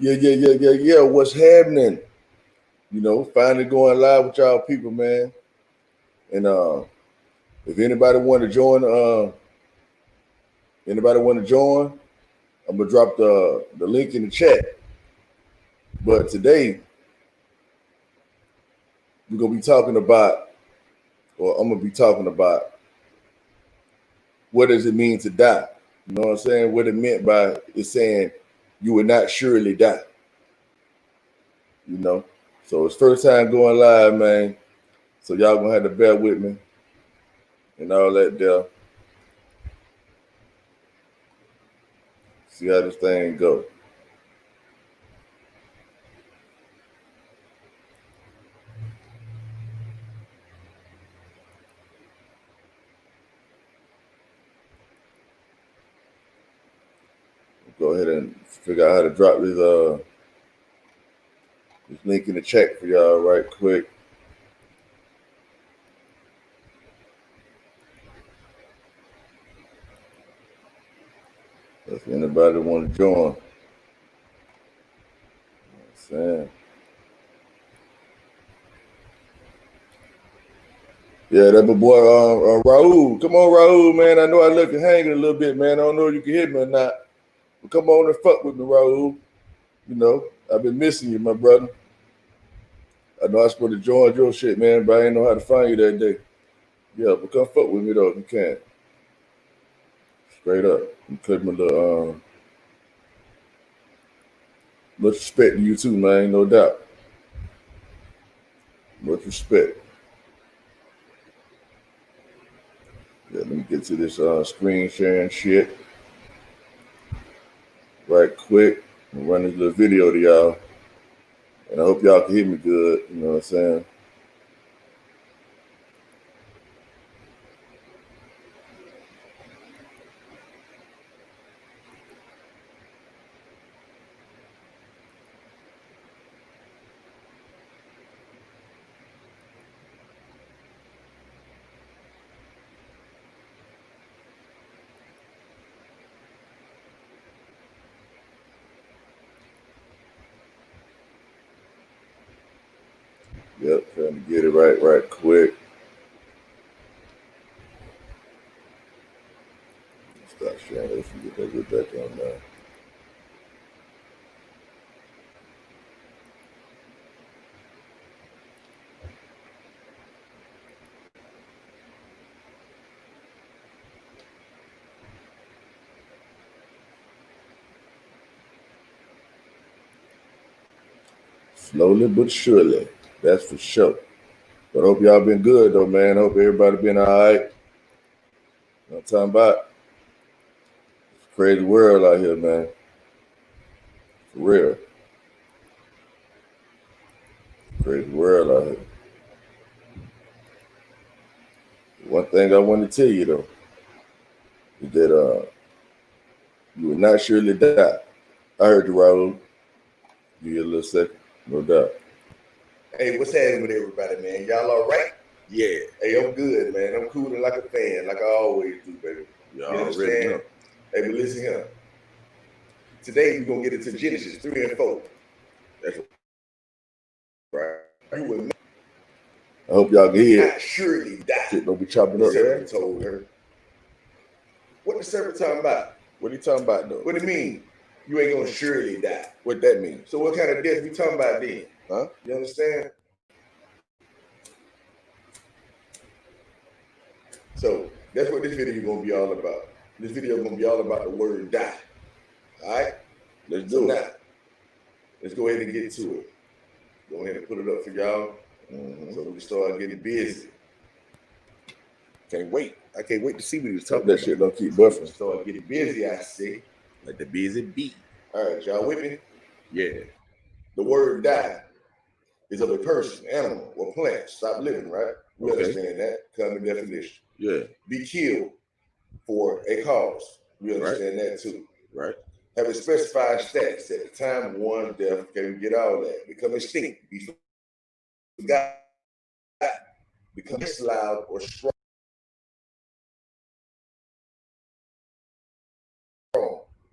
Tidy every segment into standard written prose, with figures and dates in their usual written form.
Yeah. What's happening? Finally going live with y'all people, man. And if anybody want to join, I'm gonna drop the link in the chat. But today we're gonna be talking about, or I'm gonna be talking about, what does it mean to die? You know what I'm saying? What it meant by it saying you will not surely die. You know. So it's first time going live, man. So y'all gonna have to bear with me and all that there. See how this thing go. Go ahead and figure out how to drop this link in the chat for y'all right quick. If anybody want to join, saying. Yeah, that's my boy Raul. Come on, Raul, man. I know I left you hanging a little bit, man. I don't know if you can hear me or not. But come on and fuck with me, Raul. You know, I've been missing you, my brother. I know I was supposed to join your shit, man, but I ain't know how to find you that day. Yeah, but come fuck with me though if you can. Straight up. You click my little much respect to you too, man, no doubt. Much respect. Yeah, let me get to this screen sharing shit right quick and run this little video to y'all. And I hope y'all can hear me good, you know what I'm saying? Yep, trying to get it right quick. Stop sharing this and get that good back on there. Slowly but surely, that's for sure. But I hope y'all been good though, man. I hope everybody been all right. You know what I'm talking about? It's a crazy world out here, man. For real. Crazy world out here. One thing I want to tell you though is that you will not surely die. I heard you, Raul. Give you a little second, no doubt. Hey, what's happening with everybody, man? Y'all all right? Yeah. Hey, I'm good, man. I'm cooling like a fan, like I always do, baby. Y'all You already understand? know. Hey, but listen here. Today we're gonna get into Genesis 3 and 4. That's right. You will not. I hope y'all can hear it. Surely die. Shit don't be chopping up, man. Told her. What the serpent talking about? What he talking about though? What it mean? You ain't gonna surely die. What that mean? So what kind of death we talking about then? Huh? You understand? So that's what this video gonna be all about. This video gonna be all about the word die. All right? Let's do it. Now, let's go ahead and get to it. Go ahead and put it up for y'all. So we can start getting busy. Can't wait. I can't wait to see what he's talking about. That shit don't keep buffering. Start getting busy, I see. Like the busy bee. All right, y'all with me? Yeah. The word die is of a person, animal, or plant. Stop living, right? We understand that. Common definition. Yeah. Be killed for a cause. We understand that too. Right. Have a specified status at the time of one's death. Okay, we get all that. Become extinct. Be forgotten. Become loud or strong.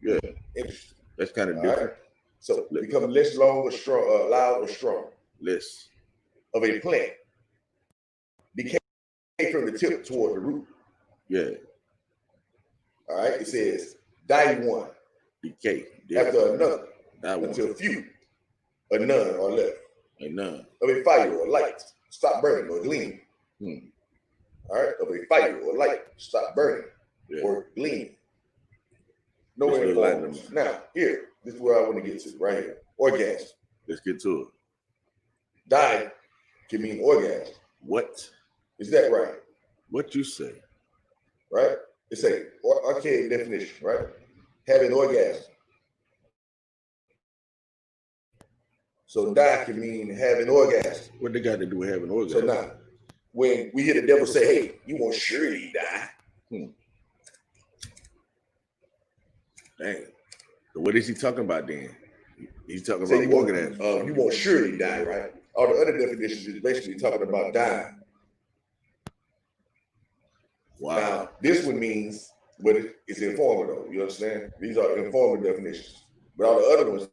Yeah. Interesting. That's kind of different. So become less long or strong, loud or strong. Less of a plant. Decay from the tip toward the root. Yeah. All right. It says die one. Decay. After another. Die one. Until few. Or none or left. And none. Of a fire or light. Stop burning or gleaming. All right. Of a fire or light. Stop burning or gleaming. No informers. Now, here, this is where I want to get to, right here. Orgasm. Let's get to it. Die can mean orgasm. What? Is that right? What you say? Right? It's a archaic definition, right? Having orgasm. So die can mean having orgasm. What they got to do with having orgasm? So now, when we hear the devil say, hey, you won't surely die. Dang. So what is he talking about then? He's talking about orgasm. You won't surely die, right? All the other definitions is basically talking about dying. Wow. Now, this one means, but it's informal though. You understand? These are informal definitions. But all the other ones,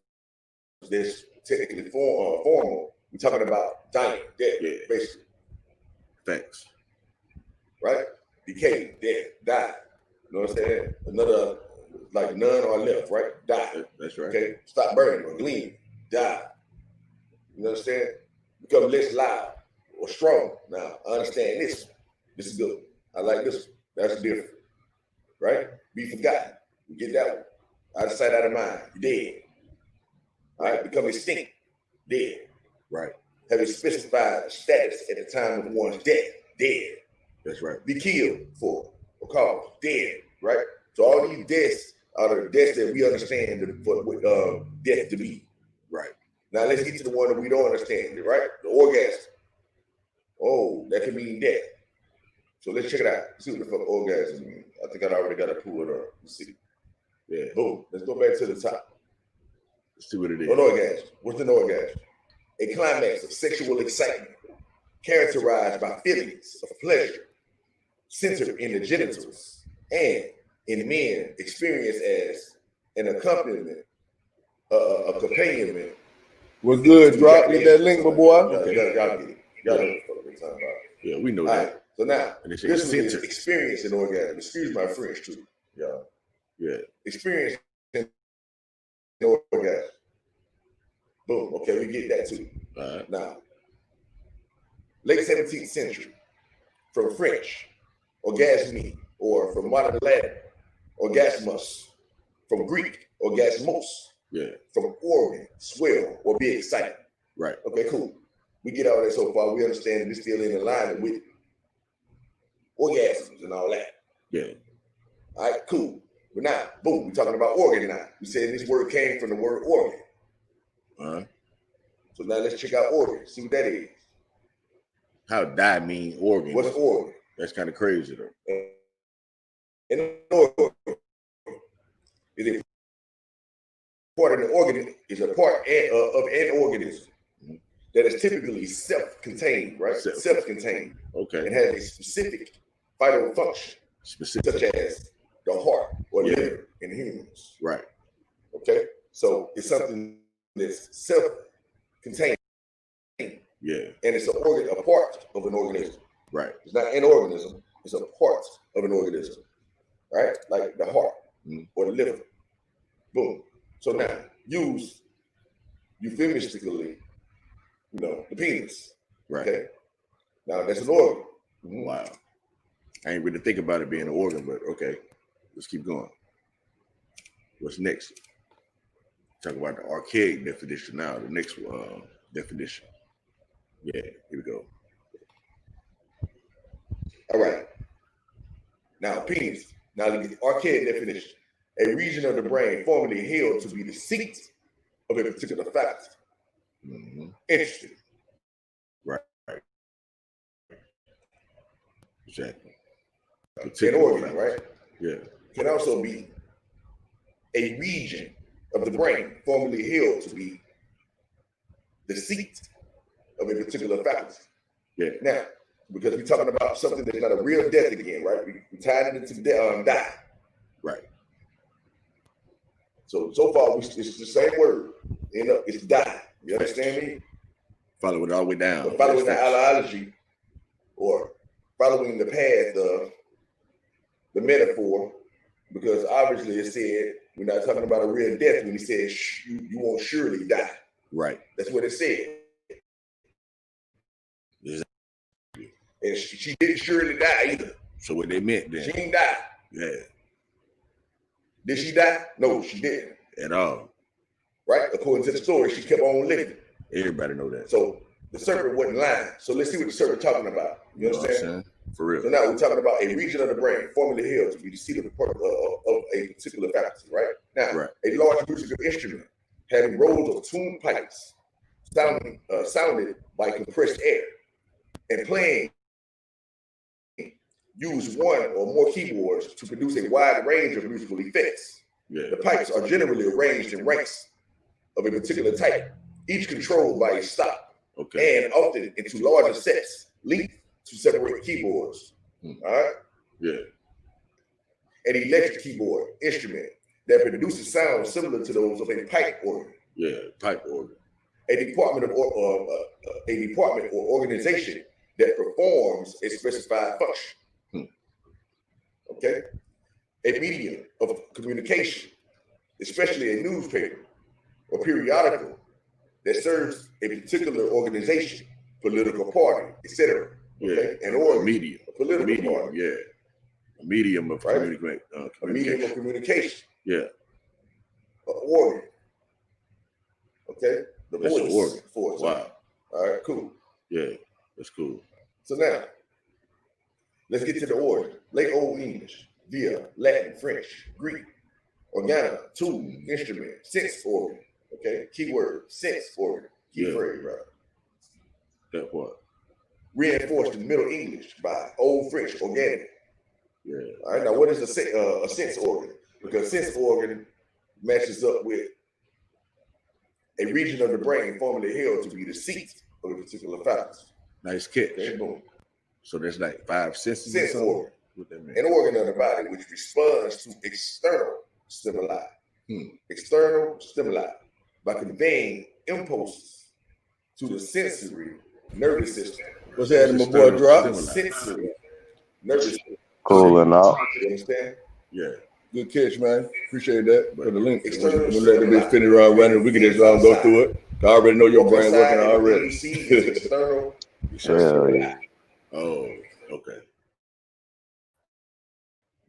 that's technically formal. We're talking about dying, death, basically. Thanks. Right? Decay, death, die. You know what I'm saying? Another, like none or left, right? Die. That's right. Okay? Stop burning or gleaming. Die. You understand? Become less loud or strong. Now, I understand this. This is good. I like this one. That's different. Right? Be forgotten. You get that one. Out of sight, out of mind. You're dead. All right? Become extinct. Dead. Right. Have a specified status at the time of one's death. Dead. That's right. Be killed for or cause. Dead. Right? So all these deaths are the deaths that we understand what death to be. Right. Now let's get to the one that we don't understand, right? The orgasm. Oh, that can mean death. So let's check it out. See what the fuck orgasm means. I think I already got to pull it up. Let's see. Yeah. Boom. Let's go back to the top. Let's see what it is. An orgasm. What's an orgasm? A climax of sexual excitement characterized by feelings of pleasure centered in the genitals and in men experienced as an accompaniment, a accompaniment. What's good, drop? Get that link, my boy. Y'all get it. Y'all know what we're talking about. Yeah, we know that. Right. So now, this is experiencing orgasm. Excuse my French too, y'all. Yeah. Experience orgasm. Boom. Okay, we get that too. All right. Now, late 17th century, from French, orgasme, or from modern Latin, orgasmus, from Greek, orgasmos. Yeah. From organ, swell, or be excited. Right. Okay, cool. We get all that so far. We understand this still in alignment with orgasms and all that. Yeah. All right, cool. But now, boom, we're talking about organ now. We said this word came from the word organ. So now let's check out organ. See what that is. How die mean organ? What's organ? That's kind of crazy though. An organ is a part of the organism, is a part of an organism that is typically self-contained, right? Self-contained. Okay. And has a specific vital function, such as the heart or liver in humans. Right. Okay. So it's something that's self-contained. Yeah. And it's a part of an organism. Right. It's not an organism. It's a part of an organism. Right? Like the heart or the liver. Boom. So now, use euphemistically, the penis. Right. Okay. Now that's an organ. Wow. I ain't really think about it being an organ, but okay. Let's keep going. What's next? Talk about the archaic definition now. The next definition. Yeah, here we go. All right. Now, penis. Now, the archaic definition. A region of the brain formerly held to be the seat of a particular faculty. Interesting. Right. Exactly. An organ, right? Yeah. Can also be a region of the brain formerly held to be the seat of a particular faculty. Yeah. Now, because we're talking about something that's not a real death again, right? We tied it into die. Right. So far, it's the same word. end up it's die. You understand me? Follow it all the way down. But following the analogy or following the path of the metaphor, because obviously it said we're not talking about a real death when he said you won't surely die. Right. That's what it said. Exactly. And she didn't surely die either. So what they meant then? She didn't die. Yeah. Did she die? No, she didn't. At all. Right? According to the story, she kept on living. Everybody know that. So the serpent wasn't lying. So let's see what the serpent talking about. You know what I'm saying? For real. So now we're talking about a region of the brain formerly held to be the seat of a particular faculty, right? Now, a large musical instrument having rows of tuned pipes sounded by compressed air and playing use one or more keyboards to produce a wide range of musical effects. Yeah. The pipes are generally arranged in ranks of a particular type, each controlled by a stop, and often into larger sets, linked to separate keyboards. All right? Yeah. An electric keyboard instrument that produces sounds similar to those of a pipe organ. Yeah, pipe organ. A department or organization that performs a specified function. Okay? A medium of communication, especially a newspaper or periodical that serves a particular organization, political party, etc. Okay? Yeah. An organ, medium. A political medium, party. Yeah. A medium of communication. A medium of communication. Yeah. An organ. Okay? The That's voice. an organ. Voice. Wow. All right, cool. Yeah, that's cool. So now, let's get to the origin. Late Old English, via Latin, French, Greek, organa, tool, instrument, sense organ. Okay, keyword, sense organ. Key phrase, right? That part. Reinforced in Middle English by Old French, organic. Yeah. All right, now what is a sense organ? Because sense organ matches up with a region of the brain formerly held to be the seat of a particular faculty. Nice catch. Okay, boom. So there's like 5 senses. Sense organ. What that mean? An organ of the body which responds to external stimuli. External stimuli by conveying impulses to the sensory nervous system. What's happening, my boy? Drop. Sensory nervous system. Cool enough. You understand? Yeah. Good catch, man. Appreciate that. For the link. External We'll let the bitch finish around running. We can just go through it. I already know your brain working already. External. Yeah. Oh, okay.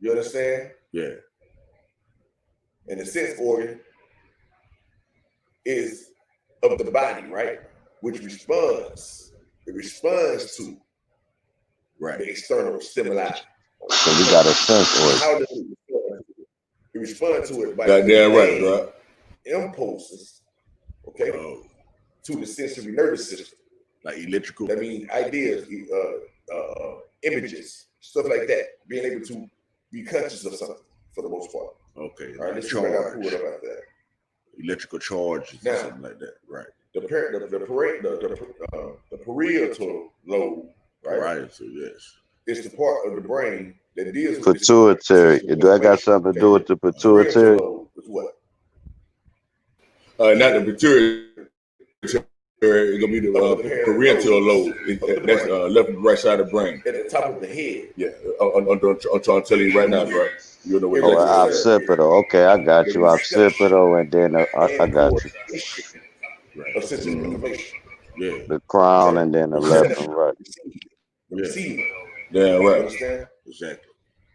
You understand? Yeah. And the sense organ is of the body, right? Which responds. It responds to the external stimuli. So we got a sense organ. How does it respond? It responds to it by goddamn right, bro. Impulses, okay, to the sensory nervous system. Like electrical. That means ideas, images, stuff like that. Being able to be conscious of something for the most part. Okay. All right, let's see what I got pulled up out there. Electrical charges or something like that. Right. The parietal lobe, right? Parietal, yes. It's the part of the brain that deals with pituitary. Do I got something to do with the pituitary? With what? Not the pituitary. It's gonna be the parietal lobe. That's left and right side of the brain. At the top of the head. Yeah, I'm trying to tell you right now, bro. You know what? Occipital. Okay, I got you. Occipital, and then I got you. Of sensory information. Yeah. The crown, and then the left and right. The receiver. Yeah, right. Understand? Exactly.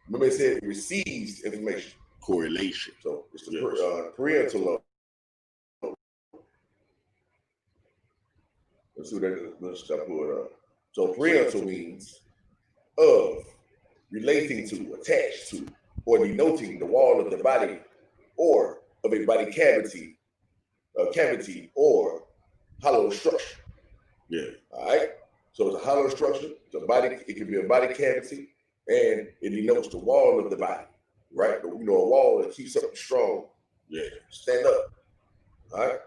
Remember, it said it receives information. Correlation. So it's the parietal lobe. Let's see what that is. Let's pull it up. So parietal means of, relating to, attached to, or denoting the wall of the body or of a body cavity or hollow structure. Yeah. All right. So it's a hollow structure. The body, it can be a body cavity, and it denotes the wall of the body, right? You know, a wall that keeps something strong. Yeah. Stand up. All right.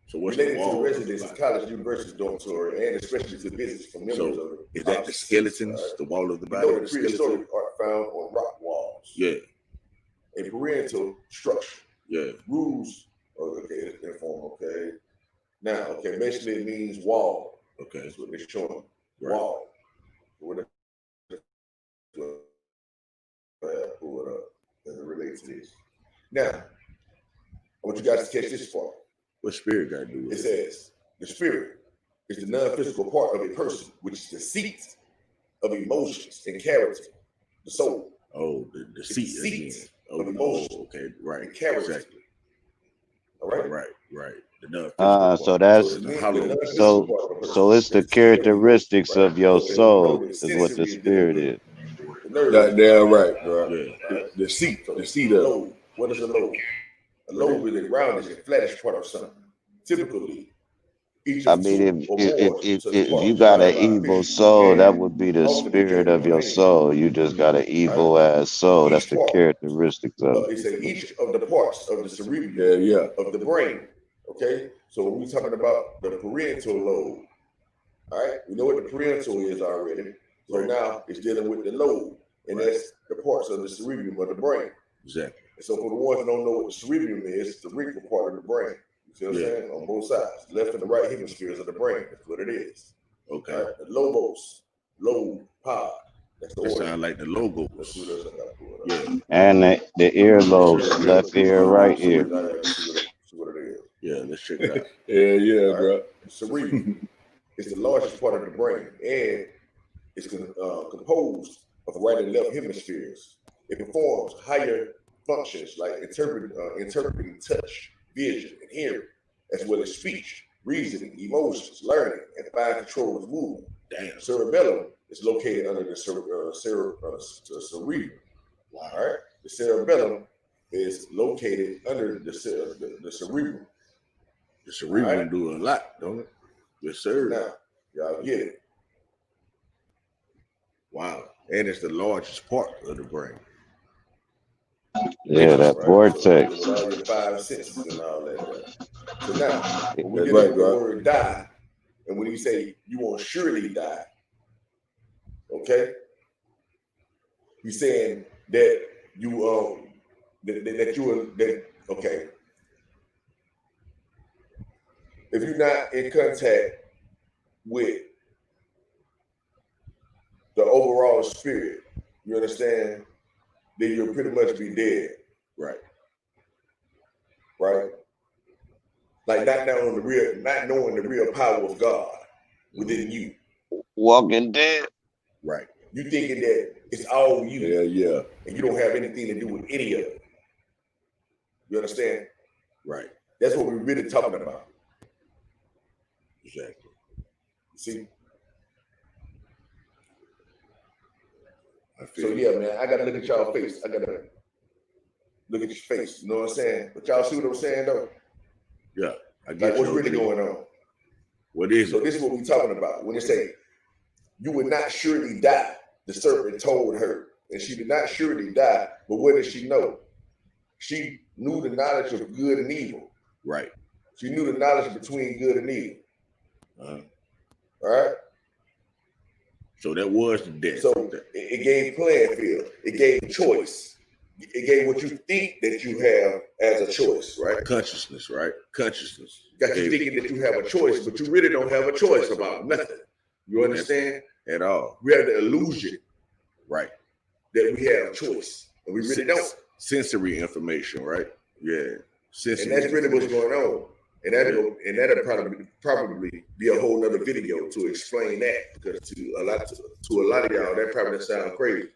So what's related the wall? To the residence, college, university, dormitory, and especially to visits from members of the. Is that the skeletons, the wall of the body? You know, the prehistoric art found on rock walls. Yeah. A parietal structure. Yeah. Rules. Okay, it's informal. Okay. Now, okay, basically it means wall. Okay. That's what they're showing. Right. Wall. What pull it up as it relates to this. Now, I want you guys to catch this part. What spirit got to do It with it? says the spirit is the non-physical part of a person, which is the seat of emotions and character, the soul. Oh, the seat seat again. Oh, of emotions okay, right. and character. Exactly. All right. Right. The non-physical So part. that's the hollow. so it's the characteristics of your soul is what the spirit is. That damn right, bro. Yeah. The seat So of lobe. What is a lobe? A lobe is the roundish and flattish part of something. Typically, each I of mean, two or more if such you parts got an divided by evil 50 soul, that can would be the often be spirit carried of in your one hand. soul. You just got an evil ass soul. That's Each the part. characteristics of They it. say each of the parts of the cerebellum yeah. of the brain. Okay, so when we're talking about the parietal lobe, all right, we know what the parietal is already. So Right. now it's dealing with the lobe, and that's the parts of the cerebellum of the brain. Exactly. And so for the ones that don't know what the cerebellum is, it's the cerebral part of the brain. You see what I'm saying? On both sides, left and the right hemispheres of the brain. That's what it is. Okay. All right, the lobos, lobe, pod. That's the That order. sound like the logo. Let's see what else I got pulled up. Yeah. And the earlobes, left ear, right ear. See what it is. Yeah. Let's check it out. Yeah, bro. Cerebrum is the largest part of the brain, and it's composed of right and left hemispheres. It performs higher functions like interpreting touch, vision, and hearing, as well as speech, reasoning, emotions, learning, and fine control of movement. Damn. Cerebellum is located under the cerebrum. Wow. All right, the cerebellum is located under the cerebrum. The cerebrum All right. do a lot, don't it? Yes, sir. Now, y'all get it. Wow. And it's the largest part of the brain. Yeah, that Right? vortex. So, all your five senses and all that. So now, when we That's get right, into the bro. word die, and when you say you won't surely die, okay, he's saying that you okay. If you're not in contact with the overall spirit, you understand, then you'll pretty much be dead. Right. Right? Like not knowing the real power of God within you. Walking dead. Right. You thinking that it's all you, Yeah. and you don't have anything to do with any of it. You understand? Right. That's what we're really talking about. Exactly. See? I feel So yeah, man, I gotta look at y'all face. I gotta look at your face. You know what I'm saying? But y'all see what I'm saying though? Yeah. I Like get what's you. really going on? What is So it? this is what we're talking about. When they say, you would not surely die, the serpent told her. And she did not surely die, but what did she know? She knew the knowledge of good and evil. Right. She knew the knowledge between good and evil. Uh-huh. All right? So that was the death. So it gave playing field. It gave choice. It gave what you think that you have as a choice, right? Consciousness, right? Consciousness. Got you thinking that you have a choice, but you really don't have a choice about nothing. You understand? At all. We have the illusion Right. that we have choice, and we really don't. Sensory information, right? Yeah. Sensory. And that's really what's going on. And that'll probably be a whole nother video to explain that, because to a lot of y'all that probably sound crazy.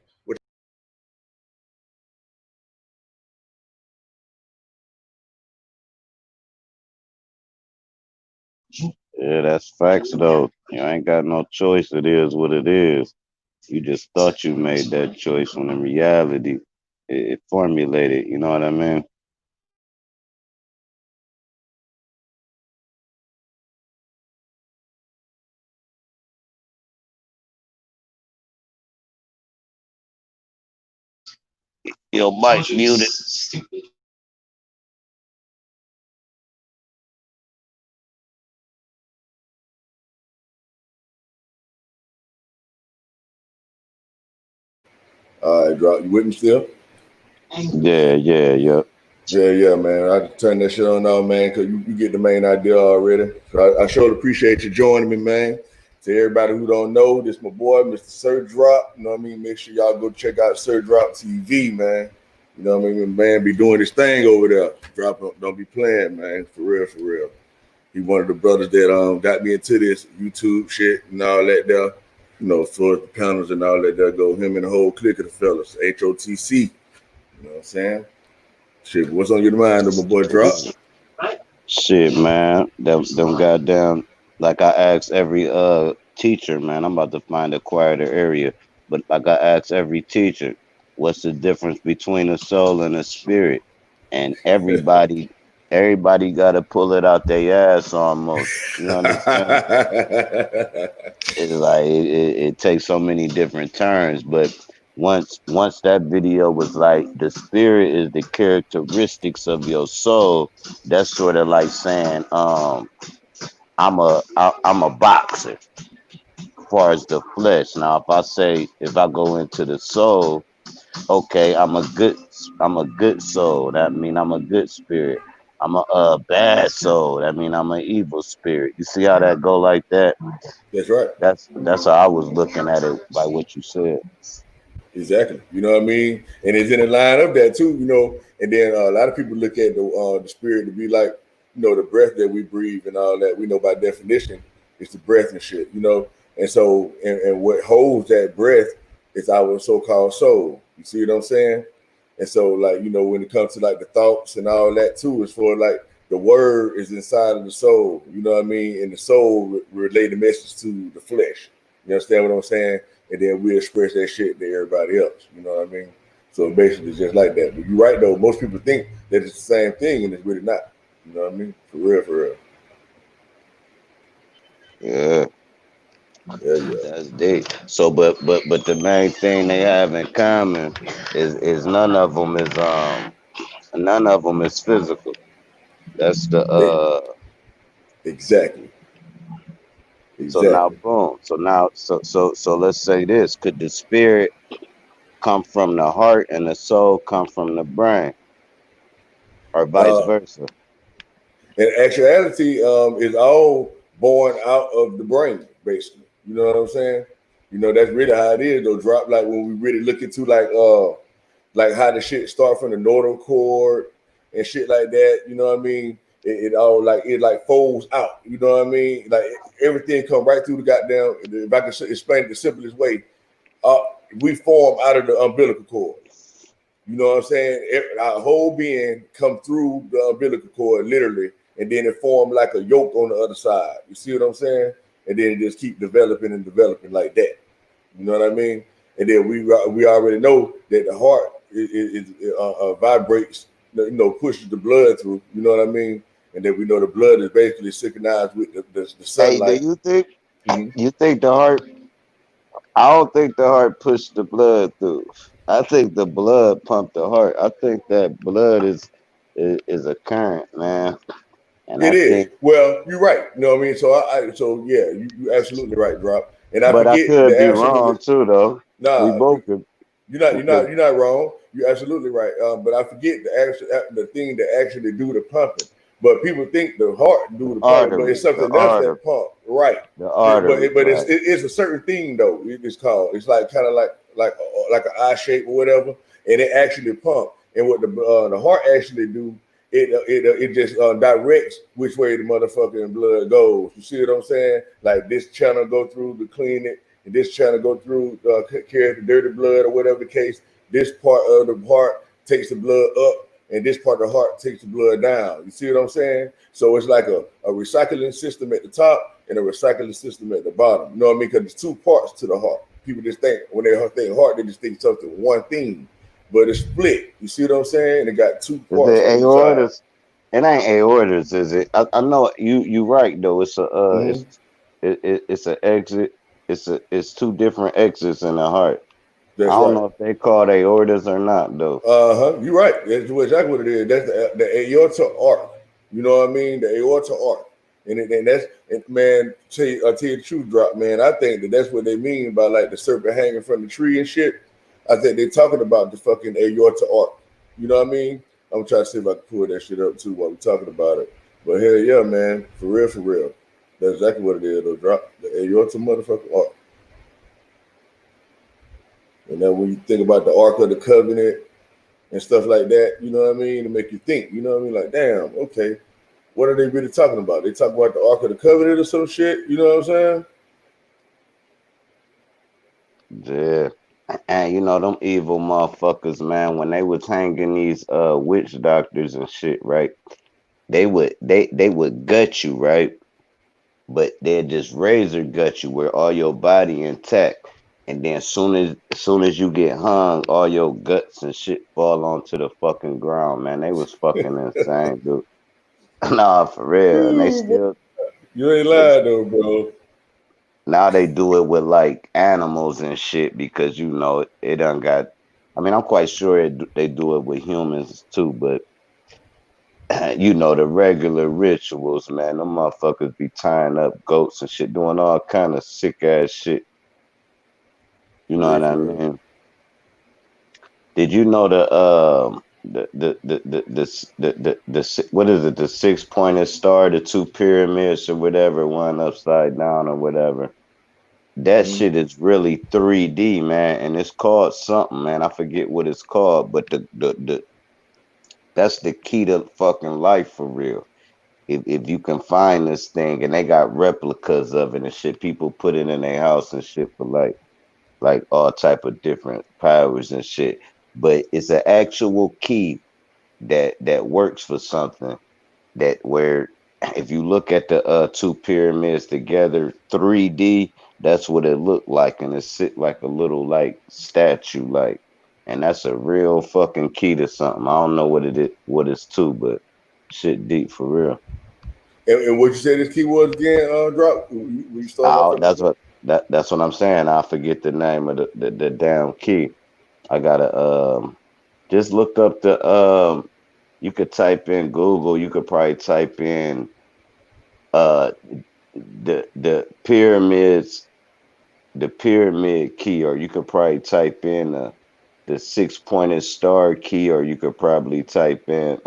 Yeah, that's facts though. You ain't got no choice. It is what it is. You just thought you made that choice when in reality it formulated, you know what I mean? Your mic muted. All right, drop. You with me still? Yeah. Yeah, man. I turn that shit on now, man, because you get the main idea already. So I sure appreciate you joining me, man. To everybody who don't know, this my boy, Mr. Sir Drop. You know what I mean? Make sure y'all go check out Sir Drop TV, man. You know what I mean? Man, be doing his thing over there. Drop, don't be playing, man. For real, for real. He one of the brothers that got me into this YouTube shit and all that there. You know, for the panels and all that there go. Him and the whole clique of the fellas. HOTC. You know what I'm saying? Shit, what's on your mind, my boy Drop? Shit, man. Them goddamn, like I asked every teacher, man. I'm about to find a quieter area, but like I asked every teacher, what's the difference between a soul and a spirit? And everybody got to pull it out their ass almost. You understand? It's like it takes so many different turns, but once that video was like the spirit is the characteristics of your soul, that's sort of like saying I'm a boxer as far as the flesh. Now if I go into the soul, okay, I'm a good soul. That mean I'm a good spirit. I'm a bad soul. That mean I'm an evil spirit. You see how that go like that? That's right. That's how I was looking at it by what you said. Exactly. You know what I mean? And it's in the line of that too, you know. And then a lot of people look at the spirit to be like, you know, the breath that we breathe and all that. We know by definition it's the breath and shit, you know. And so, and what holds that breath is our so-called soul. You see what I'm saying? And so, like, you know, when it comes to like the thoughts and all that too, it's for like the word is inside of the soul. You know what I mean? And the soul relay the message to the flesh. You understand what I'm saying? And then we express that shit to everybody else. You know what I mean? So basically, it's just like that. But you're right, though. Most people think that it's the same thing, and it's really not. You know what I mean? For real, for real. Yeah. Yeah. That's deep. So, but the main thing they have in common is none of them is physical. That's the Exactly. So now, boom. So now, so let's say this: could the spirit come from the heart and the soul come from the brain, or vice versa? In actuality, it's all born out of the brain, basically. You know what I'm saying? You know, that's really how it is, though. Drop, like when we really look into like how the shit start from the nodal cord and shit like that. You know what I mean? It all like it like folds out. You know what I mean? Like everything come right through the goddamn. If I can explain it the simplest way, we form out of the umbilical cord. You know what I'm saying? Our whole being come through the umbilical cord, literally, and then it formed like a yolk on the other side. You see what I'm saying? And then it just keep developing and developing like that. You know what I mean? And then we already know that the heart vibrates, you know, pushes the blood through. You know what I mean? And then we know the blood is basically synchronized with the sunlight. Hey, do you think you think the heart? I don't think the heart pushed the blood through. I think the blood pumped the heart. I think that blood is a current, man. And It I is. think, Well, you're right. You know what I mean? So yeah, you absolutely right, Drop. And I but I forget could the be absolute. wrong too, though. We Nah, both could. you're not wrong. You're absolutely right. But I forget the thing that actually do the pumping. But people think the heart do the pumping, but it's something else that pump. Right. The artery. But it's a certain thing though. It's called. It's like kind of like an eye shape or whatever, and it actually pump. And what the heart actually do, it just directs which way the motherfucking blood goes. You see what I'm saying? Like this channel go through to clean it, and this channel go through carry the dirty blood or whatever the case. This part of the heart takes the blood up, and this part of the heart takes the blood down. You see what I'm saying? So it's like a recycling system at the top and a recycling system at the bottom. You know what I mean? Because there's two parts to the heart. People just think when they think heart, they just think something one thing, but it's split. You see what I'm saying? It got two parts. Is it aortas? It ain't aortas, is it? I know you right though. It's a it's an exit. It's two different exits in the heart. That's I don't right. know if they call they aortas or not though. You're right. That's exactly what it is. That's the aorta arc. You know what I mean? The aorta arc. And that's man. Tell you the truth, Drop, man. I think that's what they mean by like the serpent hanging from the tree and shit. I think they're talking about the fucking aorta arc. You know what I mean? I'm gonna try to see if I can pull that shit up too while we're talking about it. But hell yeah, man, for real, for real. That's exactly what it is. They'll drop the aorta motherfucker arc. And then when you think about the Ark of the Covenant and stuff like that, you know what I mean? To make you think, you know what I mean? Like, damn, okay, what are they really talking about? They talk about the Ark of the Covenant or some shit, you know what I'm saying? Yeah. And you know them evil motherfuckers, man, when they was hanging these witch doctors and shit, right? They would gut you, right? But they'd just razor gut you where all your body intact. And then soon as you get hung, all your guts and shit fall onto the fucking ground, man. They was fucking insane, dude. Nah, for real. And they Ooh, boy, still you ain't they lying though, bro. now they do it with like animals and shit because you know it done got. I mean, I'm quite sure they do it with humans too, but you know the regular rituals, man. Them motherfuckers be tying up goats and shit, doing all kind of sick ass shit. You For know real, what I for real. mean? Did you know what is it? The 6-pointed star, the two pyramids or whatever, one upside down or whatever. That Mm-hmm. shit is really 3D, man, and it's called something, man. I forget what it's called, but the that's the key to fucking life for real. If you can find this thing, and they got replicas of it and shit, people put it in their house and shit for like all type of different powers and shit. But it's an actual key that works for something that where if you look at the two pyramids together 3D, that's what it looked like, and it sit like a little like statue, like, and that's a real fucking key to something. I don't know what it's to, but shit deep for real. And what you say this key was again, drop? When you start off I, at the that's top? what that's what I'm saying. I forget the name of the damn key. I gotta just look up the you could type in Google, you could probably type in uh the pyramids, the pyramid key, or you could probably type in the 6-pointed star key, or you could probably type in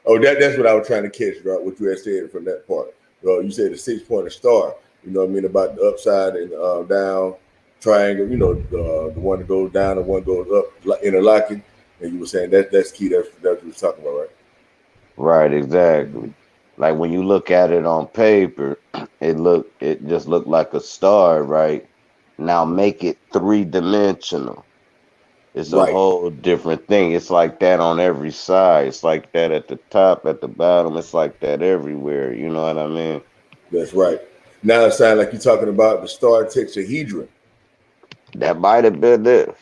Oh, that's what I was trying to catch, drop. What you had said from that part. You said the 6-pointed star. You know what I mean about the upside and down triangle. You know the one that goes down and one goes up, interlocking. And you were saying that's key. That's what you're talking about, right? right, exactly. Like when you look at it on paper, it just looked like a star, right? Now Mm-hmm. make it three-dimensional. It's a Right. whole different thing. It's like that on every side. It's like that at the top, at the bottom. It's like that everywhere. You know what I mean? That's right. Now it sounds like you're talking about the star tetrahedron. That might have been it.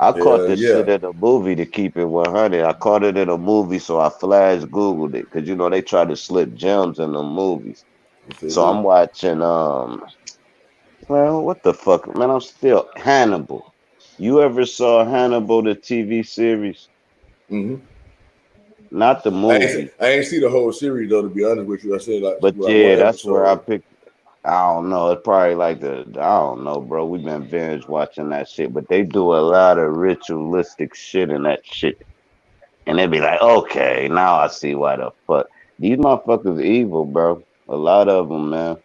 I caught Hell this yeah. shit in a movie to keep it 100. I caught it in a movie, so I flash Googled it because you know they try to slip gems in the movies. Yes, they So do. I'm watching well, what the fuck, man? I'm still Hannibal. You ever saw Hannibal the TV series? Mm-hmm. Not the movie, I ain't see the whole series though. To be honest with you, I said like but one yeah, that's where I episode. picked. I don't know. It's probably like I don't know, bro. We've been binge watching that shit, but they do a lot of ritualistic shit in that shit. And they be like, okay, now I see why the fuck. These motherfuckers evil, bro. A lot of them, man.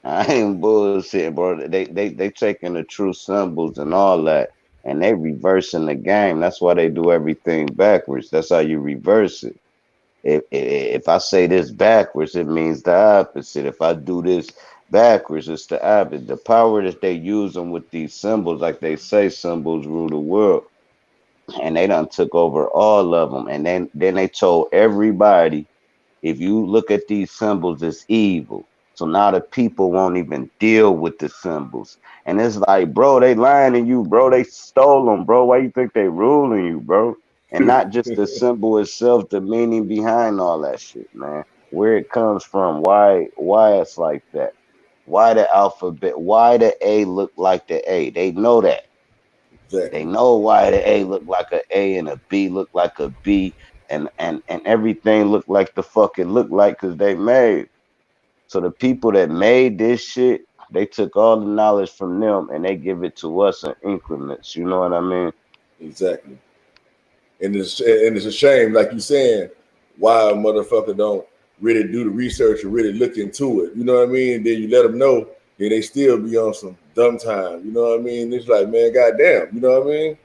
I ain't bullshit, bro. They taking the true symbols and all that, and they reversing the game. That's why they do everything backwards. That's how you reverse it. If I say this backwards, it means the opposite. If I do this backwards, it's the opposite. The power that they using with these symbols, like they say, symbols rule the world, and they done took over all of them. And then they told everybody, if you look at these symbols, it's evil. So now the people won't even deal with the symbols. And it's like, bro, they lying to you, bro. They stole them, bro. Why you think they ruling you, bro? And not just the symbol itself, the meaning behind all that shit, man. Where it comes from, why it's like that. Why the alphabet, why the A look like the A. They know that. They Exactly. know why the A look like a A and a B look like a B, and everything look like the fuck it look like because they made. So the people that made this shit, they took all the knowledge from them and they give it to us in increments. You know what I mean? Exactly. And it's a shame, like you saying, why a motherfucker don't really do the research and really look into it. You know what I mean? Then you let them know, then they still be on some dumb time. You know what I mean? It's like, man, goddamn. You know what I mean?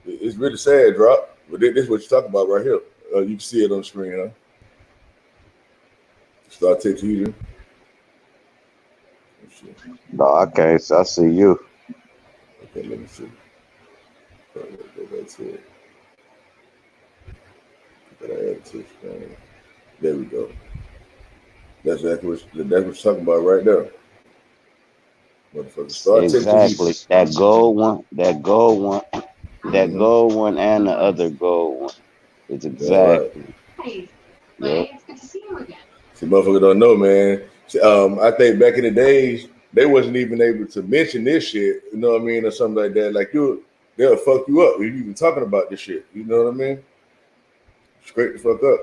It's really sad, drop. But this is what you're talking about right here. You can see it on the screen, huh? Start taking you. No, I can't. I see you. Okay, let me see. Go back to it. Gotta add it to the screen. There we go. That's what you're talking about right there. Motherfucker, start exactly. That gold one, and the other gold one. It's exactly. Right. Yeah. It's good to see you again. See, motherfucker don't know, man. I think back in the days, they wasn't even able to mention this shit, you know what I mean, or something like that. Like they'll fuck you up if you even talking about this shit. You know what I mean? Straight the fuck up.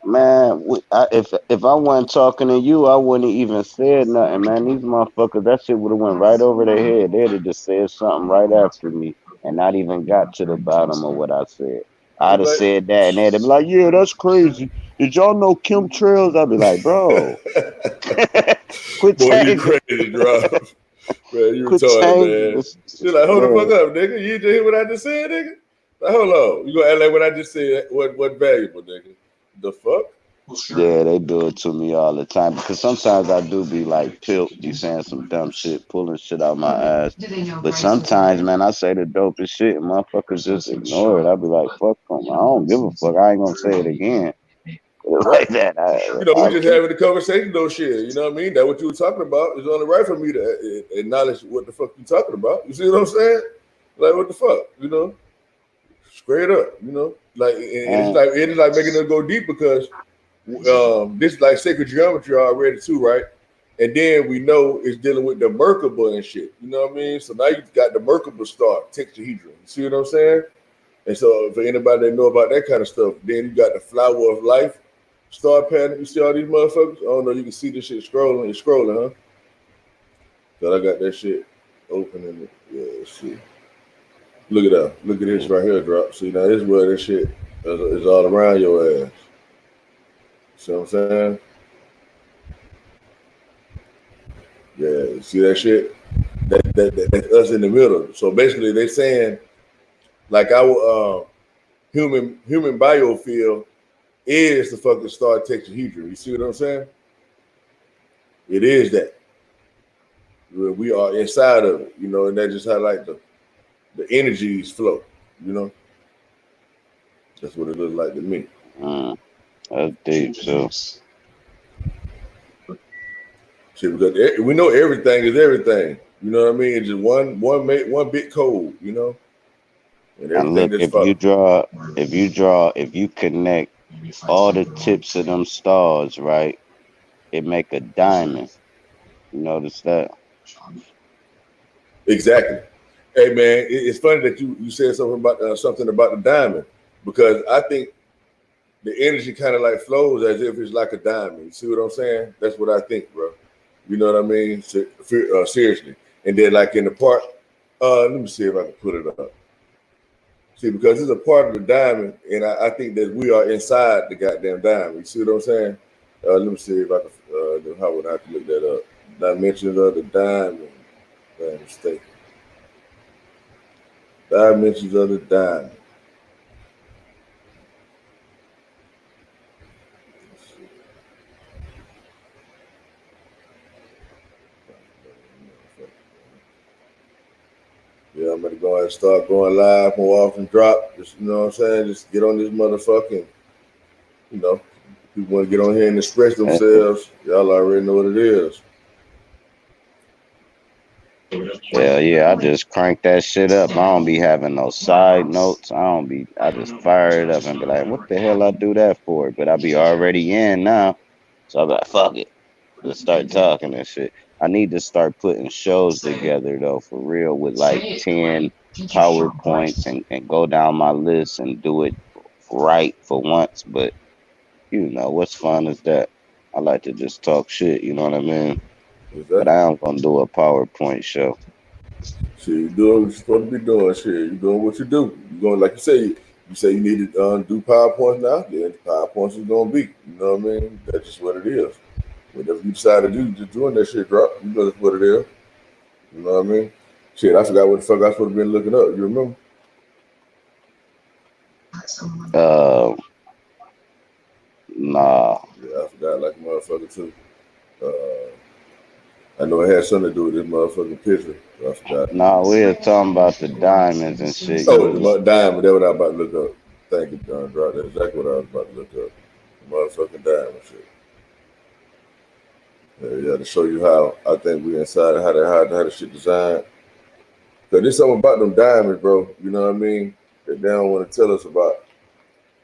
Man, if I wasn't talking to you, I wouldn't even said nothing, man. These motherfuckers, that shit would have went right over their head. They'd have just said something right after me and not even got to the bottom of what I said. I'd have said that, and they'd be like, "Yeah, that's crazy. Did y'all know chemtrails?" I'd be like, "Bro, quit Boy, changing. You crazy, bro. Man, you retarded, man. You're like, hold the fuck up, nigga. You just hear what I just said, nigga? Like, hold on. You gonna act like what I just said? What valuable, nigga? The fuck? Yeah, they do it to me all the time because sometimes I do be like pilt, be saying some dumb shit, pulling shit out my ass. But sometimes, man, I say the dopest shit and motherfuckers just ignore it. I be like, fuck them. I don't give a fuck. I ain't gonna say it again. Like that. We just having a conversation, though, shit. You know what I mean? That what you were talking about. It's only right for me to acknowledge what the fuck you talking about. You see what I'm saying? Like, what the fuck? You know? Straight up, you know? Like, it's like making them go deep because this is like sacred geometry already too, right? And then we know it's dealing with the Merkaba and shit. You know what I mean? So now you got the Merkaba star, tetrahedron. You see what I'm saying? And so for anybody that know about that kind of stuff, then you got the flower of life star pattern. You see all these motherfuckers? I don't know. You can see this shit scrolling. It's scrolling, huh? So I got that shit open in it. Yeah, shit. Look at that. Look at this right here, drop. See, now this is where this shit is all around your ass. See what I'm saying? Yeah, you see that shit? That's us in the middle. So basically, they saying like our human biofield is the fucking star tetrahedron. You see what I'm saying? It is that. We are inside of it, you know, and that just how like the energies flow, you know. That's what it looks like to me. That's deep, so. See, because we know everything is everything. You know what I mean? It's just one bit code, you know. And look, if you connect all the tips of them stars, right, it make a diamond. You notice that? Exactly. Hey man, it's funny that you said something about the diamond, because I think the energy kind of like flows as if it's like a diamond. You see what I'm saying? That's what I think, bro. You know what I mean? Seriously. And then like in the part, let me see if I can put it up. See, because it's a part of the diamond, and I think that we are inside the goddamn diamond. You see what I'm saying? Let me see if I can, how would I have to look that up? Dimensions of the diamond. Bad mistake. Dimensions of the diamond. Yeah, I'm gonna go ahead and start going live more often. Drop, just, you know what I'm saying? Just get on this motherfucking, you know, people want to get on here and express themselves. Y'all already know what it is. Yeah, I just crank that shit up. I don't be having no side notes. I just fire it up and be like, what the hell I do that for? But I be already in now. So I be like, fuck it. Let's start talking and shit. I need to start putting shows together though, for real, with like 10 PowerPoints and go down my list and do it right for once. But you know, what's fun is that? I like to just talk shit, you know what I mean? But I am gonna do a PowerPoint show. Shit, you doing what you're supposed to be doing. Shit, you doing what you do. You going, like you say, You say you need to do PowerPoints now, then PowerPoints is gonna be. You know what I mean? That's just what it is. Whatever you decide to do, just doing that shit drop. You know that's what it is. You know what I mean? Shit, I forgot what the fuck I was supposed to be looking up. You remember? Nah. Yeah, I forgot like a motherfucker too. I know it had something to do with this motherfucking picture. I forgot. Nah, we were talking about the diamonds and shit. Oh, the diamond. That's what I was about to look up. Thank you, John. Drop. That's exactly what I was about to look up. The motherfucking diamond shit. Yeah, to show you how I think we inside how the shit designed. Cause there's something about them diamonds, bro. You know what I mean? That they don't want to tell us about.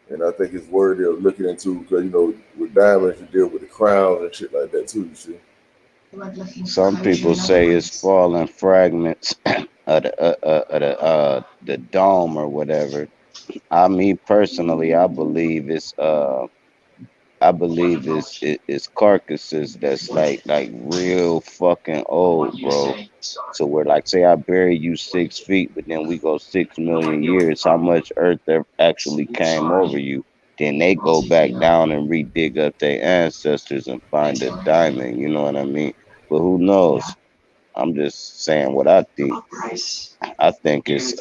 And I think it's worthy of looking into because you know with diamonds you deal with the crowns and shit like that too. You see. Some people say it's falling fragments of the dome or whatever. Me personally, I believe it's carcasses that's like real fucking old, bro. So where like say I bury you 6 feet, but then we go 6 million years, how much earth there actually came over you? Then they go back down and re-dig up their ancestors and find a diamond. You know what I mean? But who knows? I'm just saying what I think. I think it's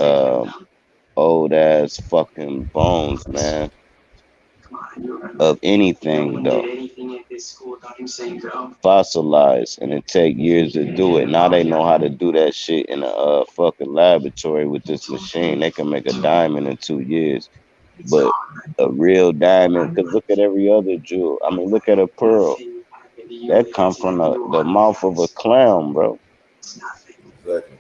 old ass fucking bones, man. Of anything though. Fossilized, and it take years to do it. Now they know how to do that shit in a fucking laboratory with this machine. They can make a diamond in 2 years. But a real diamond, because look at every other jewel. I mean, look at a pearl. That come from the mouth of a clown, bro. Exactly.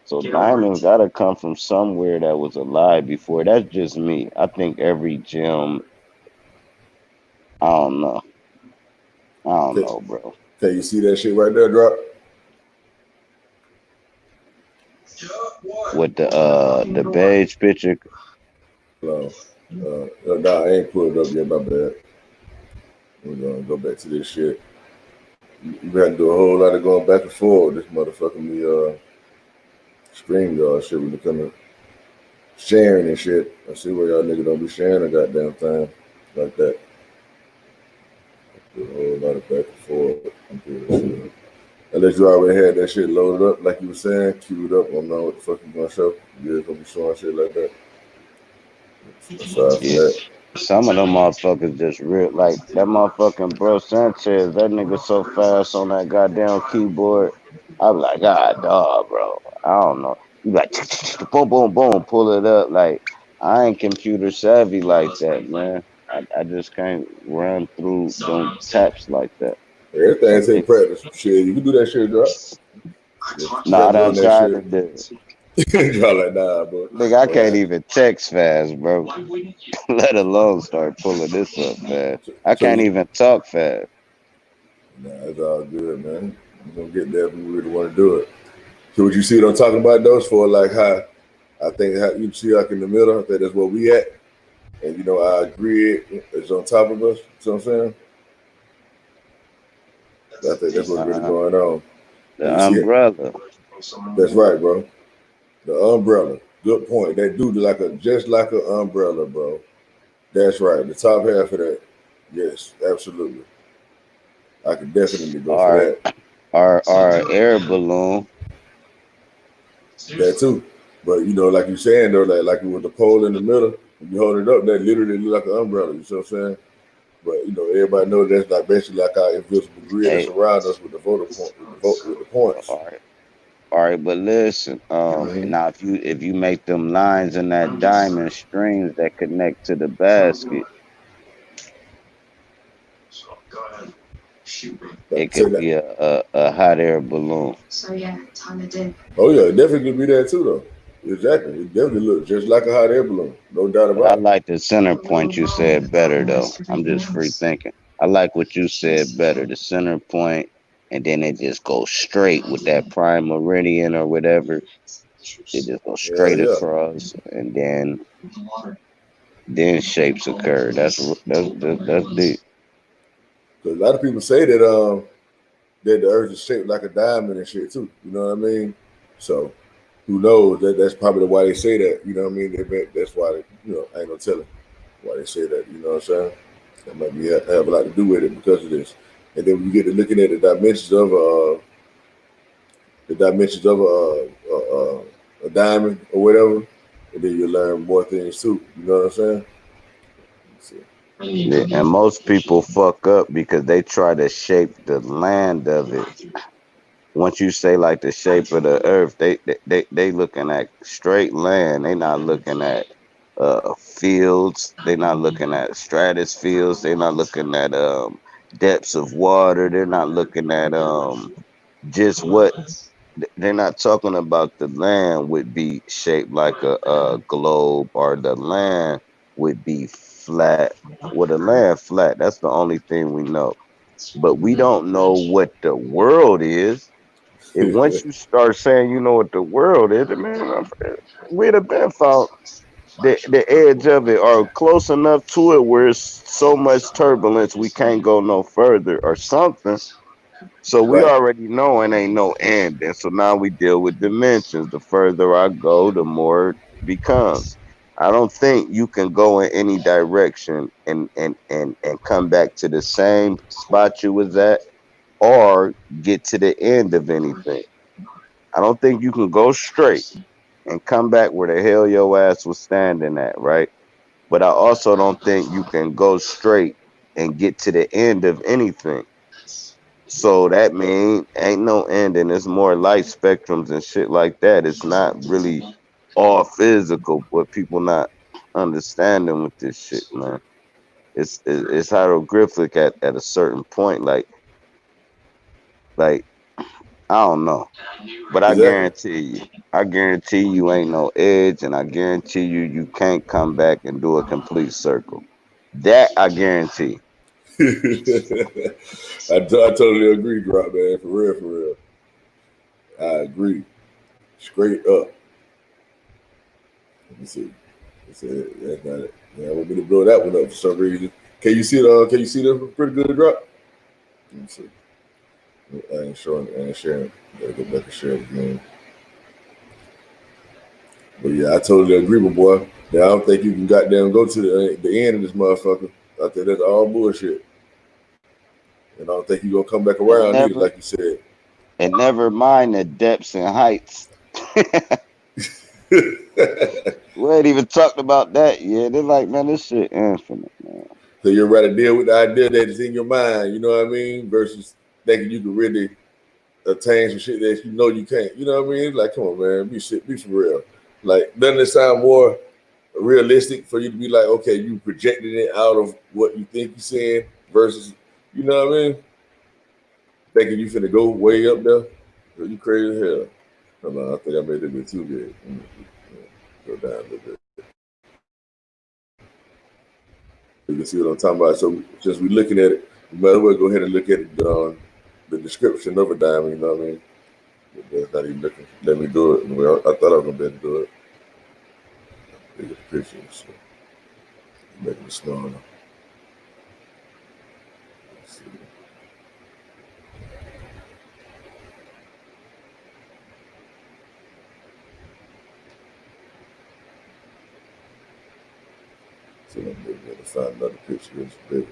So diamonds gotta come from somewhere that was alive before. That's just me. I think every gem, I don't know. I don't know, bro. Can you see that shit right there, drop? With the beige picture. No, I ain't pulled it up yet. My bad. We're gonna go back to this shit. You had to do a whole lot of going back and forth. This motherfucking StreamYard shit when it come to sharing and shit. I see where y'all niggas don't be sharing a goddamn thing like that. Do a whole lot of back and forth. Unless you already had that shit loaded up, like you were saying, queued up. I don't know what the fuck you gonna show. You're gonna be showing shit like that. Aside from that. Some of them motherfuckers just real like that motherfucking bro Sanchez. That nigga so fast on that goddamn keyboard. I'm like, God, dog, bro. I don't know. You like boom, boom, boom, pull it up. Like I ain't computer savvy like that, man. I just can't run through them taps like that. Everything take practice. Shit, you can do that shit, drop. Nah, I tried to do it. Y'all like, nah, bro. Nigga, I can't even text fast, bro. Let alone start pulling this up fast. I can't even talk fast. Nah, it's all good, man. We're gonna get there if we really want to do it. So what you see what I'm talking about those for, like how I think how you see like in the middle, I think that's where we at. And you know, our grid is on top of us. You know what I'm saying? I think that's what's really going on. The umbrella. That's right, bro. The umbrella. Good point. That dude just like an umbrella, bro. That's right. The top half of that. Yes, absolutely. I could definitely go for that. Our air balloon. That too. But you know, like you're saying though, like with the pole in the middle, when you hold it up, that literally look like an umbrella. You see what I'm saying? But you know, everybody knows that's like basically like our invisible grid that surrounds us with the with the points. All right, but listen, now if you make them lines in that diamond strings that connect to the basket, it could be a hot air balloon. So yeah, time of day. Oh yeah, it definitely could be that too though. Exactly. It definitely looks just like a hot air balloon. No doubt about it. I like the center point you said better though. I'm just free thinking. I like what you said better. The center point, and then it just goes straight with that prime meridian or whatever. It just goes straight across, and then shapes occur. That's deep. Because a lot of people say that that the earth is shaped like a diamond and shit too. You know what I mean? So who knows? That's probably why they say that. You know what I mean? That's why I ain't gonna tell it why they say that. You know what I'm saying? That might be have a lot to do with it because of this. And then when you get to looking at the dimensions of a diamond or whatever, and then you learn more things too. You know what I'm saying? Yeah, and most people fuck up because they try to shape the land of it. Once you say like the shape of the earth, they looking at straight land. They not looking at fields. They not looking at stratospheres. They not looking at depths of water. They're not looking at just what. They're not talking about the land would be shaped like a globe, or the land would be flat. Well, the land flat. That's the only thing we know. But we don't know what the world is. And once you start saying you know what the world is, man, we'd have been found the edge of it, or close enough to it where it's so much turbulence we can't go no further or something. So we Right. already know it ain't no end. And so now we deal with dimensions. The further I go, the more it becomes. I don't think you can go in any direction and come back to the same spot you was at, or get to the end of anything. I don't think you can go straight and come back where the hell your ass was standing at, right? But I also don't think you can go straight and get to the end of anything. So that means ain't no ending. It's more light spectrums and shit like that. It's not really all physical, but people not understanding with this shit, man. It's hieroglyphic at a certain point, like I don't know. But Exactly. I guarantee you ain't no edge, and I guarantee you can't come back and do a complete circle. That I guarantee. I totally agree, Drop, man. For real, for real. I agree. Straight up. Let me see. That's it. That's not it. Yeah, I want me to blow that one up for some reason. Can you see it? Can you see the pretty good drop? Let me see. I ain't showing. I ain't sharing. Gotta go back and share it again. But yeah, I totally agree with boy. Yeah, I don't think you can goddamn go to the end of this motherfucker. I think that's all bullshit. And I don't think you gonna come back And around either, never like you said. and never mind the depths and heights. We ain't even talked about that yet. They're like, man, this shit infinite, man. So you'd rather deal with the idea that is in your mind, you know what I mean, versus thinking you can really attain some shit that you know you can't. You know what I mean? Like, come on, man, be for real. Like, doesn't it sound more realistic for you to be like, okay, you projected it out of what you think you're saying versus, you know what I mean? Thinking you finna go way up there. You crazy as hell. Hold on, I think I made it a bit too big. Go down a little bit. You can see what I'm talking about. So just we looking at it, you might as well go ahead and look at the description of a diamond, you know what I mean? But that's not even looking. Let me do it. Well, I thought I was gonna be able to do it. Look at the picture, so making it smaller. Let's see. So I'm maybe able to find another picture that's bigger.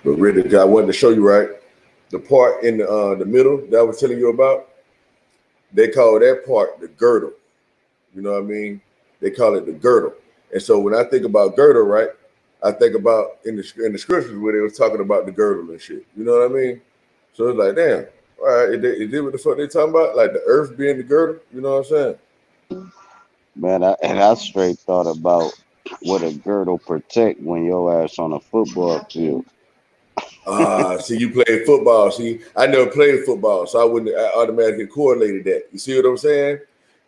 But really, I wanted to show you right the part in the middle that I was telling you about. They call that part the girdle. You know what I mean? They call it the girdle. And so when I think about girdle, right, I think about in the scriptures where they was talking about the girdle and shit. You know what I mean? So it's like, damn, all right, is it what the fuck they talking about? Like the earth being the girdle? You know what I'm saying? Man, I straight thought about what a girdle protect when your ass on a football field. See, you played football. See, I never played football, so I automatically correlated that. You see what I'm saying?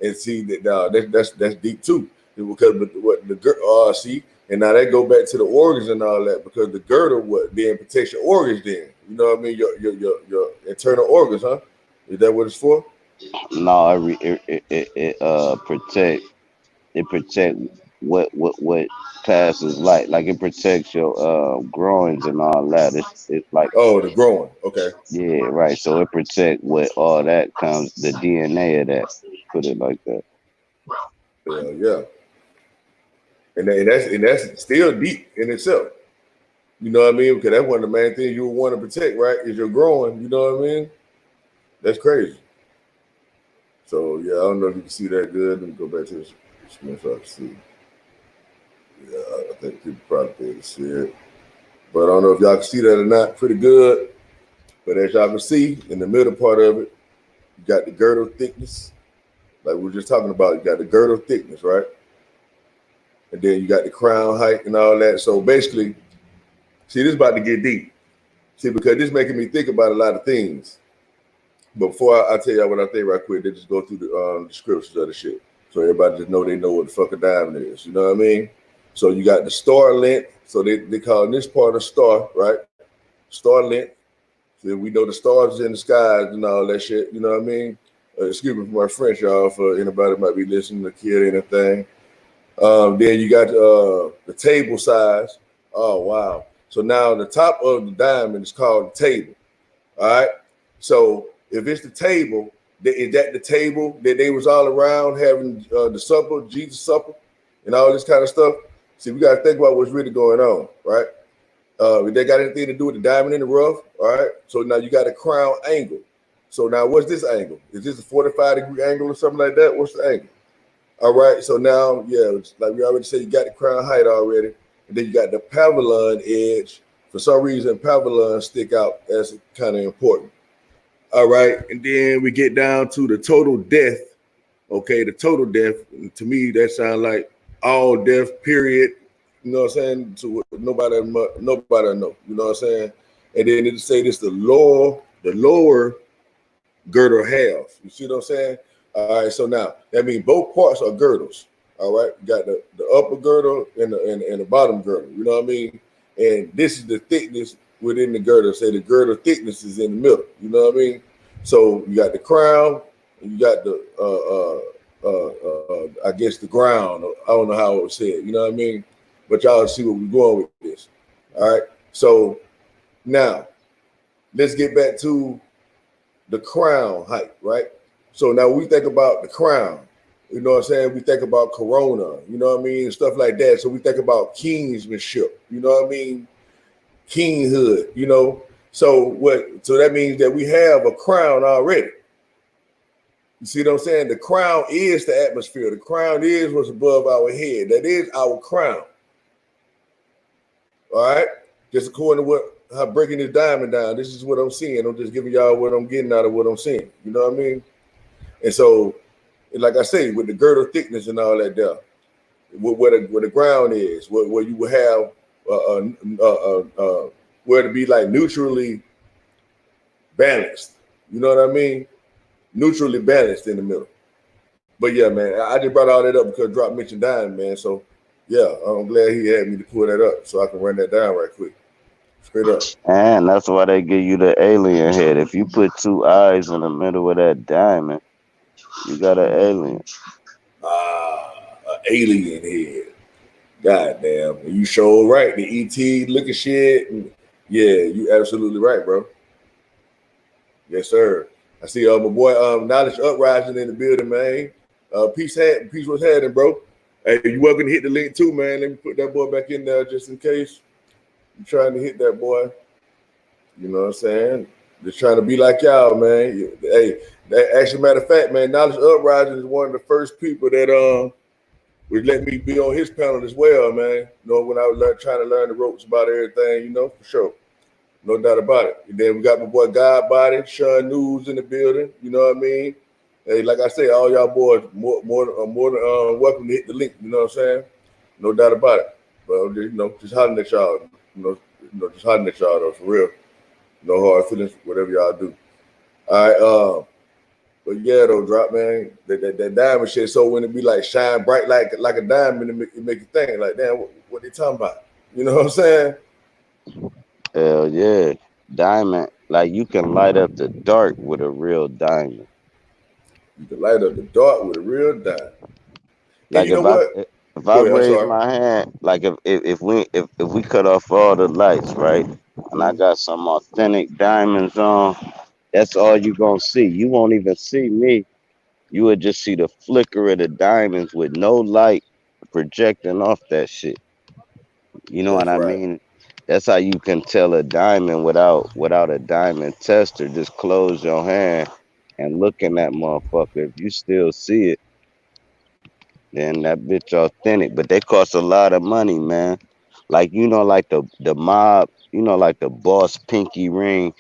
And see that that's deep too. Because what the see, and now that go back to the organs and all that, because the girdle what then protects your organs then. You know what I mean? Your internal organs, huh? Is that what it's for? No, it protect what passes light, like it protects your groins and all that. It's like Oh, the growing. Okay. yeah, right. So it protect what all that comes the DNA of that. Put it like that. Yeah. And that's still deep in itself. You know what I mean? Because that's one of the main things you would want to protect, right? Is your growing. You know what I mean? That's crazy. So yeah, I don't know if you can see that good. Let me go back to this screen so I can see. Yeah, I think people probably be able to see it. But I don't know if y'all can see that or not. Pretty good. But as y'all can see, in the middle part of it, you got the girdle thickness. Like we were just talking about, you got the girdle thickness, right? And then you got the crown height and all that. So basically, see, this is about to get deep. See, because this is making me think about a lot of things. But before I tell y'all what I think right quick, they just go through the descriptions of the shit. So everybody just know they know what the fuck a diamond is. You know what I mean? So you got the star length. So they call this part a star, right? Star length. So we know the stars in the skies and all that shit. You know what I mean? Excuse me for my French, y'all, for anybody that might be listening, the kid or anything. Then you got the table size. Oh, wow. So now the top of the diamond is called the table. All right. So if it's the table, is that the table that they was all around having the supper, Jesus supper, and all this kind of stuff? See, we got to think about what's really going on, right? If they got anything to do with the diamond in the rough, all right? So now you got a crown angle. So now what's this angle? Is this a 45-degree angle or something like that? What's the angle? All right, so now, yeah, like we already said, you got the crown height already, and then you got the pavilion edge. For some reason, pavilions stick out as kind of important. All right, and then we get down to the total depth. Okay, the total depth, to me, that sounds like all depth, period. You know what I'm saying? So nobody know. You know what I'm saying? And then it say this the lower girdle half. You see what I'm saying? All right, so now that means both parts are girdles. All right, you got the upper girdle and the bottom girdle. You know what I mean? And this is the thickness within the girdle. Say the girdle thickness is in the middle. You know what I mean? So you got the crown, and you got the I guess the ground. I don't know how it was said. You know what I mean? But y'all see where we're going with this. All right. So now let's get back to the crown height, right? So now we think about the crown, you know what I'm saying? We think about corona, you know what I mean? Stuff like that. So we think about kingsmanship, you know what I mean? Kinghood, you know? So that means that we have a crown already. You see what I'm saying? The crown is the atmosphere. The crown is what's above our head. That is our crown. All right, just according to how breaking this diamond down, this is what I'm seeing. I'm just giving y'all what I'm getting out of what I'm seeing. You know what I mean? And so, like I say, with the girdle thickness and all that there, where the ground is, where you will have where to be like neutrally balanced. You know what I mean? Neutrally balanced in the middle. But yeah, man, I just brought all that up because Drop mentioned diamond, man. So. Yeah, I'm glad he had me to pull that up so I can run that down right quick. Straight up. And that's why they give you the alien head. If you put two eyes in the middle of that diamond, you got an alien. An alien head. God damn. You sure right. The ET looking shit. Yeah, you absolutely right, bro. Yes, sir. I see my boy Knowledge Uprising in the building, man. Peace was happening, bro. Hey, you welcome to hit the link too, man. Let me put that boy back in there just in case you're trying to hit that boy. You know what I'm saying? Just trying to be like y'all, man. Hey, actually, matter of fact, man, Knowledge Uprising is one of the first people that would let me be on his panel as well, man. You know, when I was trying to learn the ropes about everything, you know, for sure. No doubt about it. And then we got my boy Godbody, Sean News in the building. You know what I mean? Hey, like I say, all y'all boys more than welcome to hit the link. You know what I'm saying? No doubt about it. But just hollering at y'all. You know, just hollering at y'all though, for real. No hard feelings, whatever y'all do. All right. But yeah, though, Drop, man, that diamond shit. So when it be like shine bright like a diamond, it make you think like, damn, what they talking about? You know what I'm saying? Hell yeah, diamond. Like you can light up the dark with a real diamond. You can light up the dark with a real diamond. Like And you know what? If I Go ahead. I'm raise sorry. my hand, like if we cut off all the lights, right, and I Mhm. got some authentic diamonds on, that's all you gonna see. You won't even see me. You would just see the flicker of the diamonds with no light projecting off that shit. You know what That's I right. mean? That's how you can tell a diamond without a diamond tester. Just close your hand and look in that motherfucker. If you still see it, then that bitch authentic. But they cost a lot of money, man. Like like the mob, like the boss pinky ring,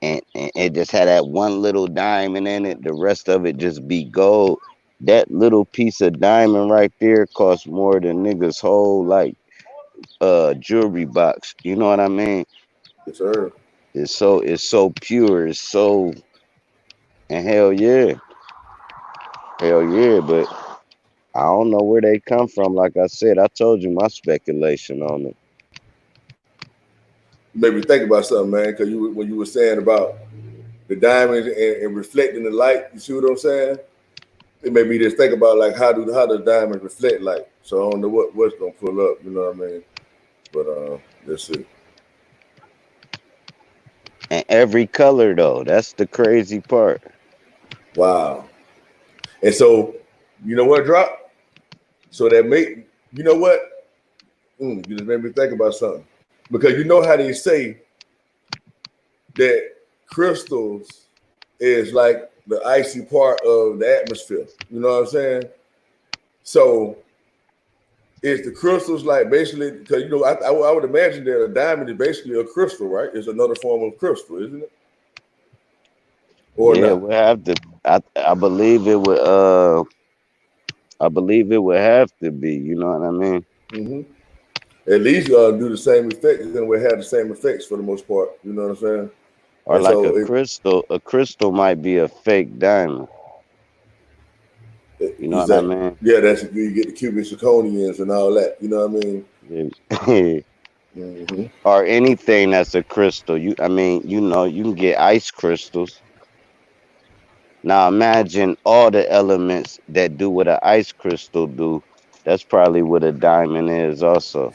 and it just had that one little diamond in it. The rest of it just be gold. That little piece of diamond right there costs more than niggas whole like jewelry box. You know what I mean? Yes, sir. It's so pure. It's so and hell yeah. But I don't know where they come from. Like I said, I told you my speculation on it. Made me think about something, man. Because when you were saying about the diamonds and reflecting the light, you see what I'm saying? It made me just think about like how the diamonds reflect light. So I don't know what's gonna pull up. You know what I mean? But let's see. And every color though, that's the crazy part. Wow. And so you know what drop? So that make you know what? You just made me think about something because you know how they say that crystals is like the icy part of the atmosphere. You know what I'm saying? So is the crystals like basically because I would imagine that a diamond is basically a crystal, right? It's another form of crystal, isn't it? Or Yeah, not? we have to. I believe it would. I believe it would have to be. You know what I mean? hmm At least do the same effects and we have the same effects for the most part. You know what I'm saying? Or And like so a crystal. A crystal might be a fake diamond. You know what I exactly. mean? Yeah, that's you get the cubic zirconians and all that. You know what I mean? Yeah. hmm Or anything that's a crystal. I mean, you can get ice crystals. Now imagine all the elements that do what an ice crystal do. That's probably what a diamond is also.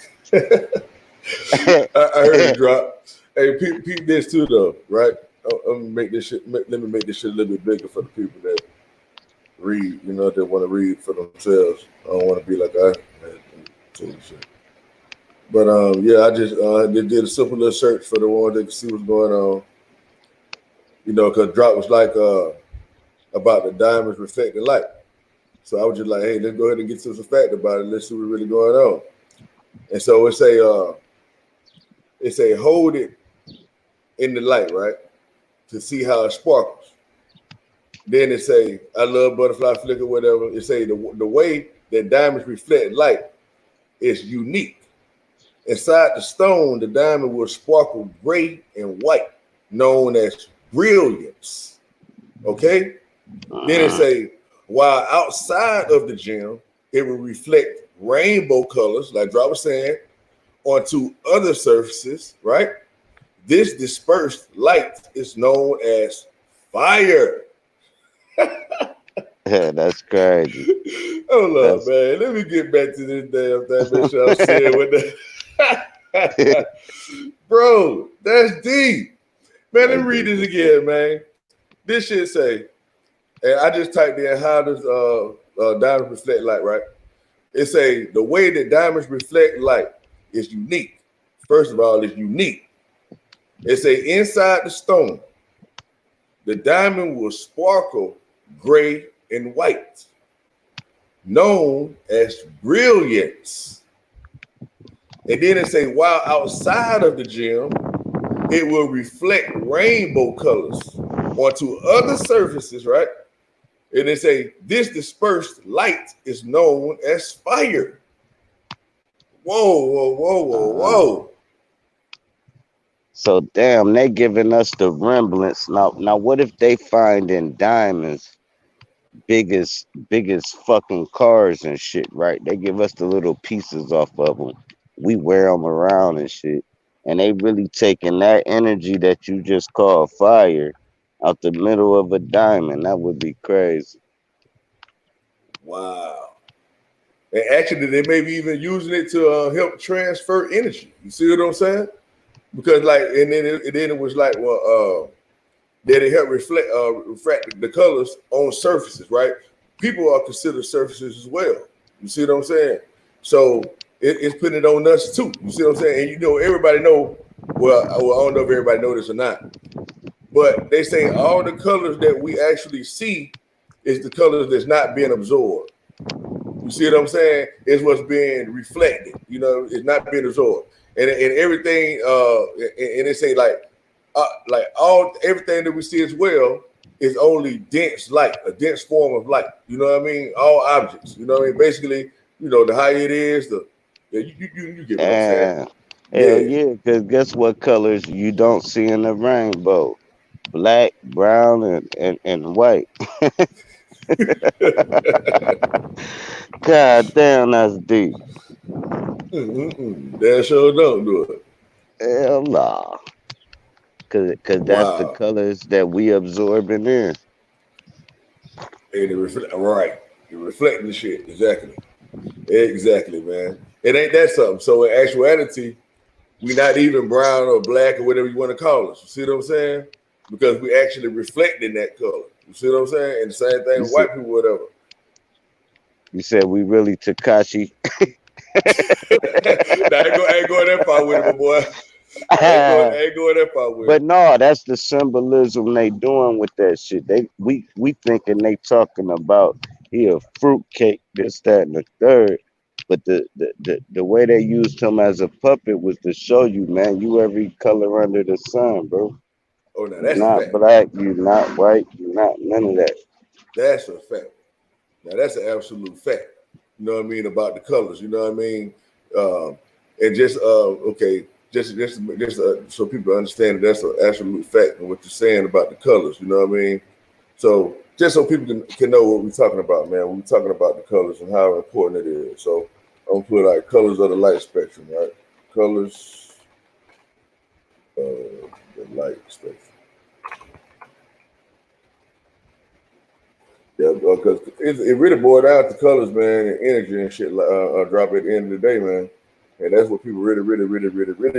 I heard it drop. Hey, peep this too though, right? I'm gonna make this shit. Let me make this shit a little bit bigger for the people that read. You know, that want to read for themselves. I don't want to be like I tell you shit. But yeah, I just did a simple little search for the one that can see what's going on. You know, because drop was like about the diamonds reflecting light. So I was just like, hey, let's go ahead and get to some fact about it. Let's see what's really going on. And so it's a hold it in the light, right, to see how it sparkles. Then it say, I love butterfly flicker, whatever. It say the way that diamonds reflect light is unique. Inside the stone, the diamond will sparkle gray and white, known as brilliance. Okay? Then it Uh, say, while outside of the gem, it will reflect rainbow colors, like Drop was saying, onto other surfaces, right? This dispersed light is known as fire. that's crazy. Hold up, That's man. Let me get back to this damn thing. Make sure I'm saying what the bro. That's deep, man. Let me that's read deep this as fuck. again, man. This shit say, and I just typed in how does diamonds reflect light, right? It say the way that diamonds reflect light is unique. First of all, it's unique. It say inside the stone, the diamond will sparkle gray and white, known as brilliance. And then it say while outside of the gem, it will reflect rainbow colors onto other surfaces, right? And they say this dispersed light is known as fire. Whoa, whoa, whoa, whoa, Uh, whoa. so damn, they giving us the remnants. Now what if they find in diamonds biggest fucking cars and shit, right? They give us the little pieces off of them. We wear them around and shit. And they really taking that energy that you just call fire out the middle of a diamond. That would be crazy. Wow. And actually, they may be even using it to help transfer energy. You see what I'm saying? Because like, and then it was like, well, that it help refract the colors on surfaces, right? People are considered surfaces as well. You see what I'm saying? So it's putting it on us too. You see what I'm saying? And you know, everybody know. Well, I don't know if everybody know this or not, but they say all the colors that we actually see is the colors that's not being absorbed. You see what I'm saying? It's what's being reflected. You know, it's not being absorbed, and everything. And they say like everything that we see as well is only dense light, a dense form of light. You know what I mean? All objects. You know what I mean? Basically, you know, the higher it is, you get what I'm saying. Hell yeah, because guess what colors you don't see in the rainbow? Black, brown, and white. God damn, that's deep. That sure don't do it. Hell nah. Cause that's the Wow. colors that we absorbing in. And right. You're reflecting the shit. Exactly, man. It ain't that something. So in actuality, we not even brown or black or whatever you want to call us. You see what I'm saying? Because we actually reflecting that color. You see what I'm saying? And the same thing with white people, whatever. You said we really Takashi. I ain't going that far with it, my boy. I ain't going that far with it. But no, that's the symbolism they doing with that shit. We thinking they talking about here fruitcake, this, that, and the third. But the way they used him as a puppet was to show you, man, you every color under the sun, bro. Oh, now You're that's a not fact. black, you're not white, you're not none of that. That's a fact. Now that's an absolute fact. You know what I mean about the colors. You know what I mean, and just okay, just so people understand that that's an absolute fact and what you're saying about the colors. You know what I mean. So just so people can know what we're talking about, man. We're talking about the colors and how important it is. So I'm gonna put like colors of the light spectrum, right? Colors of the light spectrum. Yeah, because it really boiled down to colors, man, and energy and shit. Drop at the end of the day, man, and that's what people really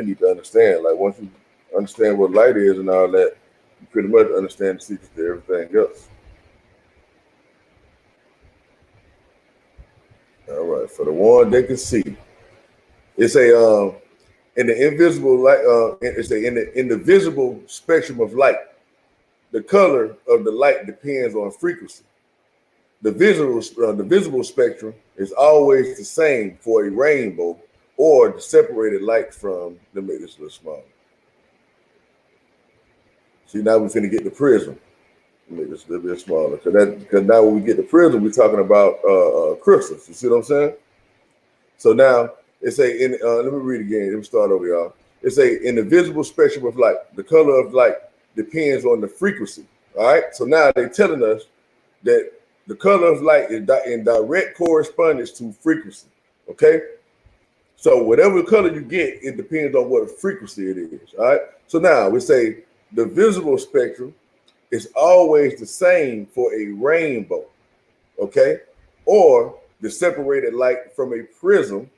need to understand. Like once you understand what light is and all that, you pretty much understand the secrets to everything else. All right, for the one they can see, it's a in the invisible light. It's a in the visible spectrum of light. The color of the light depends on frequency. The visible spectrum is always the same for a rainbow or the separated light from. Let me make this a little smaller. See, now we're going to get the prism. Make this a little bit smaller because now when we get the prism, we're talking about crystals. You see what I'm saying? So now it's a let me read again. Let me start over, y'all. It's a in the visible spectrum of light. The color of light depends on the frequency. All right. So now they're telling us that the color of light is in direct correspondence to frequency. Okay. So whatever color you get, it depends on what frequency it is. All right. So now we say the visible spectrum is always the same for a rainbow. Okay. Or the separated light from a prism,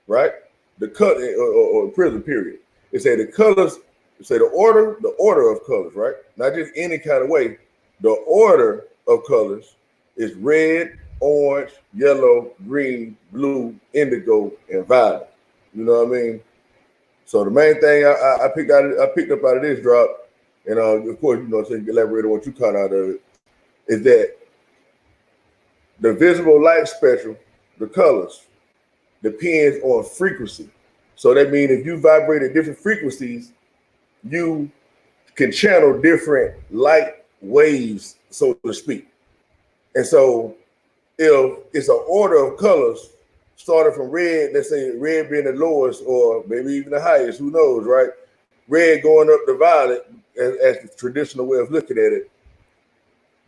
right? The color or prism period. They say the colors, say the order of colors, right? Not just any kind of way. The order of colors is red, orange, yellow, green, blue, indigo, and violet. You know what I mean? So the main thing I picked up out of this drop, and of course, you know, so you can elaborate on what you caught out of it, is that the visible light spectrum, the colors, depends on frequency. So that means if you vibrate at different frequencies, you can channel different light waves, so to speak. And so if it's an order of colors, starting from red, let's say red being the lowest or maybe even the highest, who knows, right? Red going up to violet as the traditional way of looking at it.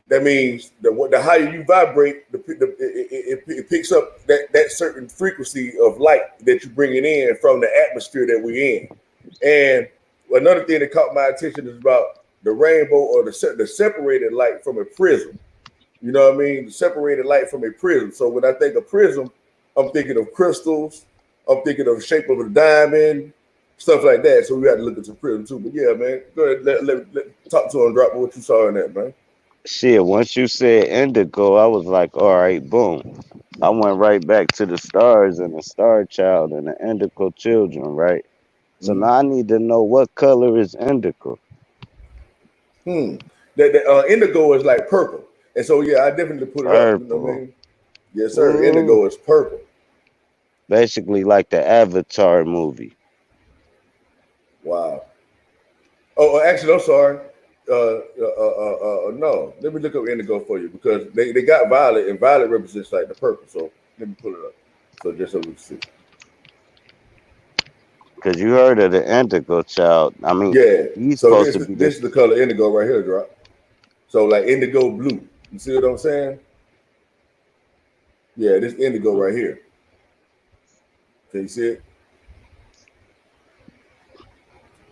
That means the higher you vibrate, it picks up that certain frequency of light that you're bringing in from the atmosphere that we're in. And another thing that caught my attention is about the rainbow or the separated light from a prism. You know what I mean? The separated light from a prism. So when I think of prism, I'm thinking of crystals. I'm thinking of the shape of a diamond, stuff like that. So we got to look into prism too. But yeah, man, go ahead, let talk to him, drop what you saw in that, man. Shit, once you said indigo, I was like, all right, boom. I went right back to the stars and the star child and the indigo children, right? So Mm-hmm. now I need to know what color is indigo. That indigo is like purple, and so yeah, I definitely put it up. You know what I Purple. mean? Yes, sir. Indigo is purple. Basically like the Avatar movie. Wow. Oh, actually, I'm sorry. No. Let me look up indigo for you because they got violet, and violet represents like the purple. So let me pull it up. So just so we can see. Cause you heard of the indigo child. I mean, Yeah. he's So supposed this to be this this. is the color indigo right here, drop. So like indigo blue. You see what I'm saying? Yeah, this indigo right here. Can you see it?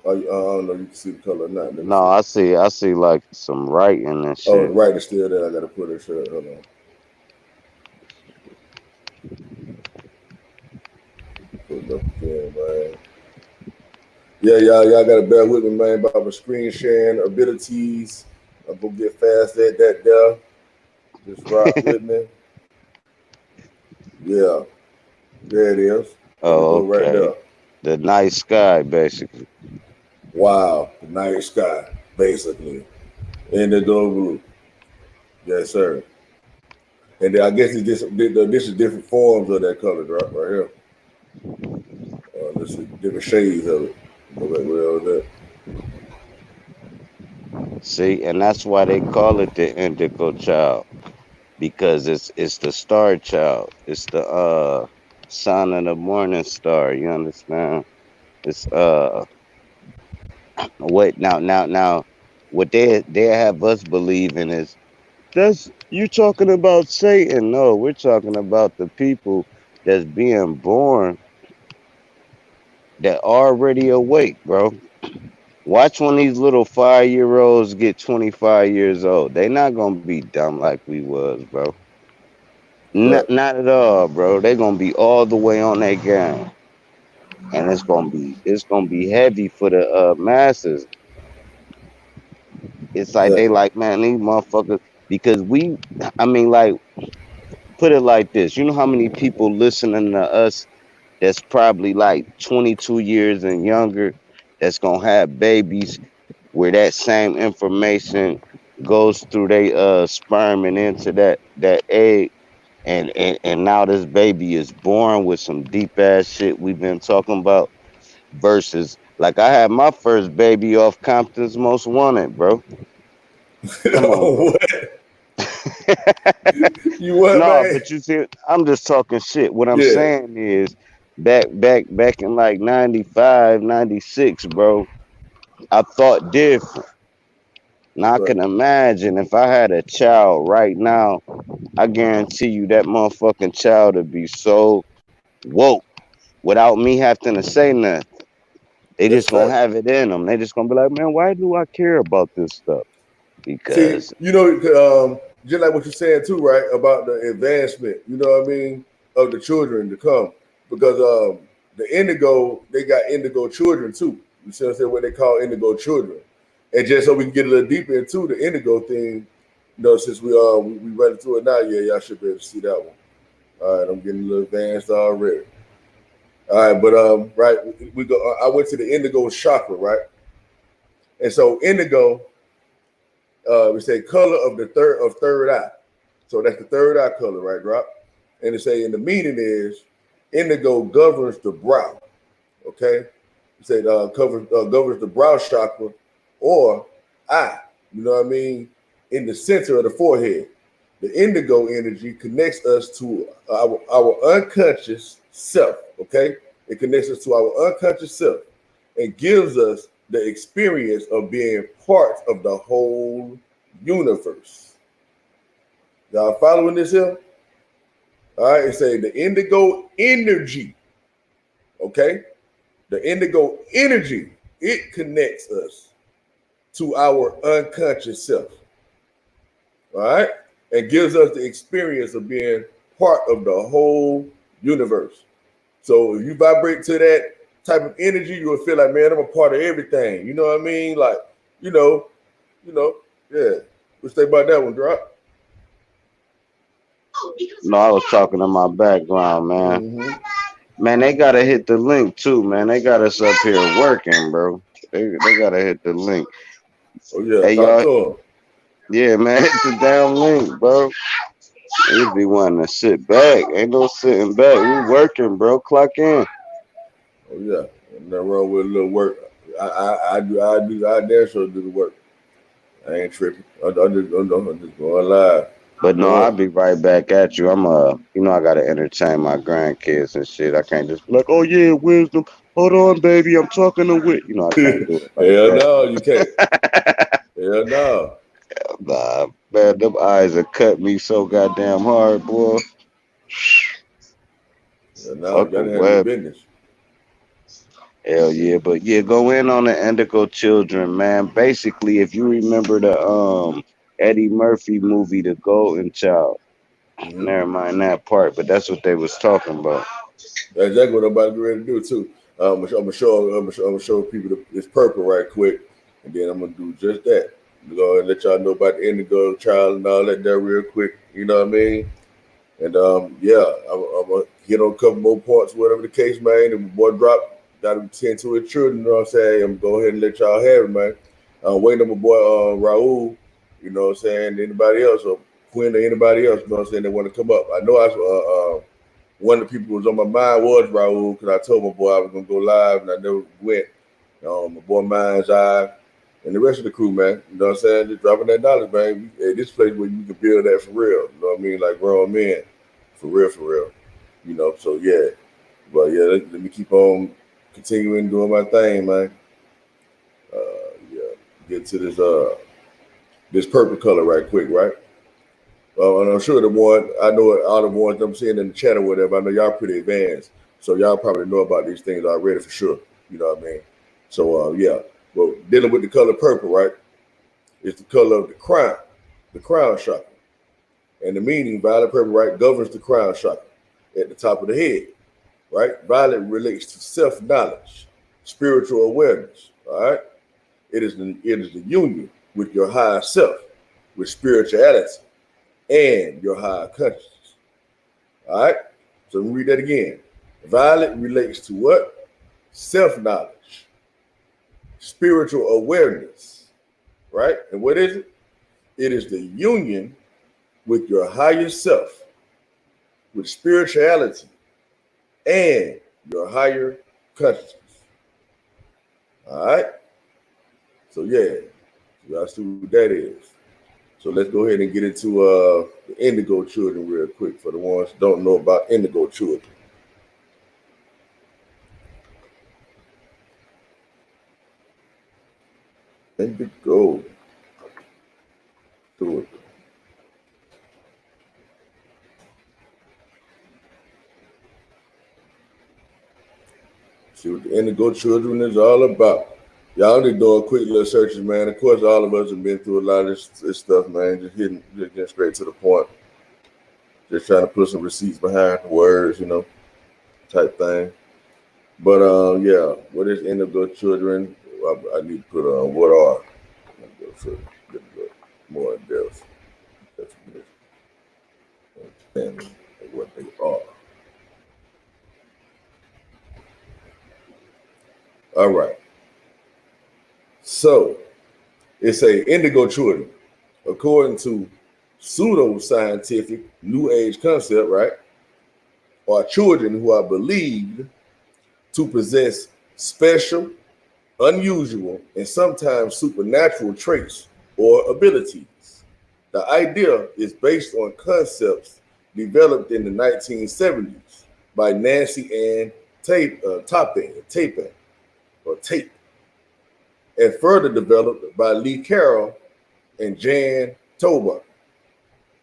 I don't know if you can see the color or not. Let me No, see. I see like some writing and Oh, the shit. right is still there. I gotta put it. Hold on. Put it up again, man. Yeah, y'all gotta bear with me, man, about my screen sharing abilities. I'm gonna get fast at that there. Just rock with me. Yeah, there it is. Oh, Indigo right okay. there. The night sky, basically. Wow, the night sky, basically. Indigo blue. Yes, sir. And then I guess it's this is different forms of that color drop right here. Let's see, different shades of it. Go back where was that? See, and that's why they call it the indigo child. Because it's the star child. It's the son of the morning star. You understand? It's what now what they have us believing is that's you talking about Satan. No, we're talking about the people that's being born that already awake, bro. Watch when these little 5-year-olds get 25 years old. They not gonna be dumb like we was, bro. Right. Not at all, bro. They gonna be all the way on that game, and it's gonna be heavy for the masses. It's like they Exactly. like, man, these motherfuckers because I mean, like, put it like this. You know how many people listening to us that's probably like 22 years and younger that's gonna have babies where that same information goes through their sperm and into that egg and now this baby is born with some deep ass shit we've been talking about versus like I had my first baby off Compton's Most Wanted, bro. Come on, bro. What? You what, No, man? but you see, I'm just talking shit. What I'm Yeah. saying is back in like 95, 96, bro, I thought different. Now I Right. can imagine if I had a child right now, I guarantee you that motherfucking child would be so woke without me having to say nothing. They That's just a gonna fact. have it in them. They just gonna be like, man, why do I care about this stuff? See, Because just like what you're saying too, right? About the advancement, you know what I mean, of the children to come. Because the indigo, they got indigo children too. You see what I'm saying? What they call indigo children. And just so we can get a little deeper into the indigo thing, since we run into it now, yeah, y'all should be able to see that one. All right, I'm getting a little advanced already. All right, but right, we go. I went to the indigo chakra, right? And so indigo, we say color of the third eye. So that's the third eye color, right, drop? And they say, and the meaning is indigo governs the brow. Okay, you say governs the brow chakra or eye. You know what I mean? In the center of the forehead. The indigo energy connects us to our unconscious self. Okay, it connects us to our unconscious self and gives us the experience of being part of the whole universe. Y'all following this here? All right, it say the indigo energy. Okay, the indigo energy, it connects us to our unconscious self. All right, and gives us the experience of being part of the whole universe. So if you vibrate to that type of energy, you will feel like, man, I'm a part of everything. You know what I mean? Like, you know, yeah. What you think about that one, Drop? No, I was talking in my background, man. Mm-hmm. Man, they gotta hit the link too, man. They got us up here working, bro. They gotta hit the link. Oh yeah, Hey talk y'all, to him. yeah, man, hit the damn link, bro. You be wanting to sit back. Ain't no sitting back. We working, bro. Clock in. Oh yeah, nothing wrong with a little work. I damn sure do the work. I ain't tripping. I'm just going live. But no, I'll be right back at you. You know, I gotta entertain my grandkids and shit. I can't just be like, oh yeah, wisdom. Hold on, baby, I'm talking to wit. You know, I can't do it like Hell that. no, you can't. Hell no. Nah, man, them eyes have cut me so goddamn hard, boy. Hell no, you Fuck a gotta handle your web. business. Hell yeah, but yeah, go in on the Indigo Children, man. Basically, if you remember the Eddie Murphy movie, The Golden Child. Mm-hmm. Never mind that part, but that's what they was talking about. That's exactly what I'm about to get ready to do too. I'm gonna show people this purple right quick, and then I'm gonna do just that. I'm gonna let y'all know about the Indigo Child and all that there real quick. You know what I mean? And yeah, I'm gonna hit on a couple more points, whatever the case, man. And boy drop, gotta tend to his children. You know what I'm saying? I'm gonna go ahead and let y'all have it, man. Waiting on my boy Raul. You know what I'm saying? Anybody else or Quinn or anybody else? You know what I'm saying? They want to come up. I know one of the people who was on my mind was Raul because I told my boy I was gonna go live and I never went. My boy Mind's Eye and the rest of the crew, man. You know what I'm saying? Just dropping that dollars, man. This place where you can build that for real. You know what I mean? Like grown men, for real. You know. So yeah, but yeah, let me keep on continuing doing my thing, man. Yeah, get to this purple color right quick, right? And I'm sure I know all the ones I'm seeing in the chat or whatever, I know y'all pretty advanced. So y'all probably know about these things already for sure. You know what I mean? So yeah. Well, dealing with the color purple, right? It's the color of the crown chakra. And the meaning, violet purple, right, governs the crown chakra at the top of the head, right? Violet relates to self-knowledge, spiritual awareness, all right? It is the union with your higher self, with spirituality, and your higher consciousness. All right? So let me read that again. Violet relates to what? Self-knowledge, spiritual awareness, right? And what is it? It is the union with your higher self, with spirituality, and your higher consciousness. All right? So yeah, y'all see what that is. So let's go ahead and get into the Indigo Children real quick for the ones who don't know about Indigo Children. Indigo Children. See what the Indigo Children is all about. Y'all need doing quick little searches, man. Of course, all of us have been through a lot of this stuff, man. Just getting straight to the point. Just trying to put some receipts behind the words, you know, type thing. But yeah, what is Indigo Children? I need to put on what are more in depth definition of what they are. All right. So it's a Indigo Children, according to pseudo-scientific New Age concept, right? Are children who are believed to possess special, unusual, and sometimes supernatural traits or abilities. The idea is based on concepts developed in the 1970s by Nancy Ann Tate, and further developed by Lee Carroll and Jan Tober.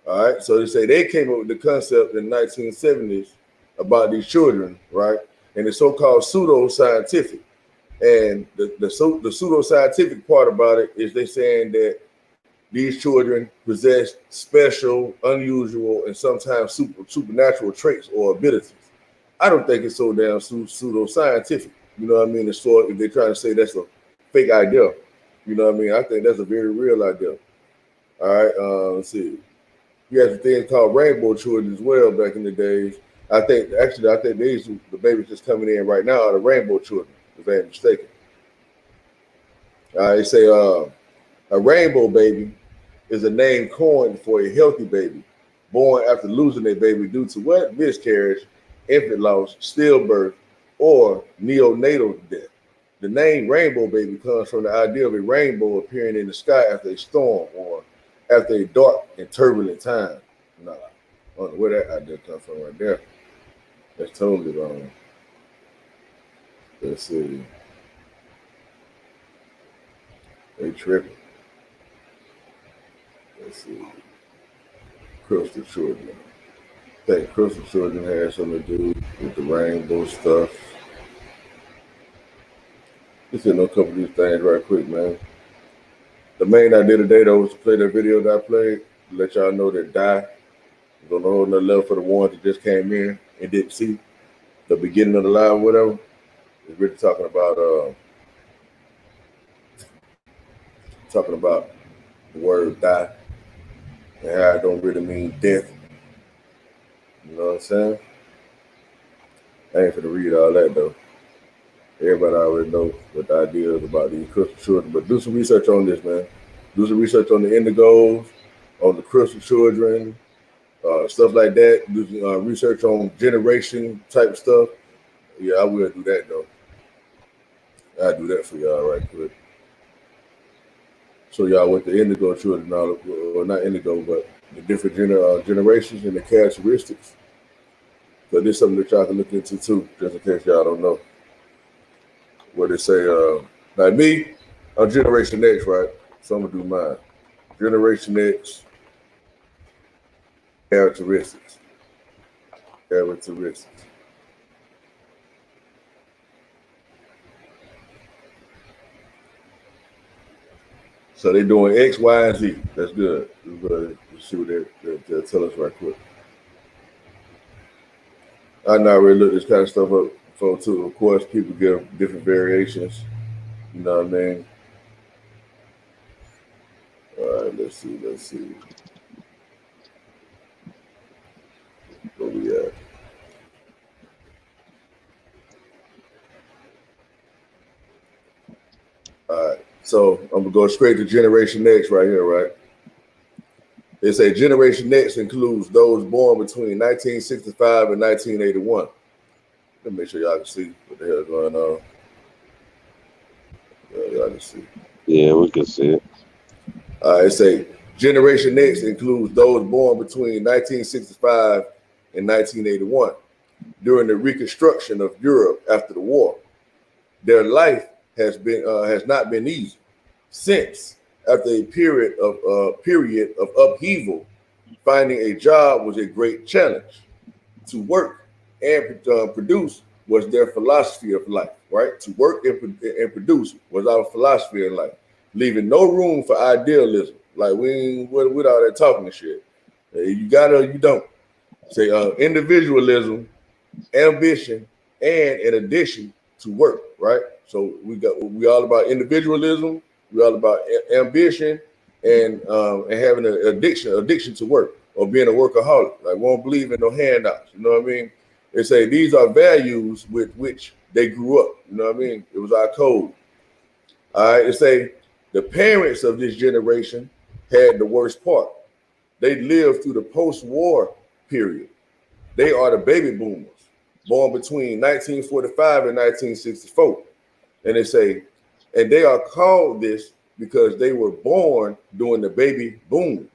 All right, so they say they came up with the concept in the 1970s about these children, right? And it's so-called pseudo-scientific. And the pseudo-scientific part about it is they saying that these children possess special, unusual, and sometimes supernatural traits or abilities. I don't think it's so damn pseudo-scientific. You know what I mean? It's so if they're trying to say that's a fake idea, you know what I mean? I think that's a very real idea. All right, let's see. You had a thing called rainbow children as well back in the days. I think the babies just coming in right now are the rainbow children, if I ain't mistaken. They say a rainbow baby is a name coined for a healthy baby born after losing their baby due to what? Miscarriage, infant loss, stillbirth, or neonatal death. The name rainbow baby comes from the idea of a rainbow appearing in the sky after a storm or after a dark and turbulent time. Nah, I don't know where that idea comes from right there. That's totally wrong. Let's see. They tripping. Let's see. Crystal children. I think crystal children had something to do with the rainbow stuff. Let's hit a couple of these things right quick, man. The main idea today, though, was to play that video that I played to let y'all know that Die is on a whole nother level for the ones that just came in and didn't see the beginning of the live or whatever. It's really talking about the word die and how it don't really mean death. You know what I'm saying? I ain't finna read all that though. Everybody already knows what the idea is about these crystal children, but do some research on this, man. Do some research on the indigos, on the crystal children, stuff like that. Do research on generation type stuff. Yeah, I will do that though. I'll do that for y'all right quick. So y'all what the indigo children are, or not indigo, but the different generations and the characteristics. So this is something that y'all can look into too, just in case y'all don't know. What they say, like me, I'm Generation X, right? So I'm gonna do mine. Generation X characteristics. So they're doing X, Y, and Z. That's good. Let's see what they'll tell us right quick. I not really look this kind of stuff up for too. Of course, people give different variations. You know what I mean? All right, let's see. Where we at? All right, so I'm gonna go straight to Generation X right here, right? They say Generation X includes those born between 1965 and 1981. Let me make sure y'all can see what the hell is going on. Yeah, y'all can see. Yeah, we can see it. It say Generation X includes those born between 1965 and 1981 during the reconstruction of Europe after the war. Their life has not been easy. Since after a period of upheaval, finding a job was a great challenge. To work and produce was their philosophy of life, right? To work and produce was our philosophy in life, leaving no room for idealism. Like we ain't with all that talking and shit. You got it or you don't. Say individualism, ambition, and in addition to work, right? So we all about individualism, we all about ambition, and having an addiction to work or being a workaholic. Like won't believe in no handouts. You know what I mean? They say these are values with which they grew up. You know what I mean? It was our code. All right. They say the parents of this generation had the worst part. They lived through the post-war period. They are the baby boomers, born between 1945 and 1964. And they say, and they are called this because they were born during the baby boom,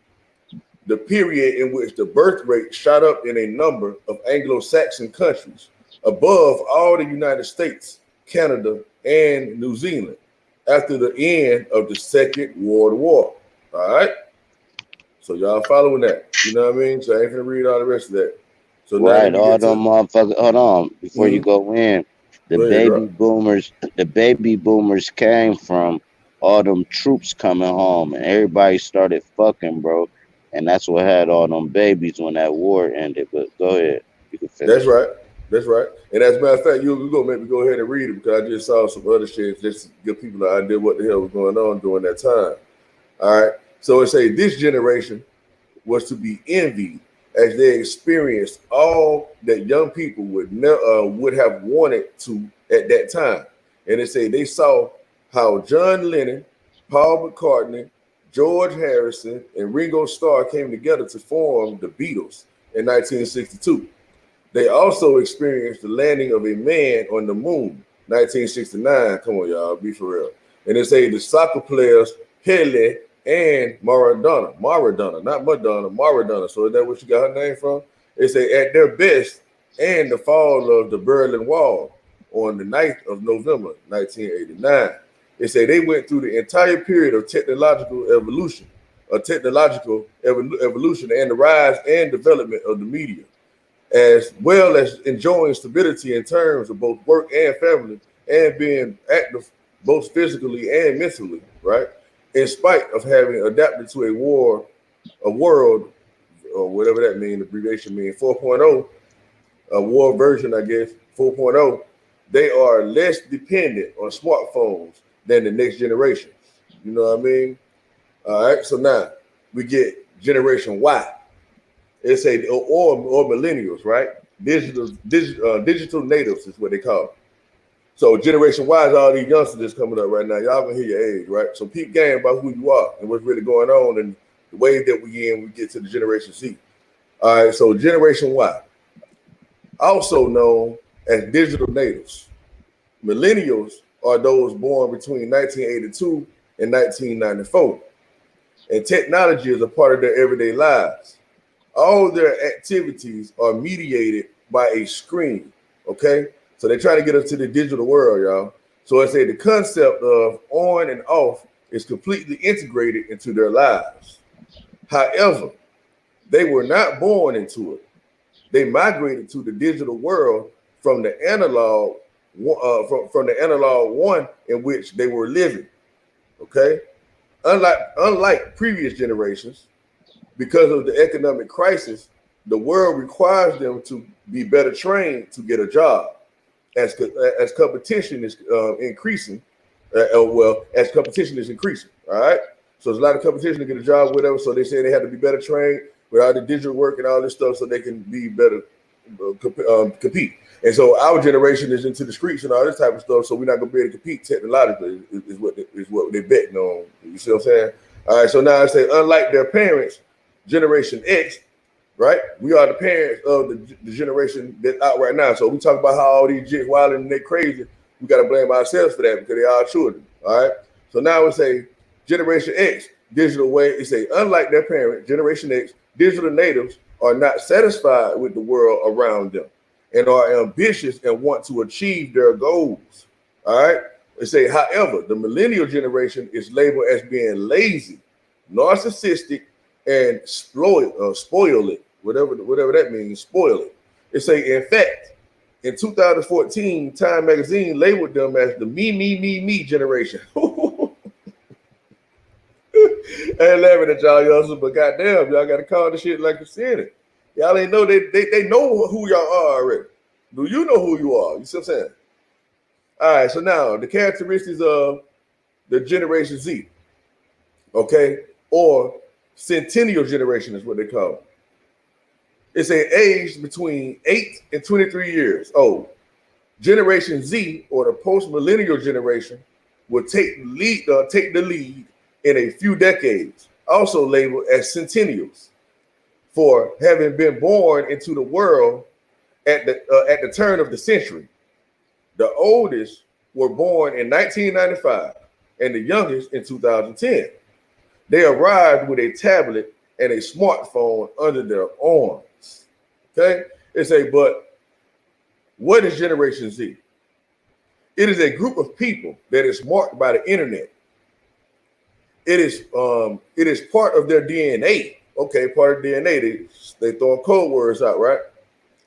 the period in which the birth rate shot up in a number of Anglo-Saxon countries, above all the United States, Canada, and New Zealand, after the end of the Second World War. All right? So y'all following that. You know what I mean? So I ain't gonna read all the rest of that. So right, all them motherfuckers. Hold on, before you go in, the baby boomers came from all them troops coming home, and everybody started fucking, bro, and that's what had all them babies when that war ended. But go ahead, you can finish. That's right. That's right. And as a matter of fact, you're gonna make me go ahead and read it because I just saw some other shit just to give people an idea what the hell was going on during that time. All right. So it say this generation was to be envied as they experienced all that young people would have wanted to at that time. And it say they saw how John Lennon, Paul McCartney, George Harrison, and Ringo Starr came together to form the Beatles in 1962. They also experienced the landing of a man on the moon, 1969. Come on, y'all, be for real. And they say the soccer players Pele and Maradona, not Madonna, Maradona. So is that what you got her name from? They say at their best and the fall of the Berlin Wall on the 9th of November, 1989. They say they went through the entire period of technological evolution and the rise and development of the media, as well as enjoying stability in terms of both work and family and being active both physically and mentally, right? In spite of having adapted to a world, or whatever that means, abbreviation means 4.0, a war version, I guess, 4.0, they are less dependent on smartphones than the next generation. You know what I mean? All right, so now we get Generation Y. It's or millennials, right? Digital natives is what they call it. So Generation Y is all these youngsters that's coming up right now. Y'all gonna hear your age, right? So peep game about who you are and what's really going on and the wave that we in. We get to the Generation Z. All right, so Generation Y, also known as digital natives. Millennials are those born between 1982 and 1994, and technology is a part of their everyday lives. All their activities are mediated by a screen, okay? So they try to get us to the digital world, y'all. So I say the concept of on and off is completely integrated into their lives. However, they were not born into it. They migrated to the digital world from the analog, from the analog one in which they were living, okay? Unlike previous generations, because of the economic crisis, the world requires them to be better trained to get a job. As competition is increasing, as competition is increasing, all right? So there's a lot of competition to get a job, whatever. So they say they have to be better trained with all the digital work and all this stuff so they can be better, compete. And so our generation is into the streets and all this type of stuff, so we're not going to be able to compete technologically is what they're betting on. You see what I'm saying? All right, so now I say, unlike their parents, Generation X, right? We are the parents of the generation that's out right now. So we talk about how all these jits wild and they crazy. We got to blame ourselves for that because they are children. All right. So now we say Generation X, digital way. It say unlike their parents, Generation X, digital natives are not satisfied with the world around them and are ambitious and want to achieve their goals. All right. They say, however, the millennial generation is labeled as being lazy, narcissistic, and spoil it. Whatever that means, spoil it. It say, in fact, in 2014, Time Magazine labeled them as the me generation. I ain't laughing at y'all youngsters, but goddamn, y'all got to call the shit like you said it. Y'all ain't know they know who y'all are already. Do you know who you are? You see what I'm saying? All right, so now the characteristics of the Generation Z, okay, or Centennial generation is what they call it. It's an age between 8 and 23 years old. Generation Z, or the post-millennial generation, will take the lead in a few decades, also labeled as centennials, for having been born into the world at the turn of the century. The oldest were born in 1995 and the youngest in 2010. They arrived with a tablet and a smartphone under their arms. Okay? They say, but what is Generation Z? It is a group of people that is marked by the internet. It is part of their DNA. Okay, part of DNA. They throwing code words out, right?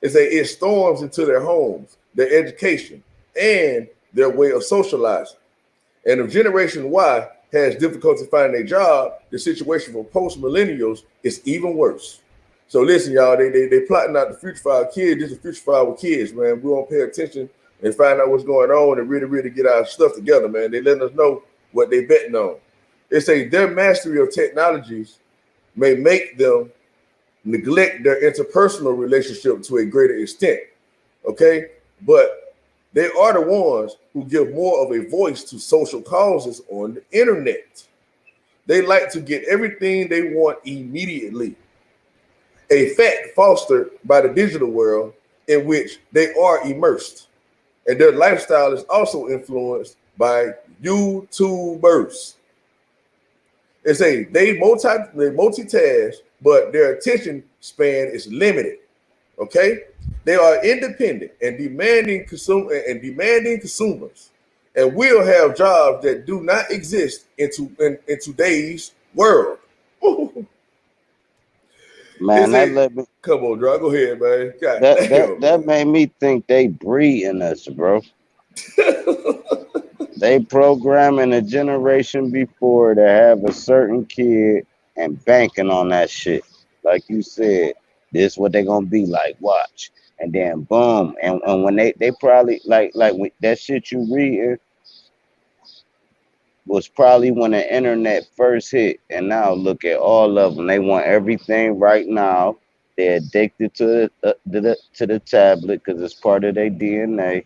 It storms into their homes, their education, and their way of socializing. And if Generation Y has difficulty finding a job, the situation for post-millennials is even worse. So listen, y'all, they plotting out the future for our kids. This is the future for our kids, man. We won't pay attention and find out what's going on and really get our stuff together, man. They letting us know what they betting on. They say their mastery of technologies may make them neglect their interpersonal relationship to a greater extent. Okay, but they are the ones who give more of a voice to social causes on the internet. They like to get everything they want immediately. A fact fostered by the digital world in which they are immersed. And their lifestyle is also influenced by YouTubers. They say they multitask, but their attention span is limited. Okay, they are independent and demanding consumers, and will have jobs that do not exist in today's world. Man, that let me Come on, Dro. Go ahead, man. God that damn, that made me think they breeding us, bro. They programming a generation before to have a certain kid and banking on that shit. Like you said, this what they gonna be like. Watch, and then boom, and when they probably like when that shit you reading was probably when the internet first hit, and now look at all of them. They want everything right now. They're addicted to the tablet because it's part of their DNA.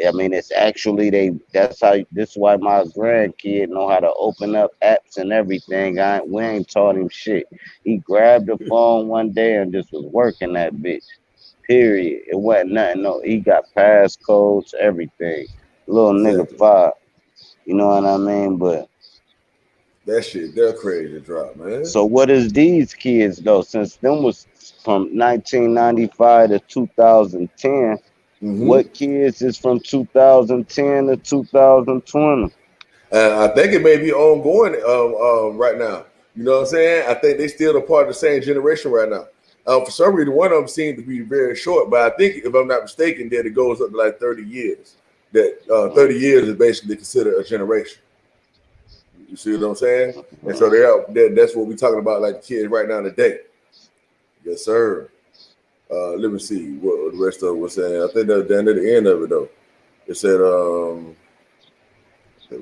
I mean, it's actually they. That's how. This is why my grandkid know how to open up apps and everything. We ain't taught him shit. He grabbed the phone one day and just was working that bitch. Period. It wasn't nothing. No, he got passcodes, everything. Little nigga exactly. five. You know what I mean? But That shit, they're crazy to drop, man. so what is these kids though? Since them was from 1995 to 2010. Mm-hmm. What kids is from 2010 to 2020? I think it may be ongoing right now. You know what I'm saying? I think they still a part of the same generation right now. For some reason, one of them seems to be very short, but I think, if I'm not mistaken, that it goes up to like 30 years. That 30 years is basically considered a generation. You see what I'm saying? And so that's what we're talking about, like the kids right now today. Yes, sir. Let me see what the rest of it was saying. I think that's down at the end of it though. It said it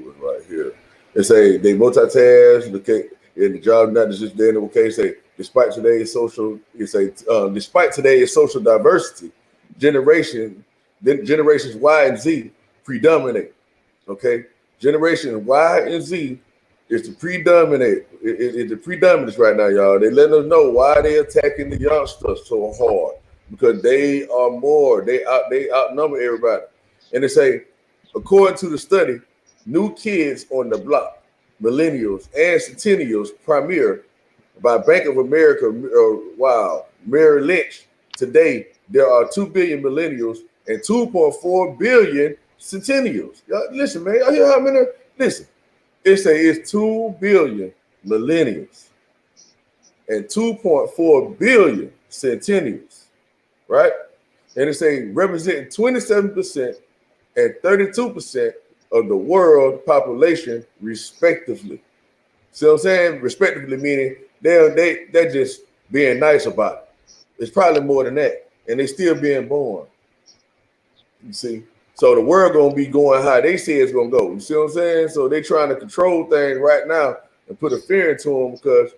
was right here. They say they multitask, and the job not just the end of the case. Say despite today's social diversity, generations Y and Z predominate. Okay, generation Y and Z is the predominate. It's the predominance right now, y'all. They letting us know why they attacking the youngsters so hard because they are more. They outnumber everybody, and they say according to the study, new kids on the block, millennials and centennials, premiere by Bank of America. Wow, Merrill Lynch. Today, there are 2 billion millennials and 2.4 billion centennials. Y'all, listen, man. Y'all hear how many? Listen, it's 2 billion millennials and 2.4 billion centennials, right? And it's representing 27% and 32% of the world population, respectively. See what I'm saying? Respectively meaning they're just being nice about it. It's probably more than that, and they still being born. You see, so the world gonna be going how they say it's gonna go. You see what I'm saying? So they trying to control things right now and put a fear into them because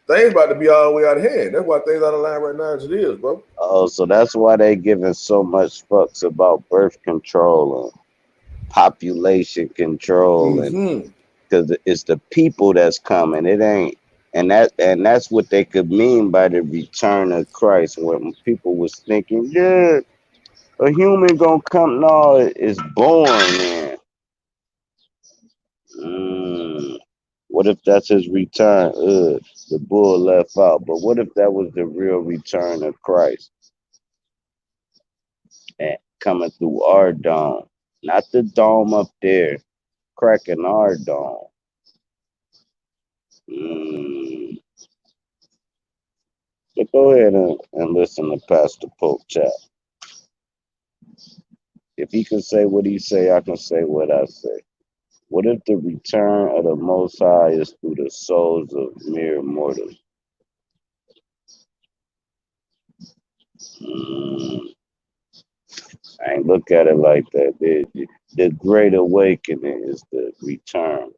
things about to be all the way out of hand. That's why things out of line right now as it is, bro. Oh, so that's why they giving so much fucks about birth control and population control, and Mm-hmm. because it's the people that's coming. It ain't, and that's what they could mean by the return of Christ. When people was thinking, yeah, a human gonna come. No, it's born in. What if that's his return? The bull left out. But what if that was the real return of Christ and coming through our dome, not the dome up there, cracking our dome? So go ahead and listen to Pastor Pope chat. If he can say what he say, I can say what I say. What if the return of the Most High is through the souls of mere mortals? Mm, I ain't look at it like that. The great awakening is the return.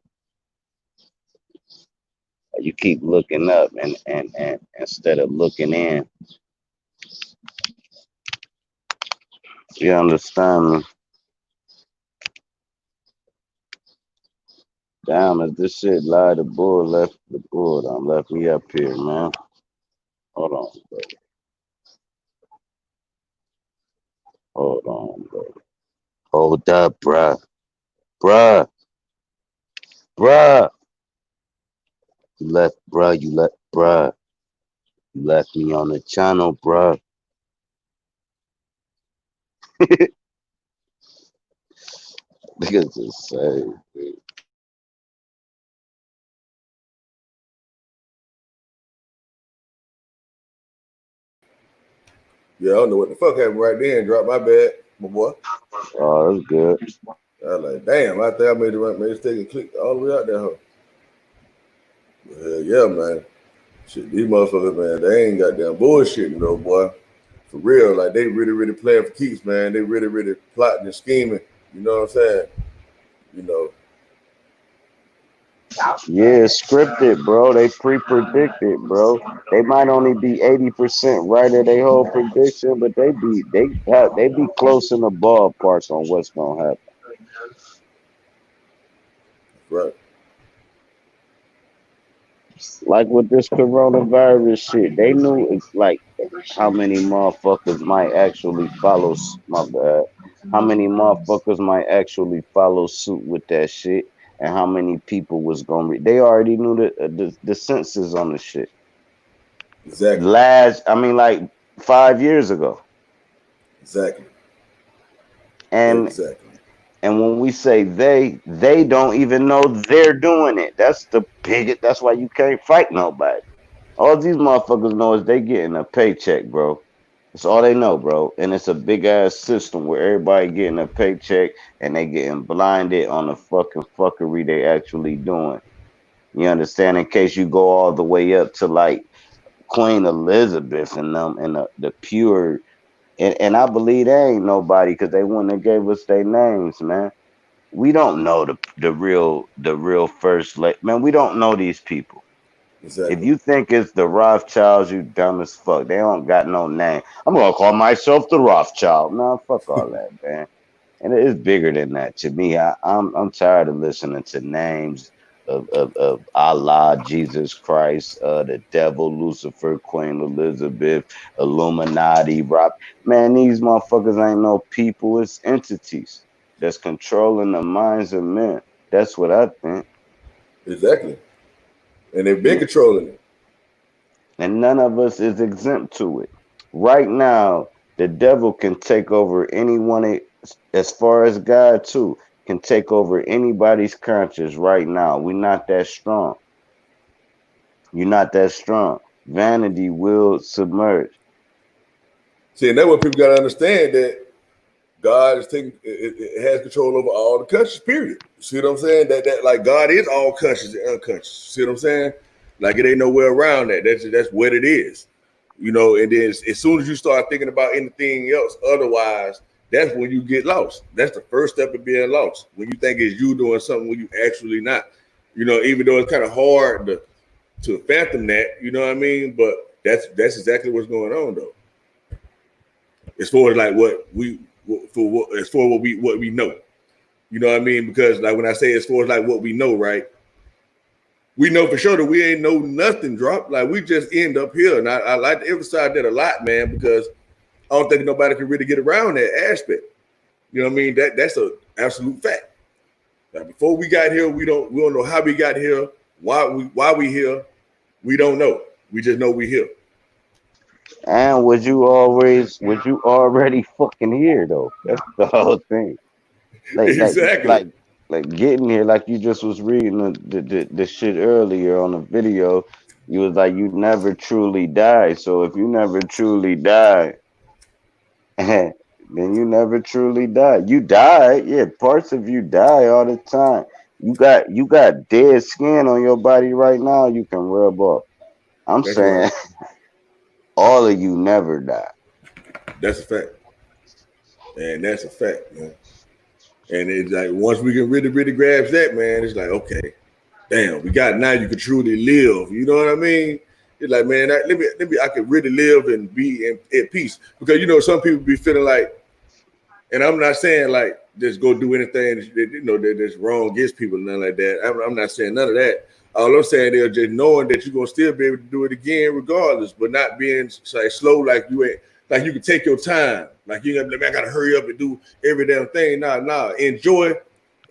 You keep looking up and instead of looking in. You understand me? Damn, is this shit live? The bull left the bull done left me up here, man. Hold on, bro. Hold on, bro. Hold up, bruh. Bruh. Bruh. You left, bruh. You left, bruh. You left me on the channel, bruh. Niggas just say, dude. Yeah, I don't know what the fuck happened right there and dropped my bad, my boy. Oh, that's good. I was like, damn, I think I made the right mistake and clicked all the way out there. Huh? Hell yeah, man. Shit, these motherfuckers, man, they ain't goddamn bullshitting though, boy. For real, like they really, really playing for keeps, man. They really, really plotting and scheming. You know what I'm saying? You know. Yeah, it's scripted, bro. They pre-predicted, bro. They might only be 80% right of their whole prediction, but they be close in the ballpark on what's gonna happen. Right. Like with this coronavirus shit, they knew it's like how many motherfuckers might actually follow. My bad. How many motherfuckers might actually follow suit with that shit, and how many people was gonna. They already knew the census on the shit. Exactly. Like 5 years ago. Exactly. And Exactly. and when we say they don't even know they're doing it. That's the biggest. That's why you can't fight nobody. All these motherfuckers know is they getting a paycheck, bro. That's all they know, bro. And it's a big ass system where everybody getting a paycheck and they getting blinded on the fucking fuckery they actually doing. You understand? In case you go all the way up to like Queen Elizabeth and them and the pure and I believe there ain't nobody because they wouldn't have gave us their names, man. We don't know the real first man. We don't know these people. If Exactly. you think it's the Rothschilds, you dumb as fuck. They don't got no name. I'm gonna call myself the Rothschild. No, fuck all that, man. And it is bigger than that. To me, I'm tired of listening to names of Allah, Jesus Christ, the devil, Lucifer, Queen Elizabeth, Illuminati, Rob. Man, these motherfuckers ain't no people. It's entities that's controlling the minds of men. That's what I think. Exactly. And they've been controlling it. And none of us is exempt to it. Right now, the devil can take over anyone, as far as God too, can take over anybody's conscience right now. We're not that strong. You're not that strong. Vanity will submerge. See, and that's what people gotta understand, that God is taking it has control over all the conscious, period. See what I'm saying? That like God is all conscious and unconscious. See what I'm saying? Like it ain't nowhere around that. That's what it is. You know, and then as soon as you start thinking about anything else otherwise, that's when you get lost. That's the first step of being lost. When you think it's you doing something when you actually not. You know, even though it's kind of hard to fathom that, you know what I mean? But that's exactly what's going on though. As far as like what we know. You know what I mean? Because like when I say as far as like what we know, right? We know for sure that we ain't know nothing drop. Like we just end up here. And I like to emphasize that a lot, man, because I don't think nobody can really get around that aspect. You know what I mean? That's a absolute fact. Like before we got here, we don't know how we got here, why we here. We don't know. We just know we here. And was you already fucking here though? That's the whole thing. Like like Exactly. like like getting here, like you just was reading the shit earlier on the video. You was like you never truly die. So if you never truly die, then you never truly die. You die, yeah. Parts of you die all the time. You got dead skin on your body right now. You can rub off. I'm That's right. saying all of you never die. That's a fact. And that's a fact, man. And it's like once we can really grasp that, man, it's like, okay, damn, we got now you can truly live. You know what I mean? It's like, man, let me I can really live and be at peace. Because you know, some people be feeling like, and I'm not saying like just go do anything that's wrong against people and nothing like that. I'm not saying none of that. All I'm saying is just knowing that you're gonna still be able to do it again regardless, but not being like slow like you ain't. Like you can take your time. Like you gotta, I gotta hurry up and do every damn thing. Nah. Enjoy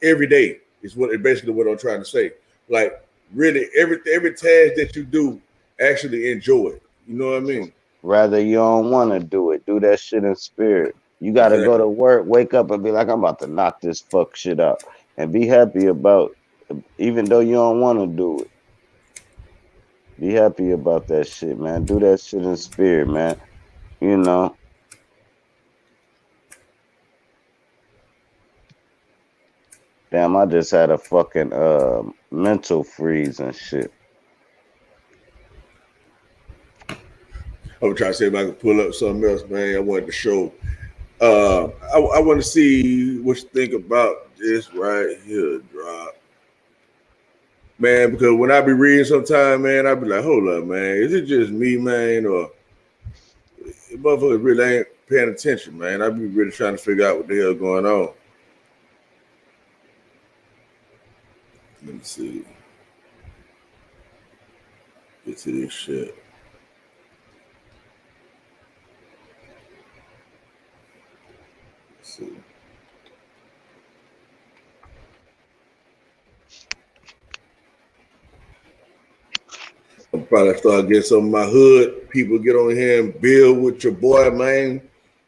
every day is basically what I'm trying to say. Like really, every task that you do, actually enjoy it. You know what I mean? Rather you don't want to do it, do that shit in spirit. You got to go to work, wake up and be like, I'm about to knock this fuck shit out, and be happy about, even though you don't want to do it. Be happy about that shit, man. Do that shit in spirit, man. You know. Damn, I just had a fucking mental freeze and shit. I was trying to see if I could pull up something else, man. I wanted to show. I want to see what you think about this right here, drop. Man, because when I be reading sometime, man, I be like, hold up, man. Is it just me, man, or motherfuckers really ain't paying attention, man? I be really trying to figure out what the hell going on. Let me see. Get to this shit. Let's see. I'll probably start getting some of my hood people get on here and build with your boy, man.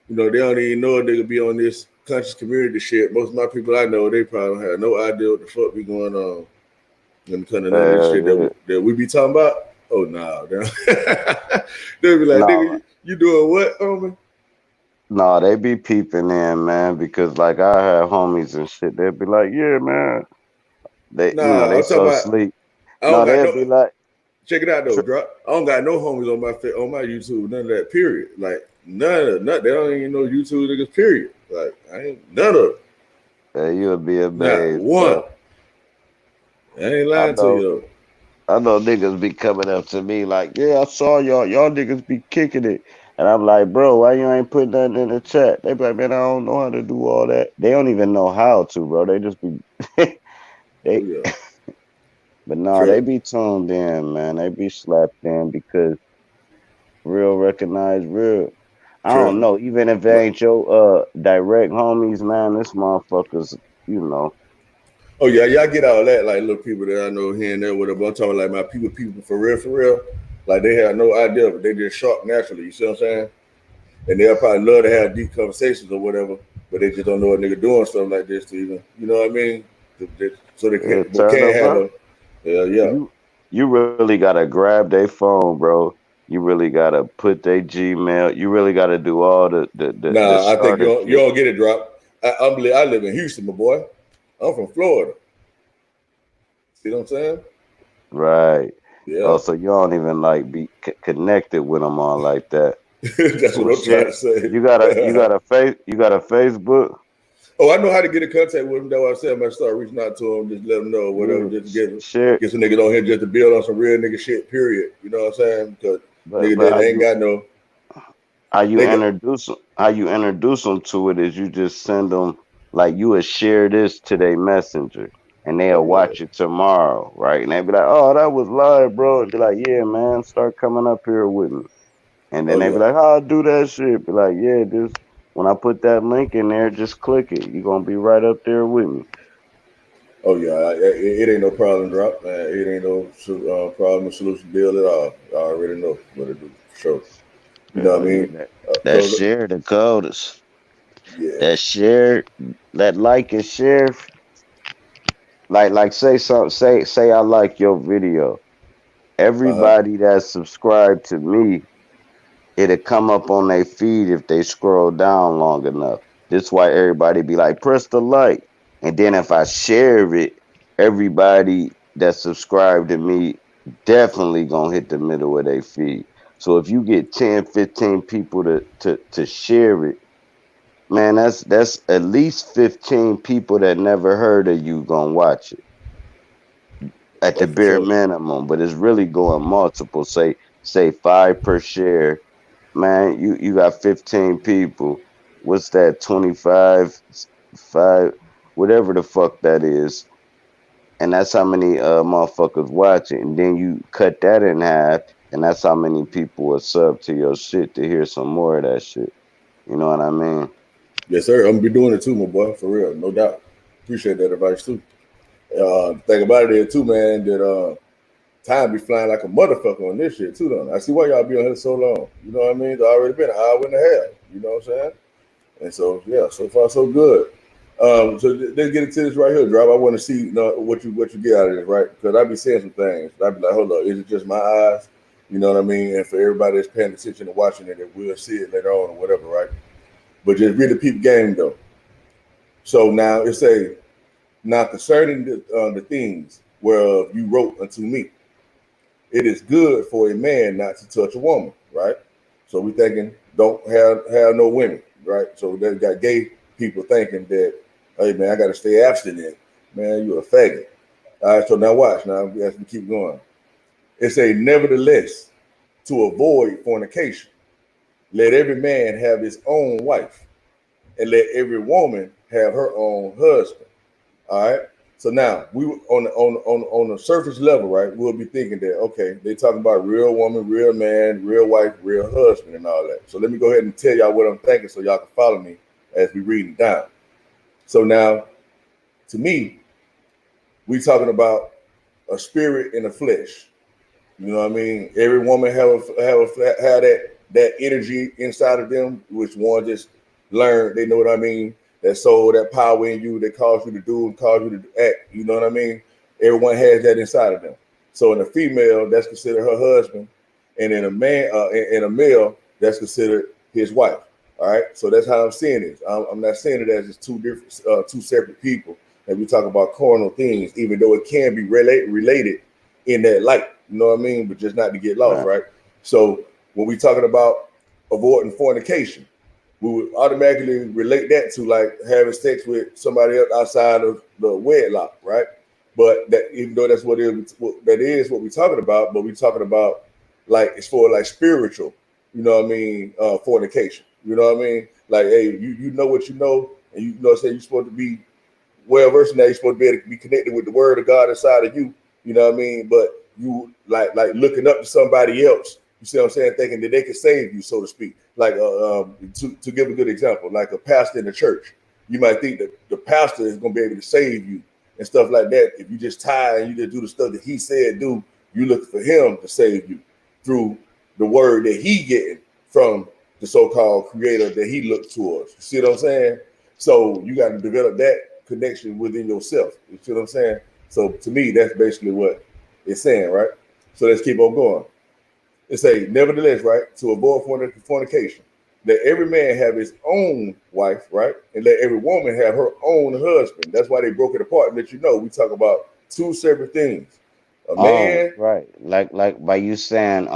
You know, they don't even know a nigga be on this conscious community shit. Most of my people I know, they probably don't have no idea what the fuck be going on. Them kind of this shit that we be talking about. Oh no, they'll be like, nigga, you doing what, homie? No, they be peeping in, man, because like I have homies and shit. They'll be like, yeah, man. They they so sleep. No, they'll be like, check it out though, drop. I don't got no homies on my YouTube, none of that, period. Like none. They don't even know YouTube niggas, period. Like I ain't none of it. Yeah, you'll be amazed. Not one. I ain't lying to you. I know niggas be coming up to me like, yeah, I saw y'all. Y'all niggas be kicking it. And I'm like, bro, why you ain't putting nothing in the chat? They be like, man, I don't know how to do all that. They don't even know how to, bro. They just be But no, they be tuned in, man. They be slapped in because real recognize real. I don't know. Even if they ain't your direct homies, man, this motherfuckers, you know. Oh yeah, y'all get all that, like little people that I know here and there, whatever. I'm talking like my people for real. Like they have no idea, but they just shocked naturally. You see what I'm saying? And they'll probably love to have deep conversations or whatever, but they just don't know a nigga doing something like this to even, you know what I mean? So they can't have a, You really gotta grab their phone, bro. You really gotta put their Gmail. You really gotta do all the I think you don't get it, drop. I live in Houston, my boy. I'm from Florida. See what I'm saying? Right. Yeah. Oh, so you don't even like be connected with them all like that. That's what I'm trying to say. You got a Facebook. Oh, I know how to get in contact with them. That's what I said. I'm gonna start reaching out to them, just let them know whatever, just get some niggas on here just to build on some real nigga shit. Period. You know what I'm saying? Because niggas ain't got no. How you introduce them to it is you just send them like you would share this to their messenger and they'll watch it tomorrow, right? And they'll be like, "Oh, that was live, bro." And be like, "Yeah, man, start coming up here with me." And then they be like, "I'll do that shit." Be like, "Yeah, just when I put that link in there, just click it. You're gonna be right up there with me." Oh yeah, it ain't no problem, drop. It ain't no problem or solution deal at all. I already know what to do. Sure. You know what I mean? That share the coders. Yeah. That share, that like and share. Like say something. Say I like your video. Everybody that's subscribed to me, it'll come up on their feed if they scroll down long enough. That's why everybody be like, press the like. And then if I share it, everybody that subscribed to me definitely gonna hit the middle of their feed. So if you get 10, 15 people to share it, man, that's at least 15 people that never heard of you gonna watch it at the Oh, for bare sure. minimum. But it's really going multiple. Say 5 per share. Man, you got 15 people. What's that? 25, 5, whatever the fuck that is. And that's how many motherfuckers watch it. And then you cut that in half, and that's how many people will sub to your shit to hear some more of that shit. You know what I mean? Yes, sir. I'm gonna be doing it too, my boy, for real, no doubt. Appreciate that advice too. Think about it there too, man. That time be flying like a motherfucker on this shit too, though. I see why y'all be on here so long. You know what I mean? It's already been an hour and a half. You know what I'm saying? And so yeah, so far so good. So let's get into this right here, Drop. I want to see what you get out of this, right? Because I be saying some things. I be like, hold up, is it just my eyes? You know what I mean? And for everybody that's paying attention and watching it, we'll see it later on or whatever, right? But just really peep game though. So now it's a now concerning the things whereof you wrote unto me, it is good for a man not to touch a woman, right? So we thinking don't have no women, right? So they got gay people thinking that, hey man, I got to stay abstinent. Man, you're a faggot. All right, so now watch. Now as we keep going, it's a nevertheless to avoid fornication. Let every man have his own wife, and let every woman have her own husband. All right. So now we on the surface level, right? We'll be thinking that okay, they talking about real woman, real man, real wife, real husband, and all that. So let me go ahead and tell y'all what I'm thinking, so y'all can follow me as we read it down. So now, to me, we talking about a spirit and a flesh. You know what I mean? Every woman have that energy inside of them, which one just learned. They know what I mean. That soul, that power in you that calls you to do and calls you to act. You know what I mean? Everyone has that inside of them. So in a female, that's considered her husband, and in a man, in a male, that's considered his wife. All right. So that's how I'm seeing it. I'm not saying it as it's two different, two separate people. And we talk about carnal things, even though it can be related in that light. You know what I mean? But just not to get lost, right? So when we talking about avoiding fornication, we would automatically relate that to like having sex with somebody else outside of the wedlock, right? But that even though that's what that is what we're talking about, but we're talking about like it's for like spiritual, you know what I mean, fornication. You know what I mean? Like, hey, you know what you know, and you know say you're supposed to be well versed now, you're supposed to be able to be connected with the word of God inside of you, you know what I mean? But you like looking up to somebody else, you see what I'm saying, thinking that they can save you, so to speak. Like to give a good example, like a pastor in the church, you might think that the pastor is going to be able to save you and stuff like that. If you just tie and you just do the stuff that he said do, you look for him to save you through the word that he getting from the so-called creator that he looked towards. You see what I'm saying? So you got to develop that connection within yourself. You see what I'm saying? So to me, that's basically what it's saying, right? So let's keep on going. It say, nevertheless, right, to avoid fornication, let every man have his own wife, right, and let every woman have her own husband. That's why they broke it apart. And let you know, we talk about two separate things. A man, Right. Like by you saying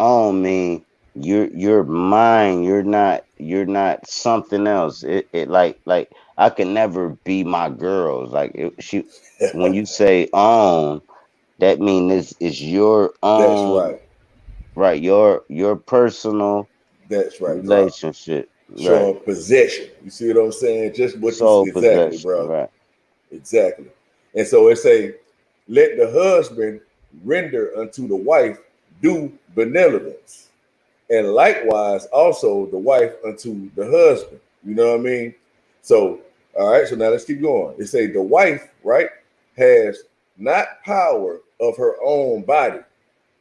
mean you're mine, you're not something else. It like I can never be my girl's. Like she when you say own, that means it's your that's own, right. right, your personal That's right, Drop. relationship. Right. Showing possession. You see what I'm saying? Just what you Sole see exactly, possession, bro. right. Exactly. And so it say, let the husband render unto the wife due benevolence, and likewise also the wife unto the husband. You know what I mean? So, all right, so now let's keep going. It say the wife, right, has not power of her own body,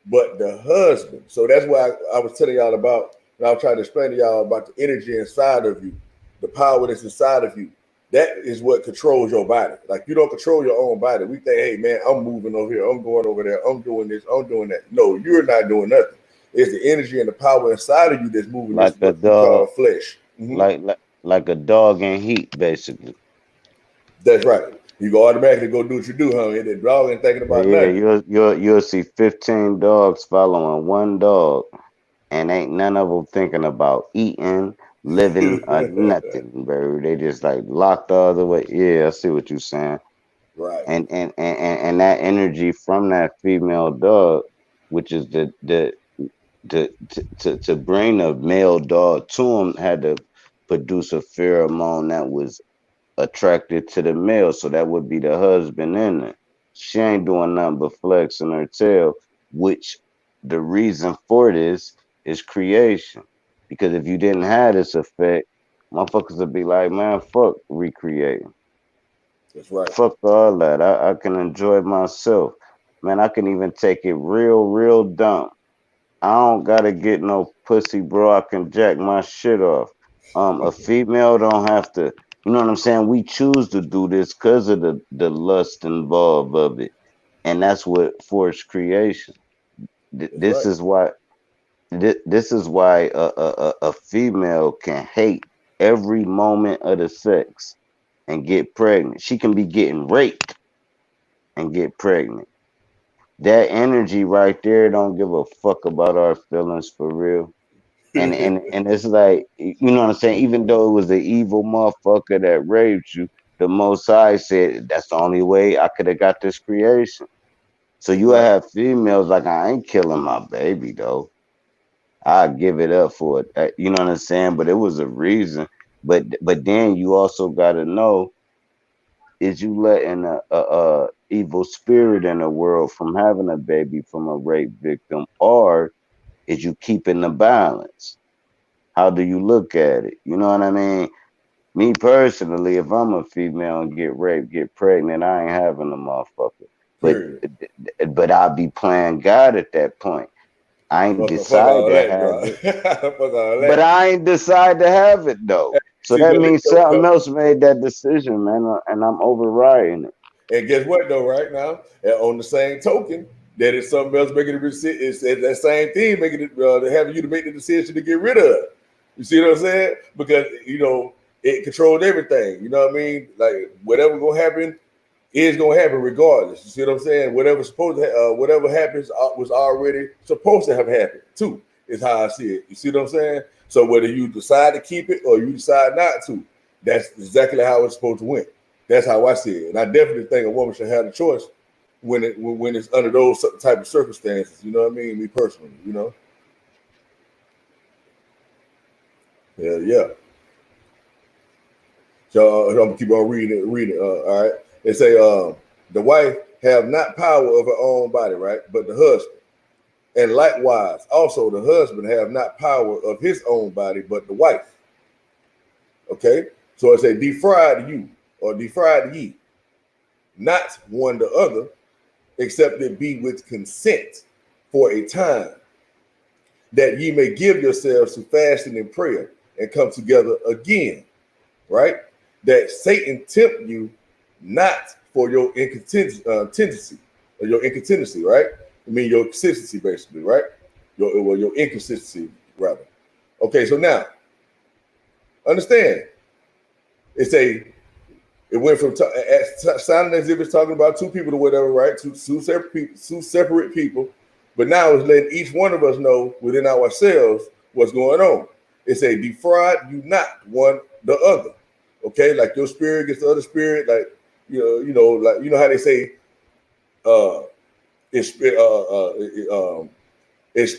but the husband. So that's why I was telling y'all about, and I was trying to explain to y'all about the energy inside of you, the power that's inside of you. That is what controls your body. Like you don't control your own body. We think, hey man, I'm moving over here, I'm going over there, I'm doing this, I'm doing that. No, you're not doing nothing. It's the energy and the power inside of you that's moving this Like a what we call dog, flesh. Mhm. like a dog in heat, basically. That's right. You go automatically go do what you do, homie. The dog ain't thinking Yeah, about yeah, nothing. you'll see 15 dogs following one dog. and ain't none of them thinking about eating, living, or nothing, bro. They just like locked the other way. Yeah, I see what you're saying. Right. And that energy from that female dog, which is to bring the male dog to him, had to produce a pheromone that was attracted to the male, so that would be the husband in it. She ain't doing nothing but flexing her tail, which the reason for this is creation. Because if you didn't have this effect, motherfuckers would be like, man, fuck recreating. That's right. Fuck all that. I can enjoy myself. Man, I can even take it real dumb. I don't gotta get no pussy, bro. I can jack my shit off. A female don't have to. You know what I'm saying? We choose to do this because of the lust involved of it, and that's what forced creation. That's This right. is why. This is why a female can hate every moment of the sex and get pregnant. She can be getting raped and get pregnant. That energy right there don't give a fuck about our feelings for real. And it's like, you know what I'm saying, even though it was the evil motherfucker that raped you, the Most High said that's the only way I could have got this creation. So That's you right. have females like, I ain't killing my baby though, I give it up for it. You know what I'm saying? But it was a reason. But then you also got to know, is you letting a evil spirit in the world from having a baby from a rape victim, or is you keeping the balance? How do you look at it? You know what I mean? Me personally, if I'm a female and get raped, get pregnant, I ain't having a motherfucker. But Period. but I'll be playing God at that point. I ain't Fuck decide all to that, have bro. it, Fuck all but that. I ain't decide to have it though. So See, that but means something else made that decision, man, and I'm overriding it. and guess what though? Right now, and on the same token, that is something else making it. It's that same thing making it having you to make the decision to get rid of it. You see what I'm saying? Because it controlled everything. You know what I mean? Like whatever gonna happen is gonna happen regardless. You see what I'm saying? Whatever whatever happens was already supposed to have happened too. Is how I see it. You see what I'm saying? So whether you decide to keep it or you decide not to, that's exactly how it's supposed to win. That's how I see it, and I definitely think a woman should have the choice when it's under those type of circumstances. You know what I mean? Me personally, yeah. So I'm gonna keep on reading. All right. They say the wife have not power of her own body, right? But the husband. And likewise, also the husband have not power of his own body, but the wife. Okay? So it say defraud you or defraud ye, not one the other, except it be with consent for a time, that ye may give yourselves to fasting and prayer and come together again, right? That Satan tempt you not for your inconsistency, or your inconsistency, right? I mean your consistency, basically, right? Your inconsistency, rather. Okay, so now understand, it went from sounding as if it's talking about two people or whatever, right? Two separate people, but now it's letting each one of us know within ourselves what's going on. It's a defraud you not one the other. Okay, like your spirit gets the other spirit, like like how they say, it's it's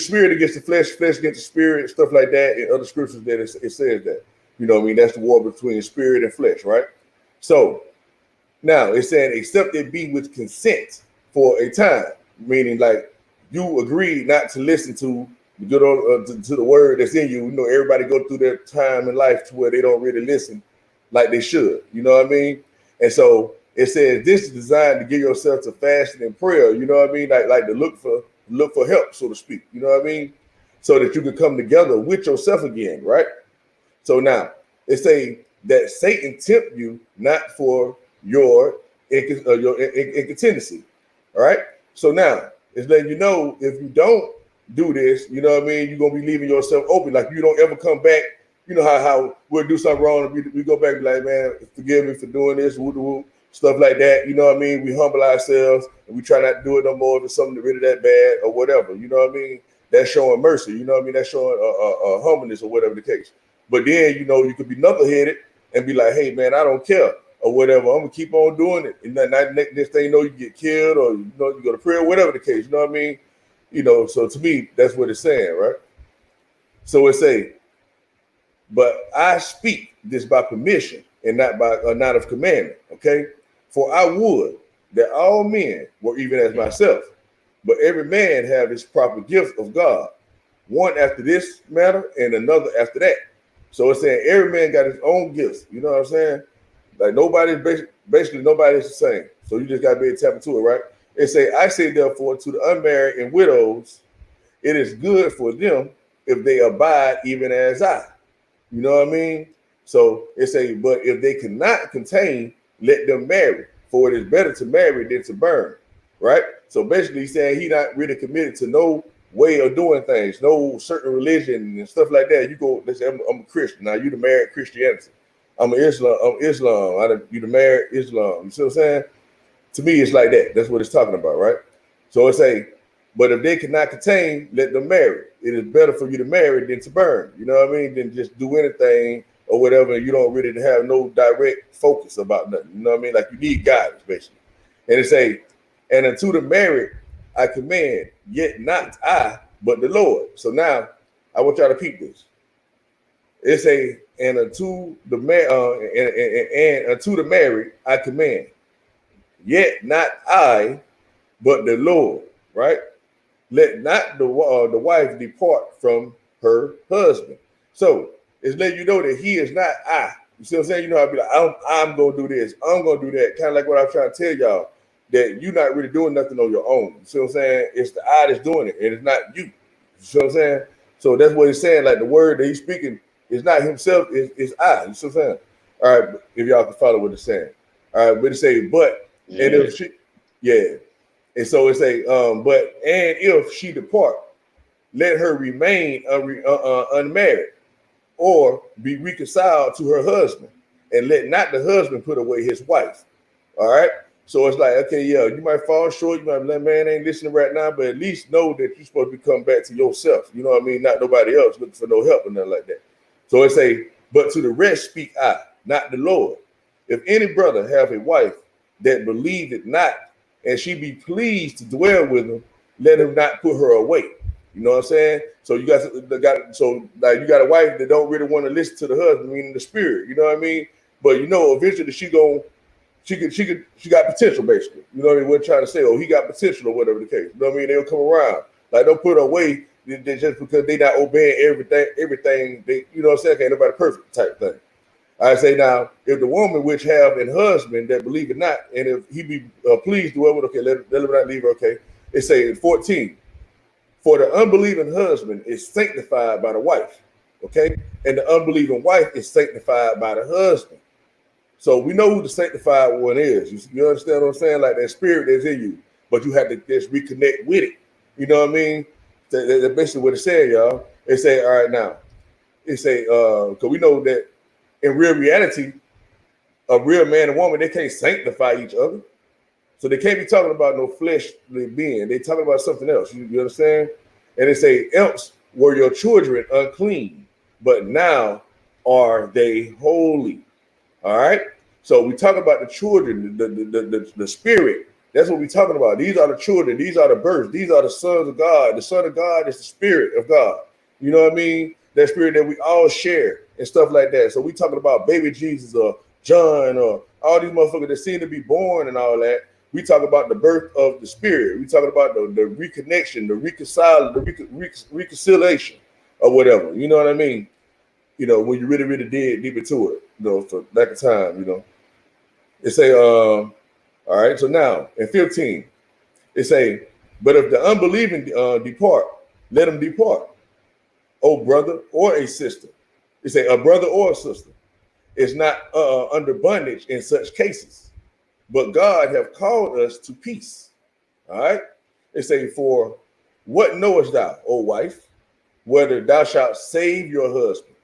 spirit against the flesh, flesh against the spirit, stuff like that. In other scriptures, that it says that. You know what I mean? That's the war between spirit and flesh, right? So now it's saying, except it be with consent for a time, meaning like you agree not to listen to the good old, to the word that's in you. You know, everybody go through their time in life to where they don't really listen like they should. You know what I mean? And so it says this is designed to give yourself to fasting and prayer. You know what I mean? Like to look for help, so to speak. You know what I mean? So that you can come together with yourself again, right? So now they say that Satan tempt you not for your incontinency. All right. So now it's letting you know, if you don't do this, you know what I mean, you're gonna be leaving yourself open. Like you don't ever come back. You know how we'll do something wrong and we go back and be like, man, forgive me for doing this, stuff like that. You know what I mean? We humble ourselves and we try not to do it no more if it's something really that bad or whatever. You know what I mean? that's showing mercy. You know what I mean? That's showing humbleness or whatever the case. But then, you know, you could be knuckleheaded and be like, hey, man, I don't care or whatever. I'm going to keep on doing it. And then next thing you know, you get killed or, you know, you go to prayer, whatever the case. You know what I mean? You know, so to me, that's what it's saying, right? So it say, but I speak this by permission and not of commandment, okay? For I would that all men were even as myself, but every man have his proper gift of God, one after this matter and another after that. So it's saying every man got his own gifts. You know what I'm saying? Like nobody's basically nobody's the same. So you just got to be able to tap into it, right? It say, I say therefore to the unmarried and widows, it is good for them if they abide even as I. You know what I mean? So it say, but if they cannot contain, let them marry, for it is better to marry than to burn, right? So basically he's saying he not really committed to no way of doing things, no certain religion and stuff like that. You go, let's say I'm a Christian. Now you the married Christianity. I'm Islam. You the married Islam. You see what I'm saying? To me, it's like that. That's what it's talking about, right? So it's say, but if they cannot contain, let them marry. It is better for you to marry than to burn. You know what I mean? Than just do anything or whatever. You don't really have no direct focus about nothing. You know what I mean? Like you need guidance, basically. And it say, and unto the married I command, yet not I, but the Lord. So now I want y'all to peep this. It say, and unto the and unto the married I command, yet not I, but the Lord. Right? Let not the wife depart from her husband. So it's letting you know that he is not I. You see what I'm saying? You know, I'll be like, I'm gonna do this, I'm gonna do that. Kind of like what I'm trying to tell y'all, that you're not really doing nothing on your own. You see what I'm saying? It's the I that's doing it, and it's not you. You see what I'm saying? So that's what he's saying. Like the word that he's speaking is not himself, it's I. You see what I'm saying? All right, if y'all can follow what it's saying. All right, but it say, but and if she, yeah. And so it say, but and if she depart, let her remain unmarried, or be reconciled to her husband, and let not the husband put away his wife. All right. So it's like, okay, yeah, you might fall short. You might be like, man, ain't listening right now, but at least know that you're supposed to come back to yourself. You know what I mean? Not nobody else looking for no help or nothing like that. So it say, but to the rest speak I, not the Lord. If any brother have a wife that believeth not, and she be pleased to dwell with him, let him not put her away. You know what I'm saying? So you got you got a wife that don't really want to listen to the husband, meaning the spirit. You know what I mean? But you know, eventually she got potential, basically. You know what I mean? We're trying to say, oh, he got potential or whatever the case. You know what I mean? They'll come around. Like don't put her away just because they not obeying everything. They, you know what I'm saying? Ain't nobody perfect type thing. I say now, if the woman which have an husband that believe it not, and if he be pleased to whoever, okay, let him not leave her, okay. It say in 14, for the unbelieving husband is sanctified by the wife, okay? And the unbelieving wife is sanctified by the husband. So we know who the sanctified one is. You understand what I'm saying? Like that spirit that's in you, but you have to just reconnect with it. You know what I mean? That's basically what it said, y'all. It say, all right, now, it say, because we know that in real reality, a real man and woman, they can't sanctify each other. So they can't be talking about no fleshly being. They talking about something else. You understand? And they say, else were your children unclean, but now are they holy. All right. So we talk about the children, the spirit. That's what we're talking about. These are the children. These are the births. These are the sons of God. The son of God is the spirit of God. You know what I mean? That spirit that we all share and stuff like that. So we talking about baby Jesus or John or all these motherfuckers that seem to be born and all that. We talk about the birth of the spirit. We talking about the reconnection, the reconciliation or whatever. You know what I mean? You know, when you really, really dig deep into it, you know, for lack of time, you know. It say, all right, so now in 15, it say, but if the unbelieving depart, let them depart. Oh, brother or a sister. It say a brother or a sister is not under bondage in such cases, but God have called us to peace. All right. It say, for what knowest thou, O wife, whether thou shalt save your husband,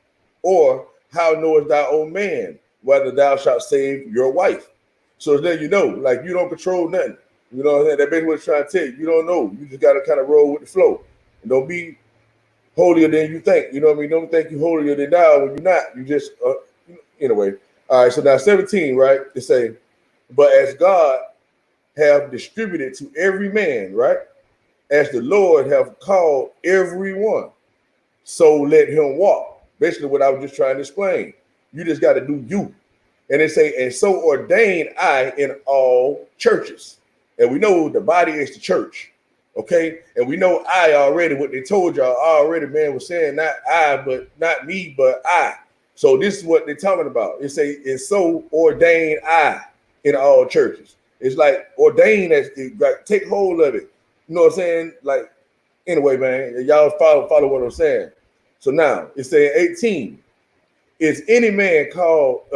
or how knowest thou, O man, whether thou shalt save your wife? So then you know, like you don't control nothing. You know what I'm saying? That basically what it's trying to tell you. You don't know. You just got to kind of roll with the flow Don't be holier than you think. You know what I mean? Don't think you holier than thou when you're not. You just anyway. All right. So now 17, right? They say, but as God have distributed to every man, right? As the Lord have called everyone, so let him walk. Basically, what I was just trying to explain. You just got to do you. And they say, and so ordained I in all churches. And we know the body is the church. Okay. And we know I already, what they told y'all already, man, was saying not I, but not me, but I. So this is what they're talking about. It say, and so ordained I in all churches. It's like ordained as like take hold of it. You know what I'm saying? Like, anyway, man, y'all follow what I'm saying. So now it's saying 18. Is any man called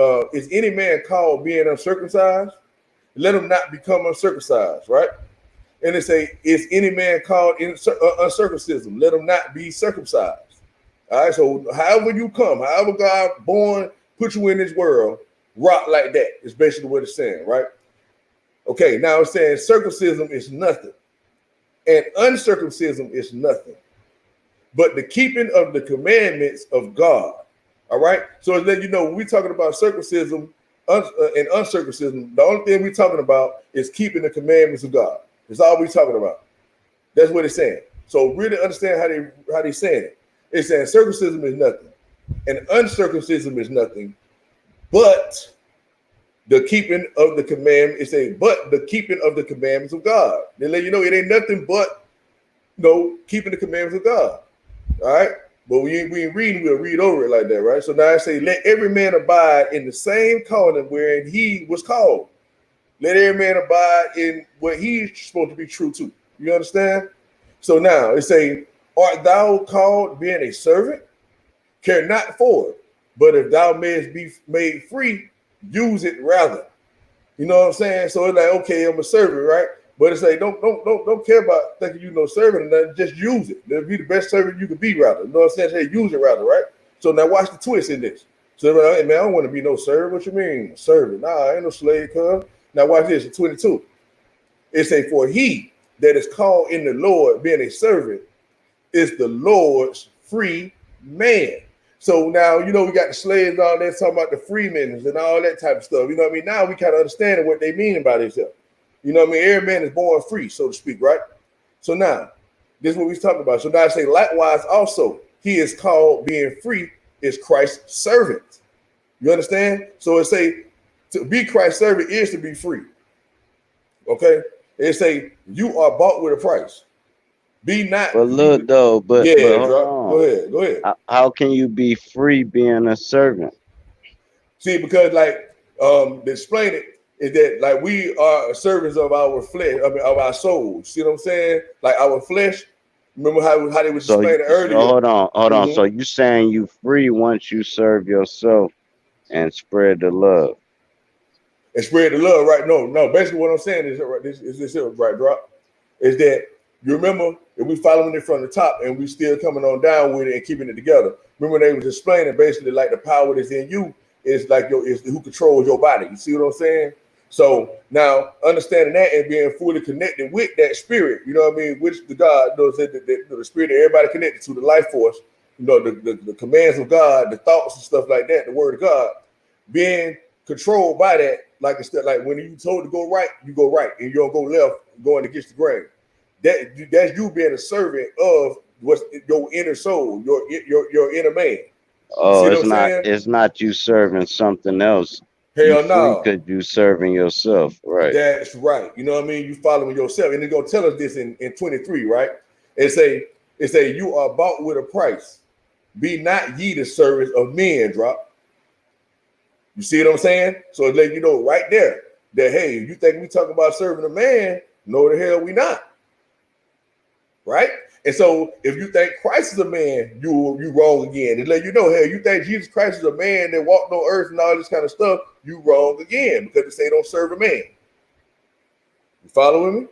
being uncircumcised? Let him not become uncircumcised, right? And they say, is any man called uncircumcision? Let him not be circumcised. All right. So however you come, however God born, put you in this world, rock like that. Is basically what it's saying, right? Okay. Now it's saying circumcision is nothing, and uncircumcision is nothing, but the keeping of the commandments of God. All right. So it's letting you know when we're talking about circumcision and uncircumcision, the only thing we're talking about is keeping the commandments of God. That's all we're talking about. That's what it's saying. So really understand how they saying it. It's saying circumcision is nothing, and uncircumcision is nothing, but the keeping of the commandment. It's saying, but the keeping of the commandments of God. They let you know it ain't nothing but keeping the commandments of God. All right. But we read, we'll read over it like that, right? So now I say, let every man abide in the same calling wherein he was called. Let every man abide in what he's supposed to be true to. You understand? So now it say, art thou called being a servant? Care not for it, but if thou mayest be made free, use it rather. You know what I'm saying? So it's like, okay, I'm a servant, right? But it's like, don't care about thinking you servant or nothing. Just use it. That'll be the best servant you could be, rather. You know what I'm saying? Say, use it rather, right? So now watch the twist in this. So hey, man, I don't want to be no servant. What you mean, servant? Nah, I ain't no slave, cuz. Now watch this, 22. It say, for he that is called in the Lord, being a servant, is the Lord's free man. So now, we got the slaves and all that, talking about the freemen and all that type of stuff. You know what I mean? Now we kind of understand what they mean by themselves. You know what I mean? Every man is born free, so to speak, right? So now, this is what we're talking about. So now I say, likewise also, he is called being free is Christ's servant. You understand? So it say, to be Christ's servant is to be free. Okay? It say, you are bought with a price. Be not. But look, though, but go ahead. How can you be free being a servant? See, because to explain it, is that like we are servants of our flesh, of our souls. See what I'm saying? Like our flesh. Remember how they was explaining earlier. So hold on. So you saying you free once you serve yourself and spread the love. And spread the love, right? No. Basically, what I'm saying is this right, drop. Is that you remember if we following it from the top and we still coming on down with it and keeping it together. Remember they was explaining basically like the power that's in you is like is who controls your body. You see what I'm saying? So now understanding that and being fully connected with that spirit, you know what I mean, which the God knows that the spirit that everybody connected to, the life force, the commands of God, the thoughts and stuff like that, the word of God, being controlled by that, like when you told to go right, you go right, and you don't go left, going against the grain. That's you being a servant of what's your inner soul, your inner man. Oh, it's not you serving something else. Hell no. Because you serving yourself, right? That's right. You know what I mean? You following yourself. And they're gonna tell us this in 23, right? It say you are bought with a price. Be not ye the servants of men, drop. You see what I'm saying? So it let you know right there that hey, you think we talking about serving a man? No, the hell we not. Right? And so if you think Christ is a man, you wrong again. And let you know, hey, you think Jesus Christ is a man that walked on earth and all this kind of stuff, you wrong again because they say don't serve a man. You following me?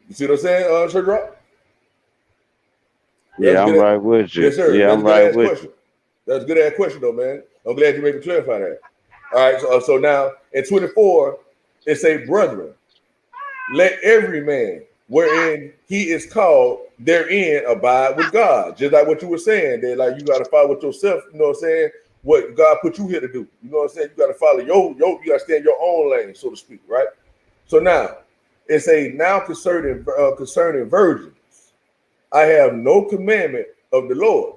You see what I'm saying, Shadrach? Yeah, I'm right with you. Yes, sir. Yeah, I'm right with you. That's a good ass question, though, man. I'm glad you made me clarify that. All right, so now in 24, it say, brethren, let every man wherein he is called therein abide with God. Just like what you were saying, that like you got to follow with yourself, you know what I'm saying? What God put you here to do. You know what I'm saying? You got to follow you got to stay in your own lane, so to speak, right? So now it's a now concerning virgins. I have no commandment of the Lord,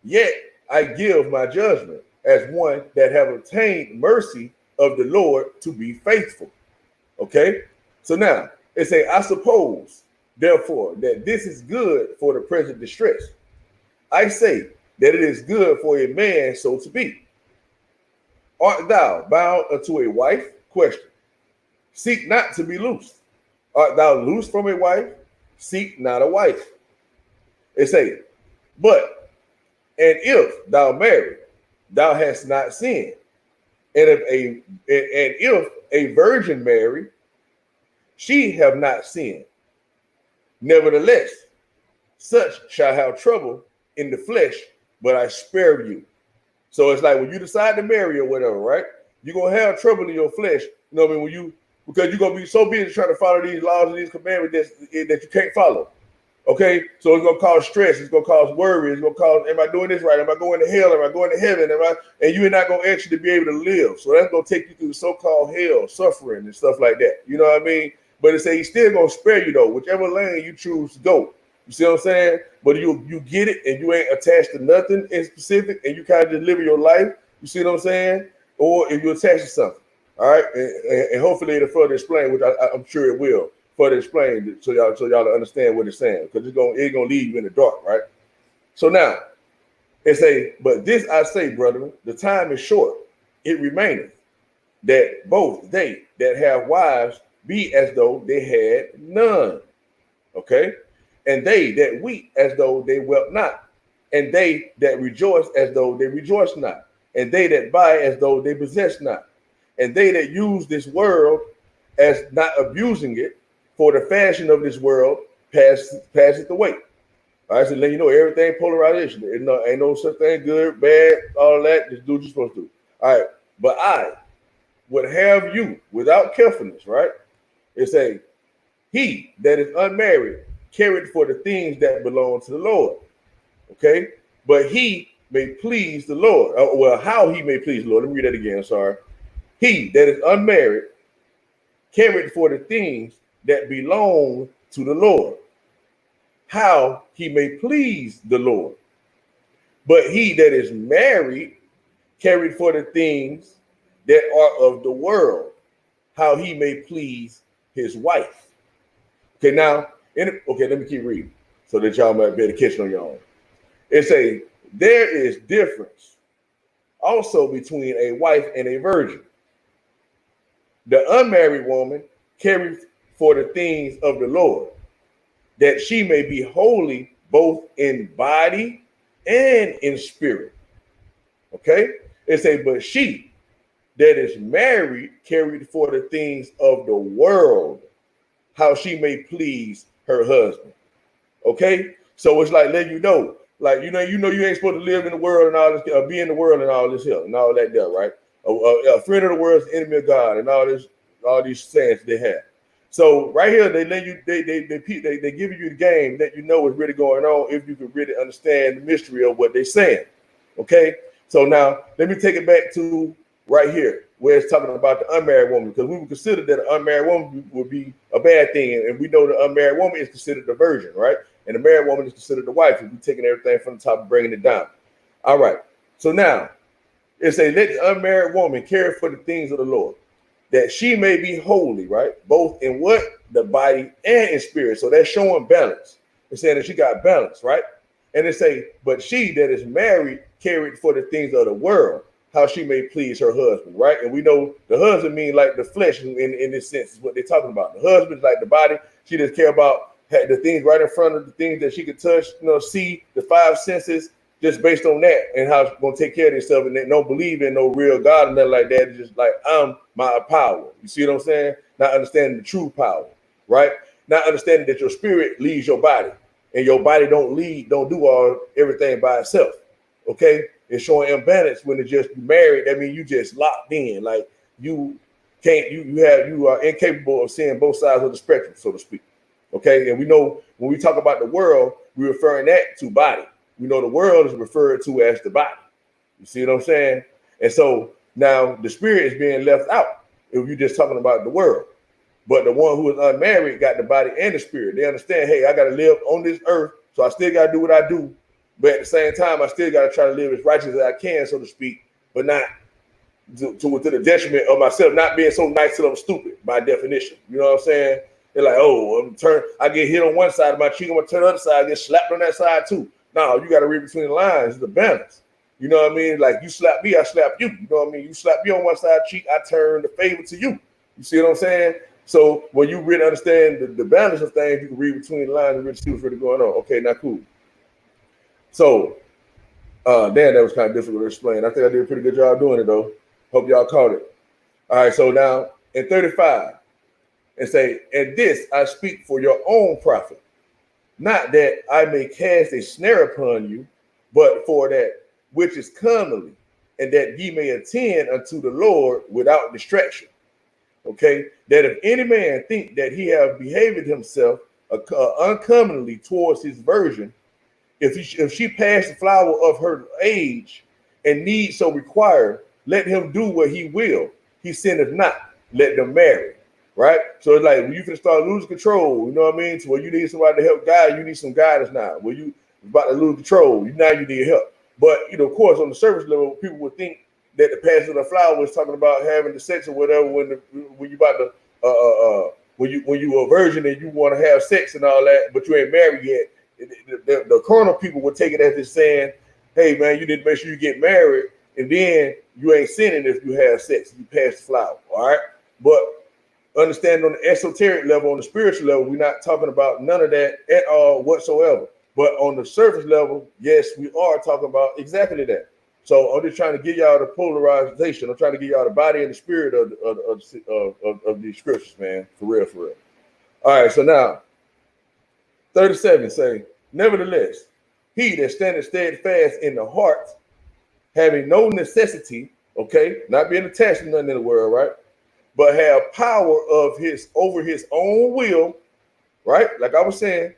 yet I give my judgment as one that have obtained mercy of the Lord to be faithful. Okay, so now it say, I suppose, therefore, that this is good for the present distress. I say that it is good for a man so to be. Art thou bound unto a wife? Question. Seek not to be loosed. Art thou loosed from a wife? Seek not a wife. It say, but, and if thou marry, thou hast not sinned. And if a virgin marry, she have not sinned. Nevertheless, such shall have trouble in the flesh, but I spare you. So it's like when you decide to marry or whatever, right? You're gonna have trouble in your flesh, you know what I mean? Because you're gonna be so busy trying to follow these laws and these commandments that you can't follow. Okay, so it's gonna cause stress, it's gonna cause worry, it's gonna cause, am I doing this right? Am I going to hell? Am I going to heaven? And you're not gonna actually be able to live. So that's gonna take you through the so-called hell, suffering and stuff like that. You know what I mean? But it say he's still gonna spare you though, whichever lane you choose to go. You see what I'm saying? But you get it and you ain't attached to nothing in specific and you kind of just live your life. You see what I'm saying? Or if you attach to something, all right? And hopefully it'll further explain, which I'm sure it will. Further explain so y'all to understand what it's saying, because it's gonna leave you in the dark, right? So now it say, but this I say, brethren, the time is short. It remaineth that both they that have wives be as though they had none. Okay, and they that weep as though they wept not, and they that rejoice as though they rejoice not, and they that buy as though they possess not, and they that use this world as not abusing it. For the fashion of this world passeth away. All right, so let you know everything polarization. Ain't no such thing, good, bad, all that. Just do what you're supposed to do. All right, but I would have you without carefulness, right? It's a he that is unmarried carried for the things that belong to the Lord. Okay, but he may please the Lord. Well, how he may please the Lord. Let me read that again. Sorry. He that is unmarried carried for the things that belong to the Lord, how he may please the Lord. But he that is married carried for the things that are of the world, how he may please his wife. Okay, now, let me keep reading so that y'all might be able to catch it on your own. It say, there is difference also between a wife and a virgin. The unmarried woman carries for the things of the Lord, that she may be holy both in body and in spirit. Okay? It say, but she that is married carried for the things of the world, how she may please her husband. Okay? So it's like letting you know, like you ain't supposed to live in the world and all this, be in the world and all this here and all that there, right? A friend of the world is the enemy of God and all these sayings they have. So right here, they let you, they give you the game that you know what's really going on if you can really understand the mystery of what they're saying. Okay, so now let me take it back to right here where it's talking about the unmarried woman, because we would consider that an unmarried woman would be a bad thing, and we know the unmarried woman is considered the virgin, right? And the married woman is considered the wife. We're taking everything from the top and bringing it down. All right. So now it's a let the unmarried woman care for the things of the Lord, that she may be holy, right? Both in what? The body and in spirit. So that's showing balance. It's saying that she got balance, right? And it say, but she that is married carried for the things of the world, how she may please her husband, right? And we know the husband mean like the flesh in this sense is what they're talking about. The husband is like the body. She just care about the things right in front of the things that she could touch, see, the five senses, just based on that and how she's going to take care of herself, and they don't believe in no real God and nothing like that. It's just like, I'm my power. You see what I'm saying? Not understanding the true power, right? Not understanding that your spirit leads your body, and your body don't do everything by itself. Okay? It's showing imbalance when it's just married. That means you just locked in. Like you are incapable of seeing both sides of the spectrum, so to speak. Okay, and we know when we talk about the world, we're referring that to body. We know the world is referred to as the body. You see what I'm saying? And so now the spirit is being left out if you're just talking about the world. But the one who is unmarried got the body and the spirit. They understand, hey, I got to live on this earth, so I still got to do what I do. But at the same time, I still got to try to live as righteous as I can, so to speak, but not to the detriment of myself, not being so nice till I'm stupid, by definition. You know what I'm saying? They're like, oh, I get hit on one side of my cheek, I'm going to turn the other side, I get slapped on that side too. No, you got to read between the lines. It's a balance. You know what I mean? Like you slap me, I slap you. You know what I mean? You slap me on one side cheek, I turn the favor to you. You see what I'm saying? So when you really understand the balance of things, you can read between the lines and really see what's really going on. Okay, now cool. So, damn, that was kind of difficult to explain. I think I did a pretty good job doing it though. Hope y'all caught it. All right, so now in 35, and say, and this I speak for your own profit, not that I may cast a snare upon you, but for that which is commonly, and that ye may attend unto the Lord without distraction. Okay, that if any man think that he have behaved himself uncommonly towards his virgin, if she pass the flower of her age and need so require, let him do what he will. He sinneth not, let them marry. Right? So it's like when you can start losing control, you know what I mean? So when you need somebody to help guide, you need some guidance now. When you about to lose control, now you need help. But you know, of course, on the surface level, people would think that the passing of the flower was talking about having the sex or whatever when you about to when you a virgin and you want to have sex and all that, but you ain't married yet. The carnal people would take it as it's saying, hey man, you need to make sure you get married, and then you ain't sinning if you have sex, you pass the flower. All right. But understand on the esoteric level, on the spiritual level, we're not talking about none of that at all whatsoever. But on the surface level, yes, we are talking about exactly that. So I'm just trying to give y'all the polarization. I'm trying to give y'all the body and the spirit of these scriptures, man. For real, for real. All right, so now 37 say, nevertheless, he that standeth steadfast in the heart, having no necessity, okay, not being attached to nothing in the world, right? But have power over his own will, right? Like I was saying,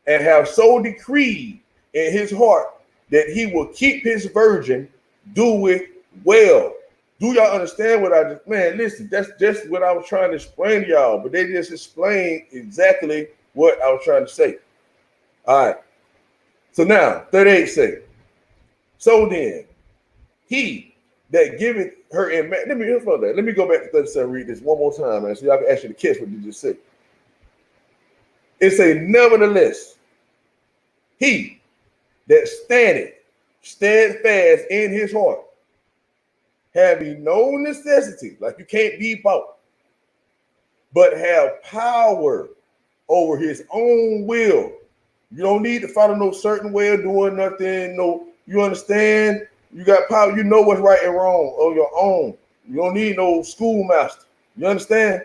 and have so decreed in his heart that he will keep his virgin, do it well. Do y'all understand what I just, man, listen, that's just what I was trying to explain to y'all, but they just explained exactly what I was trying to say. All right. So now, 38 say, so then, he that giveth her in marriage. Let me go back to 37 and read this one more time, man, so y'all can actually catch what you just said. It say, nevertheless, he that standeth steadfast in his heart, having no necessity, like you can't be bought, but have power over his own will. You don't need to follow no certain way of doing nothing. No, you understand? You got power. You know what's right and wrong on your own. You don't need no schoolmaster. You understand?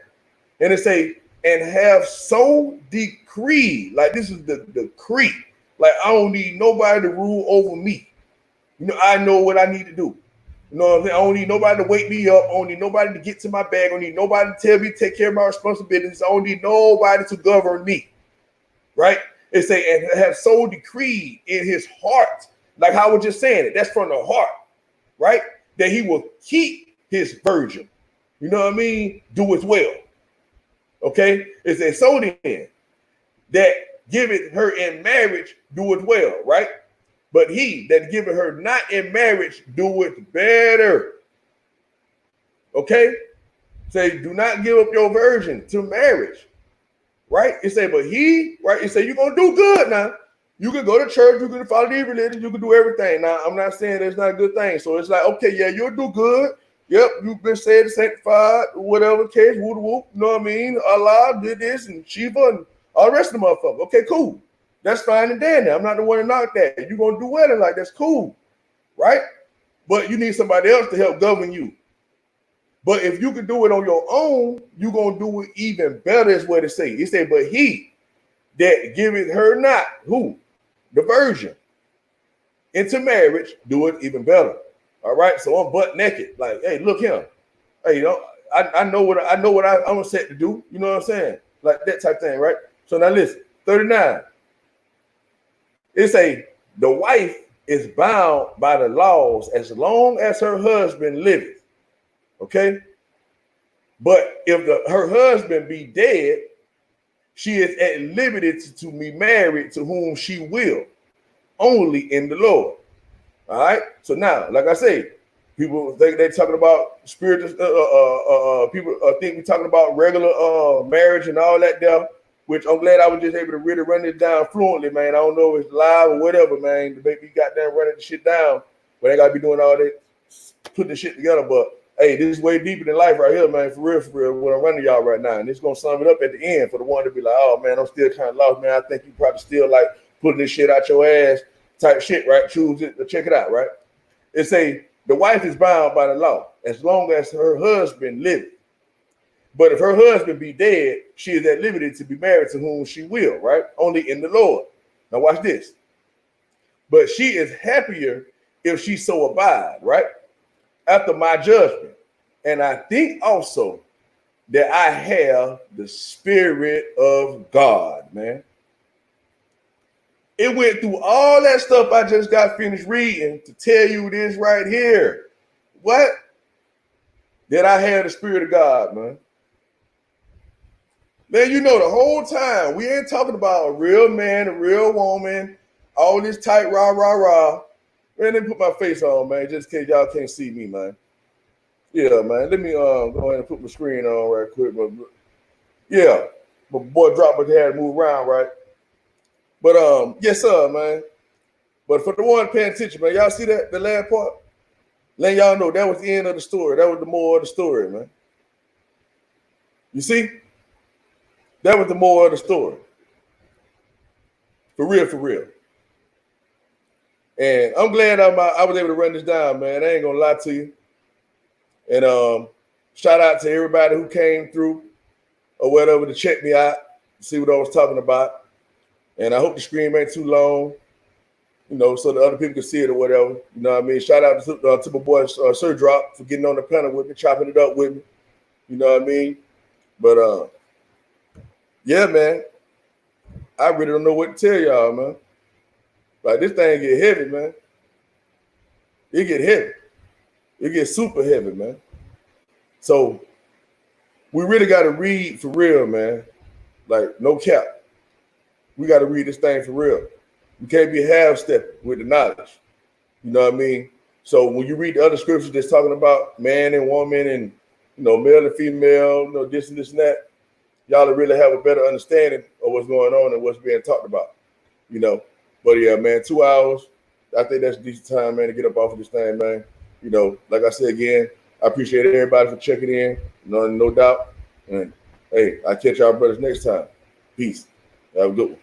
And it say, and have so decreed, like this is the decree. Like I don't need nobody to rule over me. You know, I know what I need to do. You know what I'm saying? I don't need nobody to wake me up. I don't need nobody to get to my bag. I don't need nobody to tell me to take care of my responsibilities. I don't need nobody to govern me. Right? It say, and have so decreed in his heart, like how I was just saying it. That's from the heart, right? That he will keep his virgin. You know what I mean? Do it well. Okay? It says, so then, that giveth her in marriage, do it well, right? But he that giveth her not in marriage, do it better. Okay? Say, do not give up your virgin to marriage. Right? It say, but he, right? It say, you're going to do good now. You can go to church, you can follow the religion, you can do everything. Now, I'm not saying that's not a good thing. So it's like, okay, yeah, you'll do good. Yep, you've been saved, sanctified, whatever case, whoop, whoop, you know what I mean? Allah did this and Shiva and all the rest of the motherfuckers. Okay, cool. That's fine and dandy. I'm not the one to knock that. You're going to do well and like, that's cool. Right? But you need somebody else to help govern you. But if you can do it on your own, you're going to do it even better, is what it say. It say, but he that giveth her not, who? The virgin, into marriage, do it even better. All right. So I'm butt naked. Like, hey, look him. Hey, you know, I know what I'm set to do. You know what I'm saying? Like that type thing, right? So now listen, 39. It say the wife is bound by the laws as long as her husband liveth. Okay. But if her husband be dead, she is at liberty to be married to whom she will, only in the Lord. All right. So now, like I say, people think they're talking about spiritual. People think we're talking about regular marriage and all that there. Which I'm glad I was just able to really run this down fluently, man. I don't know if it's live or whatever, man. The baby got there running the shit down, but they gotta be doing all that, putting the shit together. But hey, this is way deeper than life right here, man. For real, what I'm running y'all right now. And it's gonna sum it up at the end for the one to be like, oh man, I'm still kind of lost, man. I think you probably still like putting this shit out your ass type shit, right? Choose it to check it out, right? It say the wife is bound by the law as long as her husband liveth. But if her husband be dead, she is at liberty to be married to whom she will, right? Only in the Lord. Now watch this. But she is happier if she so abide, right? After my judgment. And I think also that I have the Spirit of God, man. It went through all that stuff I just got finished reading to tell you this right here. What? That I have the Spirit of God, man. Man, you know, the whole time we ain't talking about a real man, a real woman, all this tight rah. Man, let me put my face on, man, just in case y'all can't see me, man. Yeah, man. Let me go ahead and put my screen on right quick. But yeah, my boy dropped my head and move around, right? But yes, sir, man. But for the one paying attention, man, y'all see that the last part? Letting y'all know that was the end of the story. That was the moral of the story, man. You see? That was the moral of the story. For real. And I'm glad I was able to run this down, man. I ain't gonna lie to you. And shout out to everybody who came through or whatever to check me out, see what I was talking about. And I hope the screen ain't too long, you know, so the other people can see it or whatever. You know what I mean? Shout out to my boy Sir Drop for getting on the panel with me, chopping it up with me. You know what I mean? But yeah, man, I really don't know what to tell y'all, man. Like, this thing get heavy, man. It get heavy. It gets super heavy, man. So we really got to read for real, man. Like, no cap. We got to read this thing for real. We can't be half-stepping with the knowledge. You know what I mean? So when you read the other scriptures that's talking about man and woman and, you know, male and female, you know, this and that, y'all will really have a better understanding of what's going on and what's being talked about, you know. But yeah, man, 2 hours. I think that's a decent time, man, to get up off of this thing, man. You know, like I said again, I appreciate everybody for checking in. No doubt. And hey, I'll catch y'all brothers next time. Peace. Have a good one.